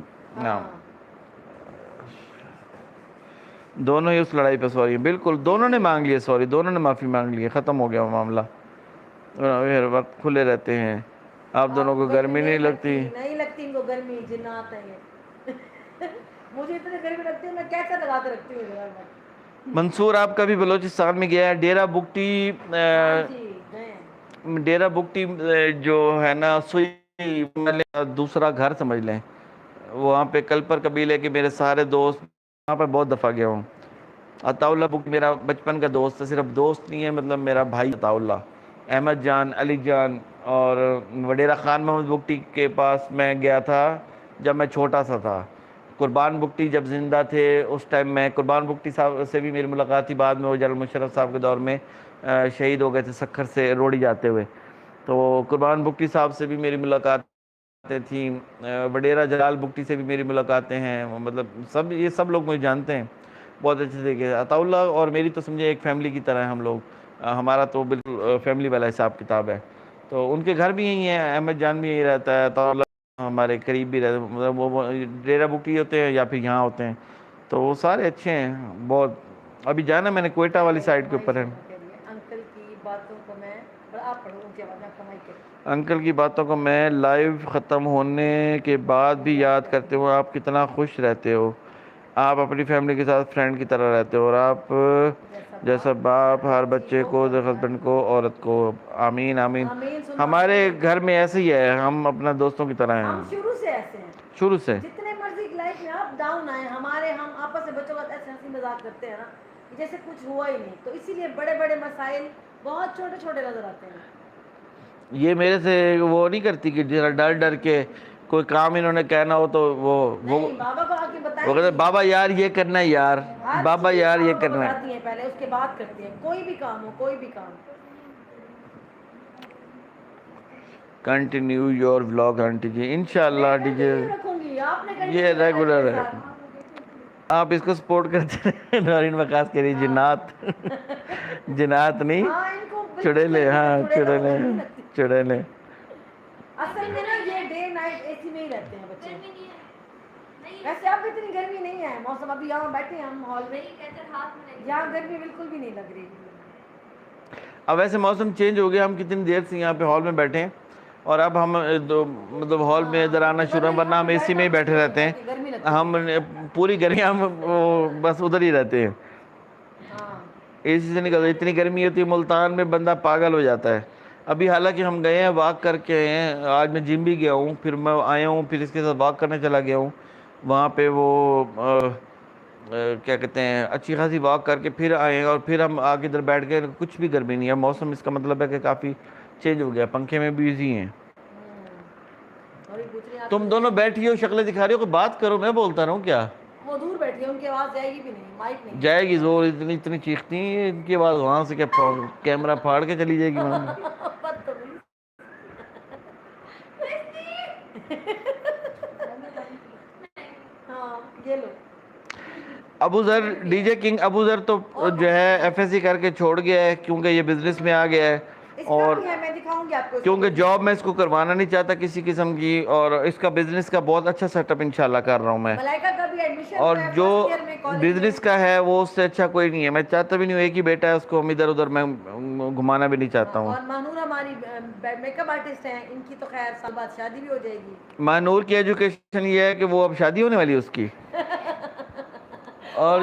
دونوں ہی اس لڑائی پہ سوری. بالکل دونوں نے مانگ لیے سوری، دونوں نے معافی مانگ لی، ختم ہو گیا وہ معاملہ. پھر وقت کھلے رہتے ہیں. آپ دونوں کو گرمی نہیں لگتی؟ نہیں لگتی ان کو گرمی، جنات ہیں یہ. مجھے اتنی گرمی لگتی ہے میں کیسے لگا کے رکھتی ہوں. منصور آپ کا بھی بلوچستان میں گیا ہے. ڈیرہ بگٹی ڈیرہ بگٹی جو ہے نا سوئی دوسرا گھر سمجھ لیں. وہاں پہ کلپر قبیلے کے میرے سارے دوست، وہاں پہ بہت دفعہ گیا ہوں. عطا اللہ بگٹی میرا بچپن کا دوست ہے، صرف دوست نہیں ہے، مطلب میرا بھائی عطا اللہ. احمد جان، علی جان اور وڈیرہ خان محمد بگٹی کے پاس میں گیا تھا جب میں چھوٹا سا تھا. قربان بگٹی جب زندہ تھے اس ٹائم میں قربان بگٹی صاحب سے بھی میری ملاقات تھی، بعد میں وہ جنرل مشرف صاحب کے دور میں شہید ہو گئے تھے سکھر سے روڑی جاتے ہوئے، تو قربان بگٹی صاحب سے بھی میری ملاقاتیں تھیں، وڈیرا جلال بگٹی سے بھی میری ملاقاتیں ہیں، مطلب یہ سب لوگ مجھے جانتے ہیں بہت اچھے سے۔ عطا اللہ اور میری تو سمجھے ایک فیملی کی طرح ہیں ہم لوگ، ہمارا تو بالکل فیملی والا حساب کتاب ہے، تو ان کے گھر بھی یہی ہیں، احمد جان بھی یہی رہتا ہے، عطا اللہ ہمارے قریب بھی رہتے، مطلب وہ ڈیرہ بگٹی ہوتے ہیں یا پھر یہاں ہوتے ہیں، تو وہ سارے اچھے ہیں بہت۔ ابھی جانا میں نے کوئٹہ والی سائڈ کے اوپر ہے۔ انکل کی باتوں کو میں آپ پڑھوں اونچی آواز میں کمائی کے انکل کی باتوں کو میں لائیو ختم ہونے کے بعد بھی یاد کرتے ہوں، آپ کتنا خوش رہتے ہو، آپ اپنی فیملی کے ساتھ فرینڈ کی طرح رہتے ہو، اور آپ جیسا باپ ہر بچے کو، ہسبینڈ کو، عورت کو۔ آمین آمین۔ ہمارے گھر میں ایسے ہی ہے، ہم اپنا دوستوں کی طرح ہم ہیں شروع سے ایسے ہیں، شروع سے۔ جتنے مرضی لائف میں آپ ڈاؤن آئے ہم آپس میں بچوں کا ایسے ہنسی مذاق کرتے ہیں نا جیسے کچھ ہوا ہی نہیں، تو اسی لیے بڑے بڑے مسائل بہت چھوٹے چھوٹے نظر آتے ہیں۔ یہ میرے سے وہ نہیں کرتی کہ ڈر ڈر کے کوئی کام انہوں نے کہنا ہو تو وہ بابا کو آ کے بتائیں کہتے بابا یار یہ کرنا ہے یار، بابا یار یہ کرنا ہے۔ بتاتی ہیں پہلے، اس کے بعد کرتی ہیں، کوئی بھی کام ہو، کوئی بھی کام۔ کنٹینیو یور ولاگ آنٹی جی، انشاءاللہ ڈی جے رکھوں گی، آپ نے یہ ریگولر ہے، آپ اس کو سپورٹ کرتے ہیں۔ نورین وقاص کہہ رہی جنات، جنات نہیں چڑیلے، ہاں چڑیلے چڑیلے۔ اصل میں نا یہ ڈے نائٹ اے سی میں ہی رہتے ہیں بچے، ویسے اب اتنی گرمی نہیں ہے، موسم ابھی یہاں بیٹھے ہیں ہم ہال میں، یہاں گرمی بالکل بھی نہیں لگ رہی۔ اب ویسے موسم چینج ہو گیا، ہم کتنی دیر سے یہاں پہ ہال میں بیٹھے ہیں، اور اب ہم مطلب ہال میں ادھر آنا شروع ہیں، ورنہ ہم اے سی میں ہی بیٹھے رہتے ہیں، ہم پوری گرمی ہم بس ادھر ہی رہتے ہیں، اے سی سے نکل۔ اتنی گرمی ہوتی ہے ملتان میں، بندہ پاگل ہو جاتا ہے۔ ابھی حالانکہ ہم گئے ہیں واک کر کے آئے ہیں، آج میں جم بھی گیا ہوں، پھر میں آیا ہوں، پھر اس کے ساتھ واک کرنے چلا گیا ہوں، وہاں پہ وہ کیا کہتے ہیں اچھی خاصی واک کر کے پھر آئے ہیں، اور پھر ہم آگے ادھر بیٹھ گئے، کچھ بھی گرمی نہیں ہے موسم، اس کا مطلب ہے کہ کافی چینج ہو گیا، پنکھے میں بھی ایزی ہیں۔ تم دونوں بیٹھی ہو شکلیں دکھا رہی ہو، کوئی بات کرو، میں بولتا رہوں کیا؟ وہ دور بیٹھی ہے، ان کی آواز جائے گی بھی نہیں، مائک نہیں جائے گی زور، اتنی چیختی ہیں ان کی آواز، وہاں سے کیا کیمرہ پھاڑ کے چلی جائے گی وہاں۔ ہاں یہ لو ابو ذر ڈی جے کنگ ابو ذر تو جو ہے ایف ایس سی کر کے چھوڑ گیا ہے، کیونکہ یہ بزنس میں آ گیا ہے، اور میں دکھاؤں گی آپ کو، کیونکہ جاب میں اس کو کروانا نہیں چاہتا کسی قسم کی، اور اس کا بزنس کا بہت اچھا سیٹ اپ انشاءاللہ کر رہا ہوں میں، ملائکہ کا بھی ایڈمیشن اور جو بزنس کا ہے وہ اس سے اچھا کوئی نہیں ہے، میں چاہتا بھی نہیں ہوں، ایک ہی بیٹا ہے، اس کو ہم ادھر ادھر میں گھمانا بھی نہیں چاہتا ہوں۔ اور مانور ہماری میک اپ آرٹسٹ ہیں، ان کی تو خیر سال بعد شادی بھی ہو جائے گی۔ مانور کی ایجوکیشن یہ ہے کہ وہ اب شادی ہونے والی ہے اس کی، اور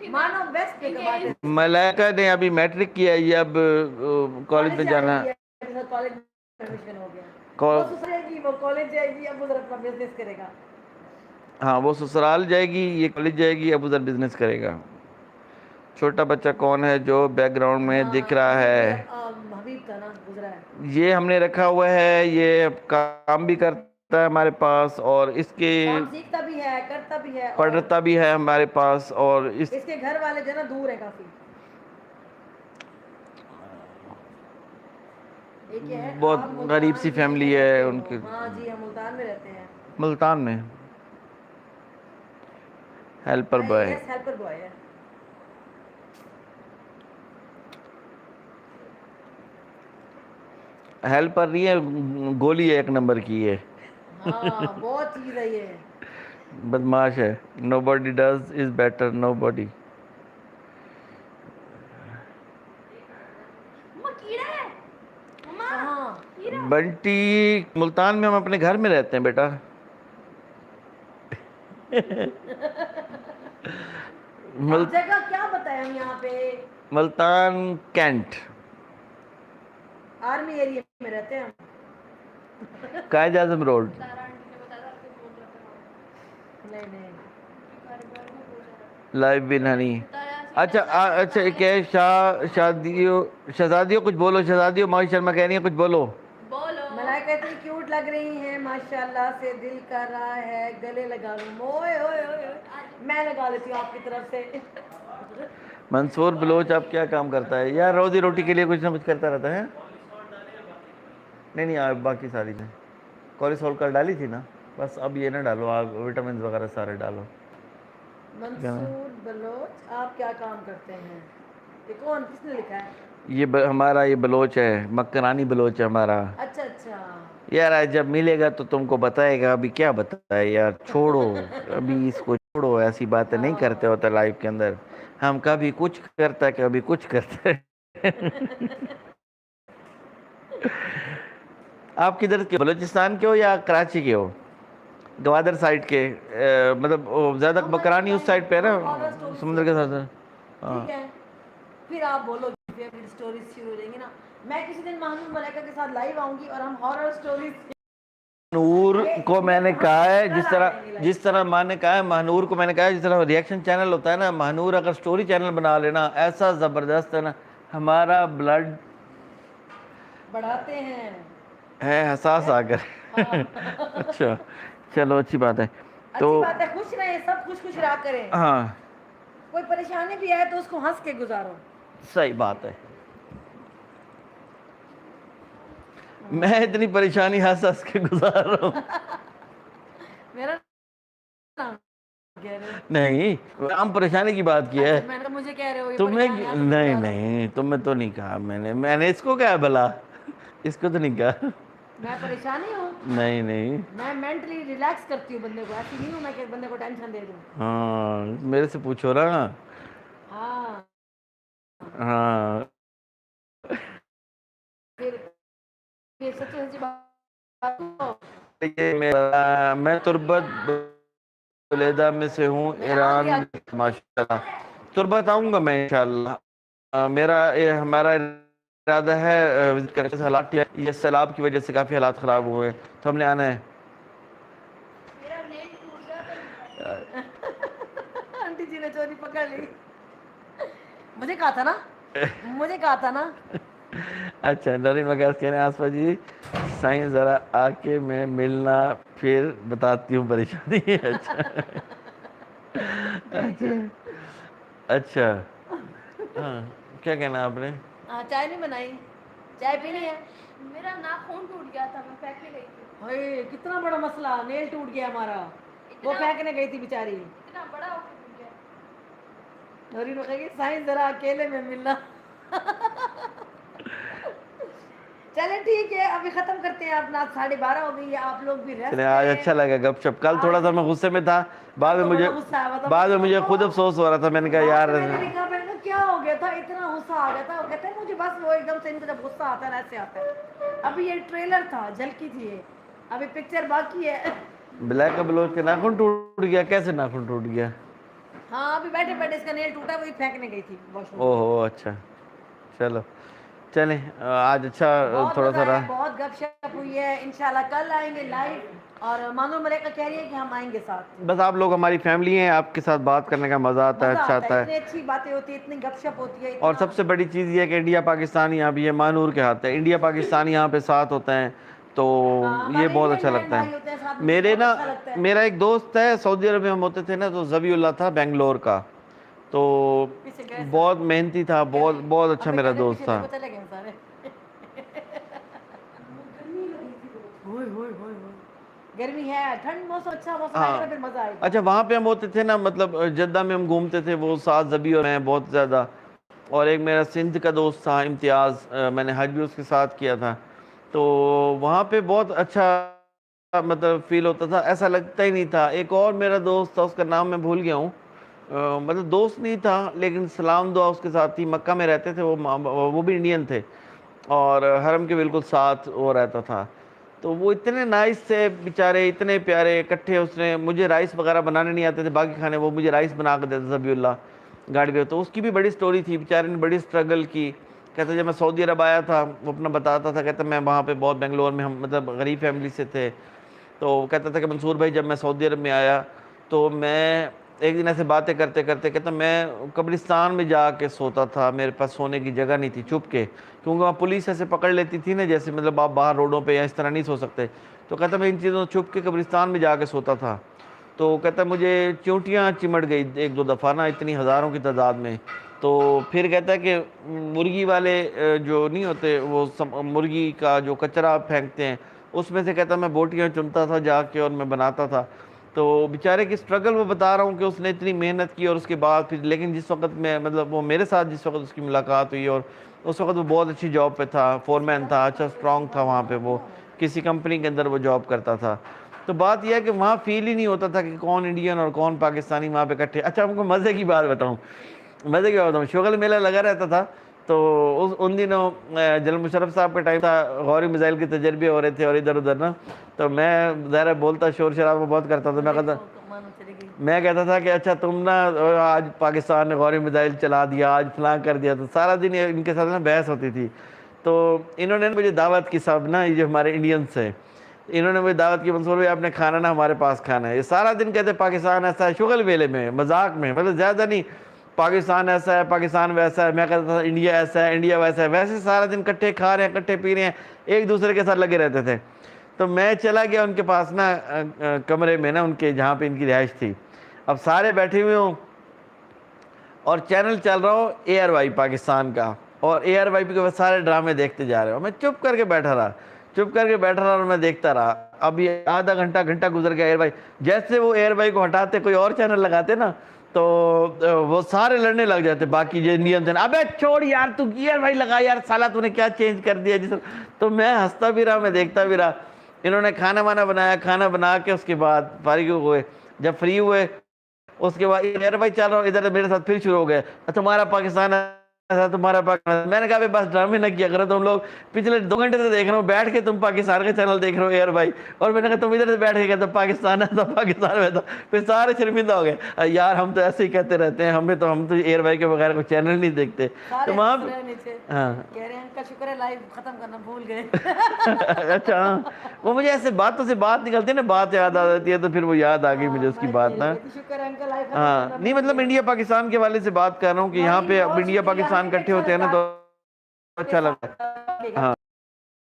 مانو بیسٹ میک اپ آرٹسٹ، ملائکہ نے ابھی میٹرک کیا ہے، یہ اب کالج میں جانا، کالج میں ایڈمیشن ہو گیا، وہ سسرال جائے گی، وہ کالج جائے گی، اب ادھر اپنا بزنس کرے گا۔ ہاں وہ سسرال جائے گی، یہ کالج جائے گی، اب ادھر بزنس کرے گا۔ چھوٹا بچہ کون ہے جو بیک گراؤنڈ میں دکھ رہا ہے؟ حبیب تھا نا، گزرا ہے۔ یہ ہم نے رکھا ہوا ہے، یہ کام بھی کرتا ہے ہمارے پاس، اور اس کے کام سیکھتا بھی ہے، کرتا بھی ہے، پڑھتا بھی ہے ہمارے پاس، اور اس کے گھر والے جو ہے نا دور ہیں کافی، بہت غریب سی فیملی ہے ان کے۔ ہاں جی، ہم ملتان میں رہتے ہیں، ملتان میں ہیلپر بوائے، ہیلپر بوائے ہے۔ ہیلپر نہیں ہے، گولی ہے ایک نمبر کی ہے، ہاں بہت چیز ہے یہ، بدماش ہے۔ Nobody does is better nobody. Bunty Multan میں ہم اپنے گھر میں رہتے ہیں بیٹا، جگہ کیا بتائیں ہم یہاں پہ؟ ملتان کینٹ، آرمی ایریا میں رہتے ہیں ہم، قائد اعظم روڈ۔ نہیں نہیں لائف بن ہنی۔ اچھا اچھا کیا شادیوں، شہزادیوں کچھ بولو، شہزادیوں، ماہی شرما کہہ رہی ہیں کچھ بولو۔ ملائکہ کہتی کیوٹ لگ رہی ہیں ماشاءاللہ سے, دل کر رہا ہے گلے لگا لوں. اوئے اوئے اوئے, میں لگا لیتی ہوں آپ کی طرف سے. منصور بلوچ آپ کیا کام کرتا ہے یار؟ روزی روٹی کے لیے کچھ نہ کچھ کرتا رہتا ہے. نہیں آپ باقی ساری چیزیں کولیسٹرول کر ڈالی تھی نا, بس اب یہ نہ ڈالو, آپ وٹامنز وغیرہ سارے ڈالو. منصور بلوچ آپ کیا کام کرتے ہیں؟ یہ کون, کس نے لکھا ہے؟ یہ ہمارا یہ بلوچ ہے, مکرانی بلوچ ہے ہمارا. اچھا اچھا. یار آج جب ملے گا تو تم کو بتائے گا. ابھی کیا بتائے یار, چھوڑو ابھی اس کو, چھوڑو, ایسی باتیں نہیں کرتے ہوتا لائف کے اندر. ہم کبھی کچھ کرتا ہے, کبھی کچھ کرتے. آپ کدھر کے, بلوچستان کے ہو یا کراچی کے ہو؟ گوادر سائڈ کے, مطلب زیادہ مکرانی اس سائڈ پہ ہے نا, سمندر کے ساتھ. ہاں ٹھیک ہے, پھر آپ بولو پھر اسٹوریز شروع ہو جائیں گی نا. میں کسی دن مہنور ملیکہ کے ساتھ لائیو آؤں گی اور ہم ہارر اسٹوریز. مہنور کو میں نے کہا ہے, جس طرح ماں نے کہا ہے, مہنور کو میں نے کہا ہے, جس طرح ریئیکشن چینل ہوتا ہے نا, مہنور اگر سٹوری چینل بنا لینا ایسا زبردست ہے نا, ہمارا بلڈ بڑھاتے ہیں ہے حساس آ کر. اچھا چلو اچھی بات ہے. اچھی بات ہے, خوش رہیں سب, خوش خوش رہا کریں. ہاں کوئی پریشانی بھی آئے تو اس کو ہنس کے گزارو. صحیح بات ہے. میں اتنی پریشانی ہنس ہنس کے گزار رہا ہوں. میرا نام نہیں, ہم پریشانی کی بات کی ہے. میں نے مجھے کہہ رہے ہو یہ تمہیں پریشانی ہنس کے نہیں گزارو. نہیں, تمہیں تو نہیں کہا میں نے اس کو کہا بھلا, اس کو تو نہیں کہا. میں پریشانی ہوں؟ نہیں نہیں, میں مینٹلی ریلیکس کرتی ہوں بندے کو, ایسی نہیں ہوں میں کہ بندے کو ٹینشن دے دوں. ہاں میرے سے پوچھو نا. ہاں ہاں پھر سچی سچی بات. میں تربت ولیدہ میں سے ہوں, ایران. ماشاء اللہ, تربت آؤں گا میں انشاءاللہ. ہمارا ارادہ ہے وزٹ کرنے سے. حالات یہ سیلاب کی وجہ سے کافی حالات خراب ہوئے, تو ہم نے آنا ہے. میرا نیل ٹوٹ گیا تو آنٹی جی نے چوری پکڑ لی. مجھے کہا تھا نا, مجھے کہا تھا نا. اچھا نورین وغیرہ کہہ رہے ہیں آسفا جی سائیں ذرا آ کے میں ملنا, پھر بتاتی ہوں پریشانی. اچھا اچھا, ہاں کیا کہنا آپ نے؟ ہاں چائے نہیں بنائی, چائے پینی ہے. میرا ناخن ٹوٹ گیا تھا, میں پھینکنے گئی تھی. ہائے کتنا بڑا مسئلہ, نیل ٹوٹ گیا ہمارا. وہ پھینکنے گئی تھی بیچاری. اتنا بڑا ہو کے ٹوٹ گیا. نورین کہے گی سائنس ذرا اکیلے میں ملنا. چلے ٹھیک ہے, ابھی ختم کرتے ہیں اپنا, 12:30 ہو گئی ہے, آپ لوگ بھی ریسٹ چلے آج اچھا لگا گپ شپ. کل تھوڑا سا میں غصے میں تھا, بعد میں مجھے خود افسوس ہو رہا تھا. میں نے کہا یار میں نے دیکھا, میں نے کہا کیا ہو گیا تھا, اتنا غصہ آ گیا تھا. وہ کہتے ہیں مجھے بس وہ ایک دم سے ان کو جب غصہ آتا ہے ایسے آتا ہے. ابھی یہ ٹریلر تھا, جھلکی تھی یہ, ابھی پکچر باقی ہے. بلیک بلوچ کے ناخن ٹوٹ گیا؟ کیسے ناخن ٹوٹ گیا؟ ہاں ابھی بیٹھے بیٹھے اس کا نیل ٹوٹا, وہی پھینکنے گئی تھی واش روم. او ہو اچھا, چلو چلیں آج اچھا بہت تھوڑا مزہ سا آیا, رہا. بہت گپ شپ ہوئی ہے. انشاءاللہ کل آئیں گے لائیو, اور مانو ملیکہ کہہ رہی ہے کہ ہم آئیں گے ساتھ. بس آپ لوگ ہماری فیملی ہیں, آپ کے ساتھ بات کرنے کا مزہ آتا ہے, مزہ اچھا آتا ہے. اتنی اچھی باتیں ہوتی ہیں, اتنی گپ شپ ہوتی ہے. اور سب سے بڑی چیز یہ ہے کہ انڈیا پاکستان یہاں بھی ہے, مانور کے ہاتھ ہے. انڈیا پاکستان یہاں پہ ساتھ ہوتے ہیں تو یہ بہت اچھا لگتا ہے. میرا ایک دوست ہے سعودی عرب میں, ہم ہوتے تھے نا, تو ذبیح اللہ تھا بنگلور کا, تو بہت محنتی تھا, بہت اچھا میرا دوست تھا. چلے گئے سارے. گرمی ہے, ٹھنڈ موسم اچھا موسم آئے گا, پھر مزہ آئے گا. اچھا وہاں پہ ہم ہوتے تھے نا, مطلب جدہ میں ہم گھومتے تھے, وہ ساتھ ذبیح اور میں بہت زیادہ. اور ایک میرا سندھ کا دوست تھا امتیاز, میں نے حج بھی اس کے ساتھ کیا تھا. تو وہاں پہ بہت اچھا مطلب فیل ہوتا تھا, ایسا لگتا ہی نہیں تھا. ایک اور میرا دوست تھا, اس کا نام میں بھول گیا ہوں, مطلب دوست نہیں تھا لیکن سلام دعا اس کے ساتھ تھی. مکہ میں رہتے تھے وہ بھی انڈین تھے, اور حرم کے بالکل ساتھ وہ رہتا تھا. تو وہ اتنے نائس تھے بیچارے, اتنے پیارے. اکٹھے اس نے, مجھے رائس وغیرہ بنانے نہیں آتے تھے, باقی کھانے وہ مجھے رائس بنا کے دیتے ذبیح اللہ گاڑی پہ. تو اس کی بھی بڑی سٹوری تھی, بیچارے نے بڑی سٹرگل کی. کہتا جب میں سعودی عرب آیا تھا, وہ اپنا بتاتا تھا, کہتا میں وہاں پہ بہت بنگلور میں, ہم مطلب غریب فیملی سے تھے, تو کہتا تھا کہ منصور بھائی جب میں سعودی عرب میں آیا تو میں ایک دن ایسے باتیں کرتے کرتے کہتا میں قبرستان میں جا کے سوتا تھا, میرے پاس سونے کی جگہ نہیں تھی, چھپ کے, کیونکہ وہاں پولیس ایسے پکڑ لیتی تھی نا, جیسے مطلب آپ باہر روڈوں پہ یا اس طرح نہیں سو سکتے. تو کہتا میں ان چیزوں چھپ کے قبرستان میں جا کے سوتا تھا. تو کہتا مجھے چونٹیاں چمٹ گئی ایک دو دفعہ نا, اتنی ہزاروں کی تعداد میں. تو پھر کہتا ہے کہ مرغی والے جو نہیں ہوتے, وہ مرغی کا جو کچرا پھینکتے ہیں, اس میں سے کہتا میں بوٹیاں چنتا تھا جا کے اور میں بناتا تھا. تو بیچارے کی سٹرگل وہ بتا رہا ہوں کہ اس نے اتنی محنت کی, اور اس کے بعد پھر لیکن جس وقت میں مطلب وہ میرے ساتھ جس وقت اس کی ملاقات ہوئی, اور اس وقت وہ بہت اچھی جاب پہ تھا, فور مین تھا, اچھا اسٹرانگ تھا وہاں پہ, وہ کسی کمپنی کے اندر وہ جاب کرتا تھا. تو بات یہ ہے کہ وہاں فیل ہی نہیں ہوتا تھا کہ کون انڈین اور کون پاکستانی وہاں پہ اکٹھے. اچھا ہم کو مزے کی بات بتاؤں, شغل میلہ لگا رہتا تھا. تو ان دنوں جنرل مشرف صاحب کا ٹائم تھا, غوری میزائل کے تجربے ہو رہے تھے اور ادھر ادھر نا. تو میں ظاہر بولتا شور شرابہ بہت کرتا تھا. میں کہتا تھا کہ اچھا تم نا آج پاکستان نے غوری میزائل چلا دیا, آج فلاں کر دیا. تو سارا دن ان کے ساتھ نا بحث ہوتی تھی. تو انہوں نے مجھے دعوت کی, صاحب نا یہ جو ہمارے انڈینس ہیں, انہوں نے مجھے دعوت کی, منصور بھائی آپ نے کھانا نا ہمارے پاس کھانا ہے. یہ سارا دن کہتے پاکستان ایسا ہے, شغل ویلے میں مذاق میں, مطلب زیادہ نہیں, پاکستان ایسا ہے, پاکستان ویسا ہے. میں کہتا تھا انڈیا ایسا ہے, انڈیا ویسا ہے. ویسے سارا دن کٹھے کھا رہے ہیں, کٹھے پی رہے ہیں, ایک دوسرے کے ساتھ لگے رہتے تھے. تو میں چلا گیا ان کے پاس نا کمرے میں نا, ان کے جہاں پہ ان کی رہائش تھی. اب سارے بیٹھے ہوئے ہوں اور چینل چل رہا ہو اے آر وائی پاکستان کا, اور اے آر وائی پہ سارے ڈرامے دیکھتے جا رہے ہو. میں چپ کر کے بیٹھا رہا اور میں دیکھتا رہا. اب یہ آدھا گھنٹہ گزر گیا. ایئر بائی جیسے وہ ایئر بائی کو ہٹاتے کوئی اور چینل لگاتے نا, تو وہ سارے لڑنے لگ جاتے باقی جو انڈین تھے. ابے چھوڑ یار, تو ایئر بائی لگا یار, سالا تو نے کیا چینج کر دیا جس. تو میں ہنستا بھی رہا, میں دیکھتا بھی رہا. انہوں نے کھانا وانا بنایا, کھانا بنا کے اس کے بعد فارغ ہوئے. جب فری ہوئے اس کے بعد ایئر بائی چل رہا ہوں, ادھر میرے ساتھ پھر شروع ہو گئے, تمہارا پاکستان ایسا, تمہارا پاکستان. میں نے کہا بس ڈرامے نہ کیا کرو, تم لوگ پچھلے 2 گھنٹے سے دیکھ رہے ہو بیٹھ کے, تم پاکستان کا چینل دیکھ رہے ہو ایئر بائی, اور میں نے کہا تم ادھر سے بیٹھ کے کہتے پاکستان ایسا, پاکستان ویسا. پھر سارے شرمندہ ہو گئے, یار ہم تو ایسے ہی کہتے رہتے ہیں, ہم تو ایئر بائی کے بغیر کوئی چینل نہیں دیکھتے. تو وہاں ہاں کہہ رہے ہیں کا شکر ہے لائیو ختم کرنا بھول گئے. اچھا ہاں, وہ مجھے ایسے باتوں سے بات نکلتی ہے نا, بات یاد آ جاتی ہے, تو پھر وہ یاد آ گئی مجھے اس کی بات نا. شکر ہے انکل لائیو ہاں نہیں مطلب انڈیا پاکستان کے والے سے بات کر رہا ہوں کہ یہاں پہ اب انڈیا پاکستان اکٹھے ہوتے ہیں نا تو اچھا لگتا ہے. ہاں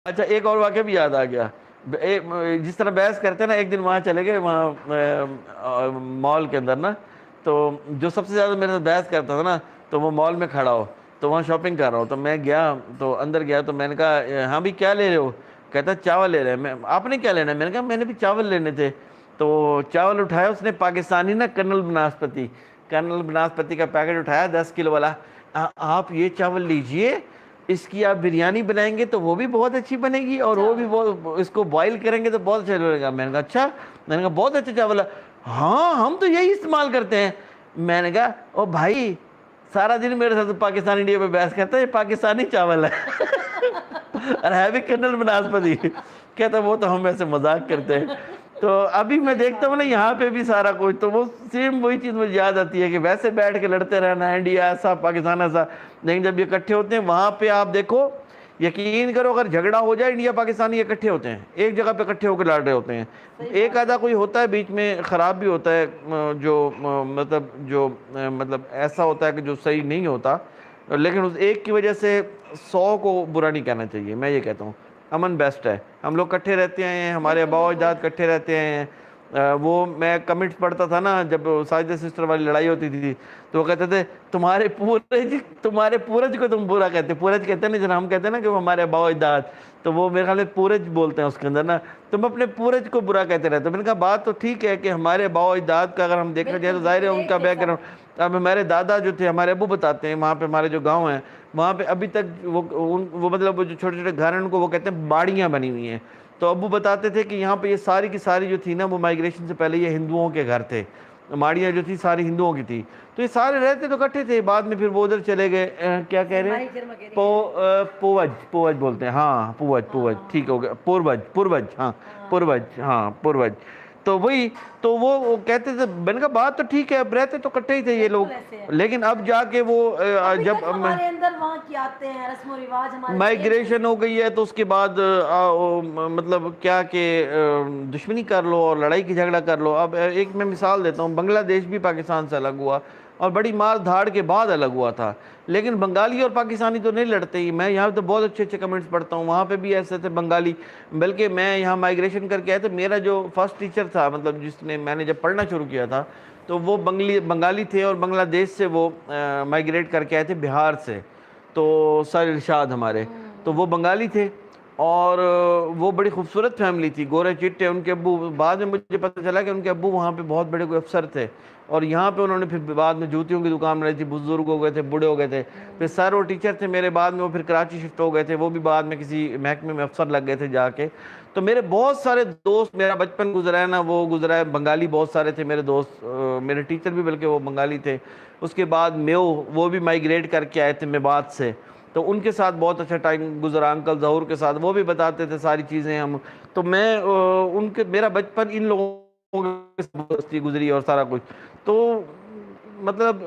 اچھا ایک اور واقعہ بھی یاد آ گیا. جس طرح بحث کرتے ہیں نا, ایک دن وہاں چلے گئے, وہاں مال کے اندر نا, تو جو سب سے زیادہ میرے ساتھ بحث کرتا تھا نا, تو وہ مال میں کھڑا ہو, تو وہاں شاپنگ کر رہا ہو. تو میں گیا, تو اندر گیا, تو میں نے کہا ہاں بھی کیا لے رہے ہو؟ کہتا چاول لے رہے ہیں. آپ نے کیا لینا ہے؟ میں نے کہا میں نے بھی چاول لینے تھے. تو چاول اٹھایا اس نے, پاکستانی نا کرنل بناسپتی کا پیکٹ اٹھایا 10 کلو والا. آپ یہ چاول لیجئے, اس کی آپ بریانی بنائیں گے تو وہ بھی بہت اچھی بنے گی, اور وہ بھی اس کو بوائل کریں گے تو بہت اچھا لگے گا. میں نے کہا اچھا, میں نے کہا بہت اچھا چاول ہے. ہاں ہم تو یہی استعمال کرتے ہیں. میں نے کہا او بھائی, سارا دن میرے ساتھ پاکستانی انڈیا پہ بحث کرتا ہے, یہ پاکستانی چاول ہے اور ہے بھی کرنل بناسپتی. کہتا وہ تو ہم ایسے مذاق کرتے ہیں. تو ابھی میں دیکھتا ہوں نا یہاں پہ بھی سارا کچھ, تو وہ سیم وہی چیز مجھے یاد آتی ہے کہ ویسے بیٹھ کے لڑتے رہنا, انڈیا ایسا پاکستان ایسا. لیکن جب یہ اکٹھے ہوتے ہیں وہاں پہ آپ دیکھو, یقین کرو اگر جھگڑا ہو جائے, انڈیا پاکستانی اکٹھے ہوتے ہیں, ایک جگہ پہ اکٹھے ہو کے لڑ رہے ہوتے ہیں. ایک آدھا کوئی ہوتا ہے بیچ میں خراب بھی ہوتا ہے, جو مطلب ایسا ہوتا ہے کہ جو صحیح نہیں ہوتا, لیکن اس ایک کی وجہ سے 100 کو برا نہیں کہنا چاہیے. میں یہ کہتا ہوں امن بیسٹ ہے. ہم لوگ کٹھے رہتے ہیں, ہمارے آبا و اجداد کٹھے رہتے ہیں. وہ میں کمنٹس پڑھتا تھا نا جب ساجدہ سسٹر والی لڑائی ہوتی تھی, تو وہ کہتے تھے تمہارے پورج کو تم برا کہتے. پورج کہتے ہیں نا, جب ہم کہتے ہیں نا کہ وہ ہمارے آبا و اجداد, تو وہ میرے خیال میں پورج بولتے ہیں اس کے اندر نا, تم اپنے پورج کو برا کہتے رہتے. میں نے کہا بات تو ٹھیک ہے کہ ہمارے آبا و اجداد کا اگر ہم دیکھنا چاہیں تو ظاہر ہے ان کا بیک گراؤنڈ. اب ہمارے دادا جو تھے, ہمارے ابو بتاتے ہیں, وہاں پہ ہمارے جو گاؤں ہیں وہاں پہ ابھی تک وہ مطلب وہ جو چھوٹے چھوٹے گھر ہیں ان کو وہ کہتے ہیں باڑیاں بنی ہوئی ہیں. تو ابو بتاتے تھے کہ یہاں پہ یہ ساری کی ساری جو تھی نا, وہ مائگریشن سے پہلے یہ ہندوؤں کے گھر تھے, ماڑیاں جو تھی ساری ہندوؤں کی تھی. تو یہ سارے رہتے تو اکٹھے تھے, بعد میں پھر وہ ادھر چلے گئے. کیا کہہ رہے ہیں؟ پوج بولتے ہیں. ہاں پوج ٹھیک ہو گیا, پوروج. ہاں پوروج. تو وہی تو وہ کہتے تھے، میں نے کہا بات تو ٹھیک ہے، اب رہتے تو کٹھے ہی تھے یہ لوگ، لیکن اب جا کے وہ جب ہمارے اندر وہاں کی آتے ہیں رسم و رواج ہمارے مائگریشن ہو گئی ہے تو اس کے بعد مطلب کیا کہ دشمنی کر لو اور لڑائی کی جھگڑا کر لو. اب ایک میں مثال دیتا ہوں، بنگلہ دیش بھی پاکستان سے الگ ہوا اور بڑی مار دھاڑ کے بعد الگ ہوا تھا، لیکن بنگالی اور پاکستانی تو نہیں لڑتے ہی. میں یہاں تو بہت اچھے اچھے کمنٹس پڑھتا ہوں، وہاں پہ بھی ایسے تھے بنگالی. بلکہ میں یہاں مائگریشن کر کے آیا تھا، میرا جو فرسٹ ٹیچر تھا، مطلب جس نے میں نے جب پڑھنا شروع کیا تھا تو وہ بنگالی تھے اور بنگلہ دیش سے وہ مائگریٹ کر کے آئے تھے، بہار سے. تو سر ارشاد ہمارے تو وہ بنگالی تھے اور وہ بڑی خوبصورت فیملی تھی، گورے چٹے. ان کے ابو، بعد میں مجھے پتہ چلا کہ ان کے ابو وہاں پہ بہت بڑے کوئی افسر تھے، اور یہاں پہ انہوں نے پھر بعد میں جوتیوں کی دکان بنائی تھی. بزرگ ہو گئے تھے، بوڑھے ہو گئے تھے. پھر سر وہ ٹیچر تھے میرے، بعد میں وہ پھر کراچی شفٹ ہو گئے تھے، وہ بھی بعد میں کسی محکمے میں افسر لگ گئے تھے جا کے. تو میرے بہت سارے دوست، میرا بچپن گزرا ہے نا وہ گزرا ہے، بنگالی بہت سارے تھے میرے دوست. میرے ٹیچر بھی بلکہ وہ بنگالی تھے. اس کے بعد میو، وہ بھی مائگریٹ کر کے آئے تھے میوات سے، تو ان کے ساتھ بہت اچھا ٹائم گزرا. انکل ظہور کے ساتھ وہ بھی بتاتے تھے ساری چیزیں ہم. تو میں ان کے، میرا بچپن ان لوگوں کے ساتھ گزری اور سارا کچھ. تو مطلب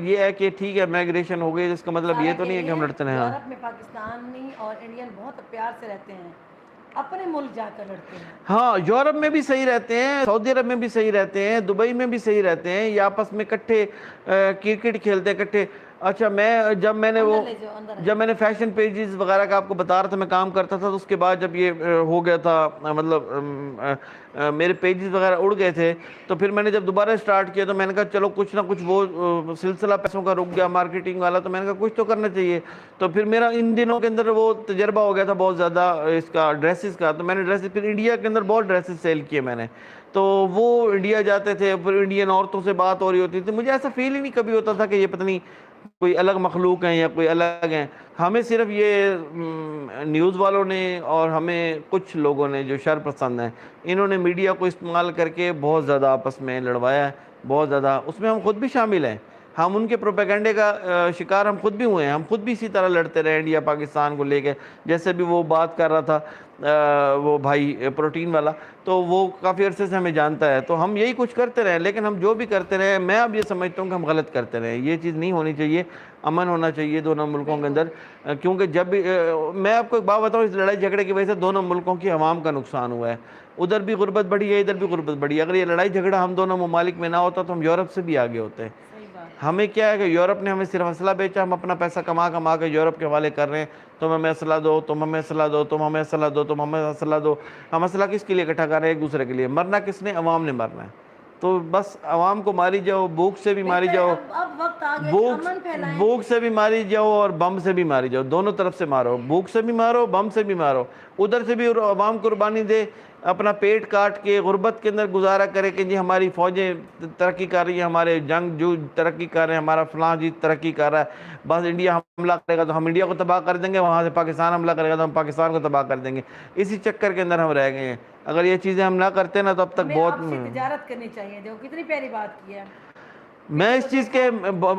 یہ ہے کہ ٹھیک ہے مائگریشن ہو گئی، جس کا مطلب یہ تو نہیں ہے کہ ہم لڑتے ہیں. ہاں یورپ میں پاکستانی اور انڈین بہت پیار سے رہتے ہیں، اپنے ملک جا کر لڑتے ہیں. ہاں یورپ میں بھی صحیح رہتے ہیں، سعودی عرب میں بھی صحیح رہتے ہیں، دبئی میں بھی صحیح رہتے ہیں، یہ آپس میں کٹھے کرکٹ کھیلتے ہیں کٹھے. اچھا جب میں نے فیشن پیجز وغیرہ کا آپ کو بتا رہا تھا، میں کام کرتا تھا، تو اس کے بعد جب یہ ہو گیا تھا، مطلب میرے پیجز وغیرہ اڑ گئے تھے، تو پھر میں نے جب دوبارہ سٹارٹ کیا تو میں نے کہا چلو کچھ نہ کچھ، وہ سلسلہ پیسوں کا رک گیا مارکیٹنگ والا، تو میں نے کہا کچھ تو کرنا چاہیے. تو پھر میرا ان دنوں کے اندر وہ تجربہ ہو گیا تھا بہت زیادہ اس کا، ڈریسز کا. تو میں نے ڈریسز پھر انڈیا کے اندر بہت ڈریسز سیل کیے میں نے. تو وہ انڈیا جاتے تھے، پھر انڈین عورتوں سے بات ہو رہی ہوتی تھی، مجھے ایسا فیل ہی نہیں کبھی ہوتا تھا کہ یہ پتہ نہیں کوئی الگ مخلوق ہیں یا کوئی الگ ہیں. ہمیں صرف یہ نیوز والوں نے اور ہمیں کچھ لوگوں نے جو شر پسند ہیں، انہوں نے میڈیا کو استعمال کر کے بہت زیادہ آپس میں لڑوایا ہے، بہت زیادہ. اس میں ہم خود بھی شامل ہیں، ہم ان کے پروپیگنڈے کا شکار ہم خود بھی ہوئے ہیں. ہم خود بھی اسی طرح لڑتے رہے انڈیا پاکستان کو لے کے. جیسے بھی وہ بات کر رہا تھا وہ بھائی پروٹین والا، تو وہ کافی عرصے سے ہمیں جانتا ہے. تو ہم یہی کچھ کرتے رہے، لیکن ہم جو بھی کرتے رہے، میں اب یہ سمجھتا ہوں کہ ہم غلط کرتے رہے. یہ چیز نہیں ہونی چاہیے. امن ہونا چاہیے دونوں ملکوں کے اندر، کیونکہ جب بھی میں آپ کو ایک بات بتاؤں، اس لڑائی جھگڑے کی وجہ سے دونوں ملکوں کی عوام کا نقصان ہوا ہے. ادھر بھی غربت بڑھی ہے، ادھر بھی غربت بڑھی ہے. اگر یہ لڑائی جھگڑا ہم دونوں ممالک میں نہ ہوتا تو ہم یورپ سے بھی آگے ہوتے ہیں. ہمیں کیا ہے کہ یورپ نے ہمیں صرف اسلحہ بیچا، ہم اپنا پیسہ کما کے یورپ کے حوالے کر رہے ہیں. تم ہمیں اسلحہ دو، تم ہمیں اسلحہ دو، تم ہمیں اسلحہ دو، تم ہمیں اسلحہ دو. ہم اسلحہ کس کے لیے اکٹھا کر رہے ہیں؟ ایک دوسرے کے لیے. مرنا کس نے؟ عوام نے مرنا ہے. تو بس عوام کو ماری جاؤ، بھوک سے بھی ماری جاؤ، بھوک سے بھی ماری جاؤ اور بم سے بھی ماری جاؤ. دونوں طرف سے مارو، بھوک سے بھی مارو، بم سے بھی مارو. ادھر سے بھی عوام قربانی دے، اپنا پیٹ کاٹ کے غربت کے اندر گزارا کرے کہ جی ہماری فوجیں ترقی کر رہی ہیں، ہمارے جنگ جو ترقی کر رہے ہیں، ہمارا فلاں جی ترقی کر رہا ہے. بس انڈیا حملہ کرے گا تو ہم انڈیا کو تباہ کر دیں گے، وہاں سے پاکستان حملہ کرے گا تو ہم پاکستان کو تباہ کر دیں گے. اسی چکر کے اندر ہم رہ گئے ہیں. اگر یہ چیزیں ہم نہ کرتے نا تو اب تک بہت تجارت کرنی چاہیے. دیکھو کتنی پیاری بات کی ہے. میں اس چیز کے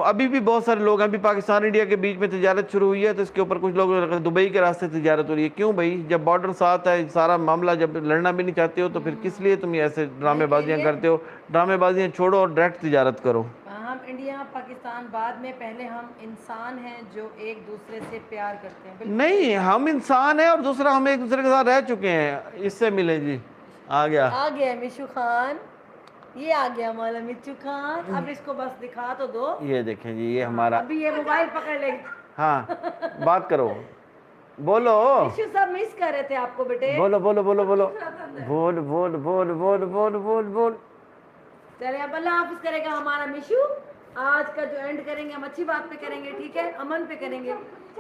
ابھی بھی بہت سارے لوگ ہیں، ابھی پاکستان انڈیا کے بیچ میں تجارت شروع ہوئی ہے تو اس کے اوپر کچھ لوگ دبئی کے راستے تجارت ہو رہی ہے. کیوں بھائی؟ جب بارڈر ساتھ ہے، سارا معاملہ، جب لڑنا بھی نہیں چاہتے ہو تو پھر کس لیے تم ایسے ڈرامے بازیاں کرتے ہو؟ ڈرامے بازیاں چھوڑو اور ڈائریکٹ تجارت کرو. ہم انڈیا پاکستان بعد میں، پہلے ہم انسان ہیں جو ایک دوسرے سے پیار کرتے ہیں. نہیں، ہم انسان ہیں اور دوسرا ہم ایک دوسرے کے ساتھ رہ چکے ہیں. اس سے ملے جی. آ گیا مشو خان، یہ آ گیا مولا مچو خان. اب اس کو بس دکھا تو دو. یہ دیکھیں جی، یہ ہمارا، ابھی یہ موبائل پکڑ لے. ہاں بات کرو، بولو. مشو صاحب مس کر رہے تھے آپ کو بیٹے. بولو بولو بولو بولو بول بول بول بول بول بول بول. چلے اب اللہ حافظ کرے گا ہمارا مشو. آج کا جو اینڈ کریں گے ہم اچھی بات پہ کریں گے، ٹھیک ہے؟ امن پہ کریں گے.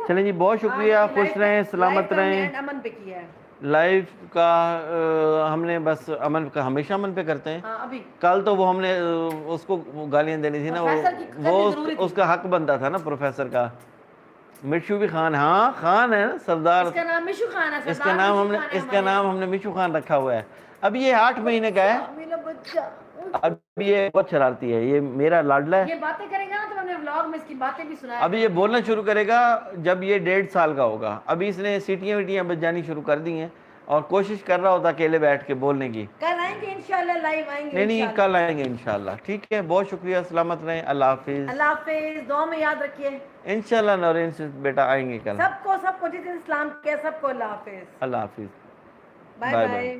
چلیں جی، بہت شکریہ. خوش رہیں، سلامت رہیں. امن پہ کیا ہے لائف کا ہم نے بس امن کا، ہمیشہ امن پہ کرتے ہیں. ابھی کل تو وہ ہم نے اس کو گالیاں دینی تھی نا، وہ اس کا حق بنتا تھا نا پروفیسر کا. مشو بھی خان، ہاں خان ہے نا، سردار. اس کا نام مشو خان ہے. اس کا نام ہم نے مشو خان رکھا ہوا ہے. اب یہ 8 مہینے کا ہے. اب یہ بہت شرارتی ہے، یہ میرا لاڈلا ہے. یہ باتیں کرے گا نا تو ہم نے ولاگ میں اس کی باتیں بھی سنایا. ابھی یہ بولنا شروع کرے گا جب یہ 1.5 سال کا ہوگا. ابھی اس نے سیٹیاں ویٹیاں بجانی شروع کر دی ہیں اور کوشش کر رہا ہوتا اکیلے بیٹھ کے بولنے کی. کل آئیں گے انشاءاللہ لائیو آئیں گے نہیں کل آئیں گے انشاءاللہ. ٹھیک ہے, بہت شکریہ, سلامت رہیں, اللہ حافظ. اللہ حافظ, دعا میں یاد رکھیے انشاءاللہ نورین سے بیٹا آئیں گے کل. سب کو جس نے اسلام کیا سب کو اللہ حافظ. اللہ حافظ. Bye bye bye.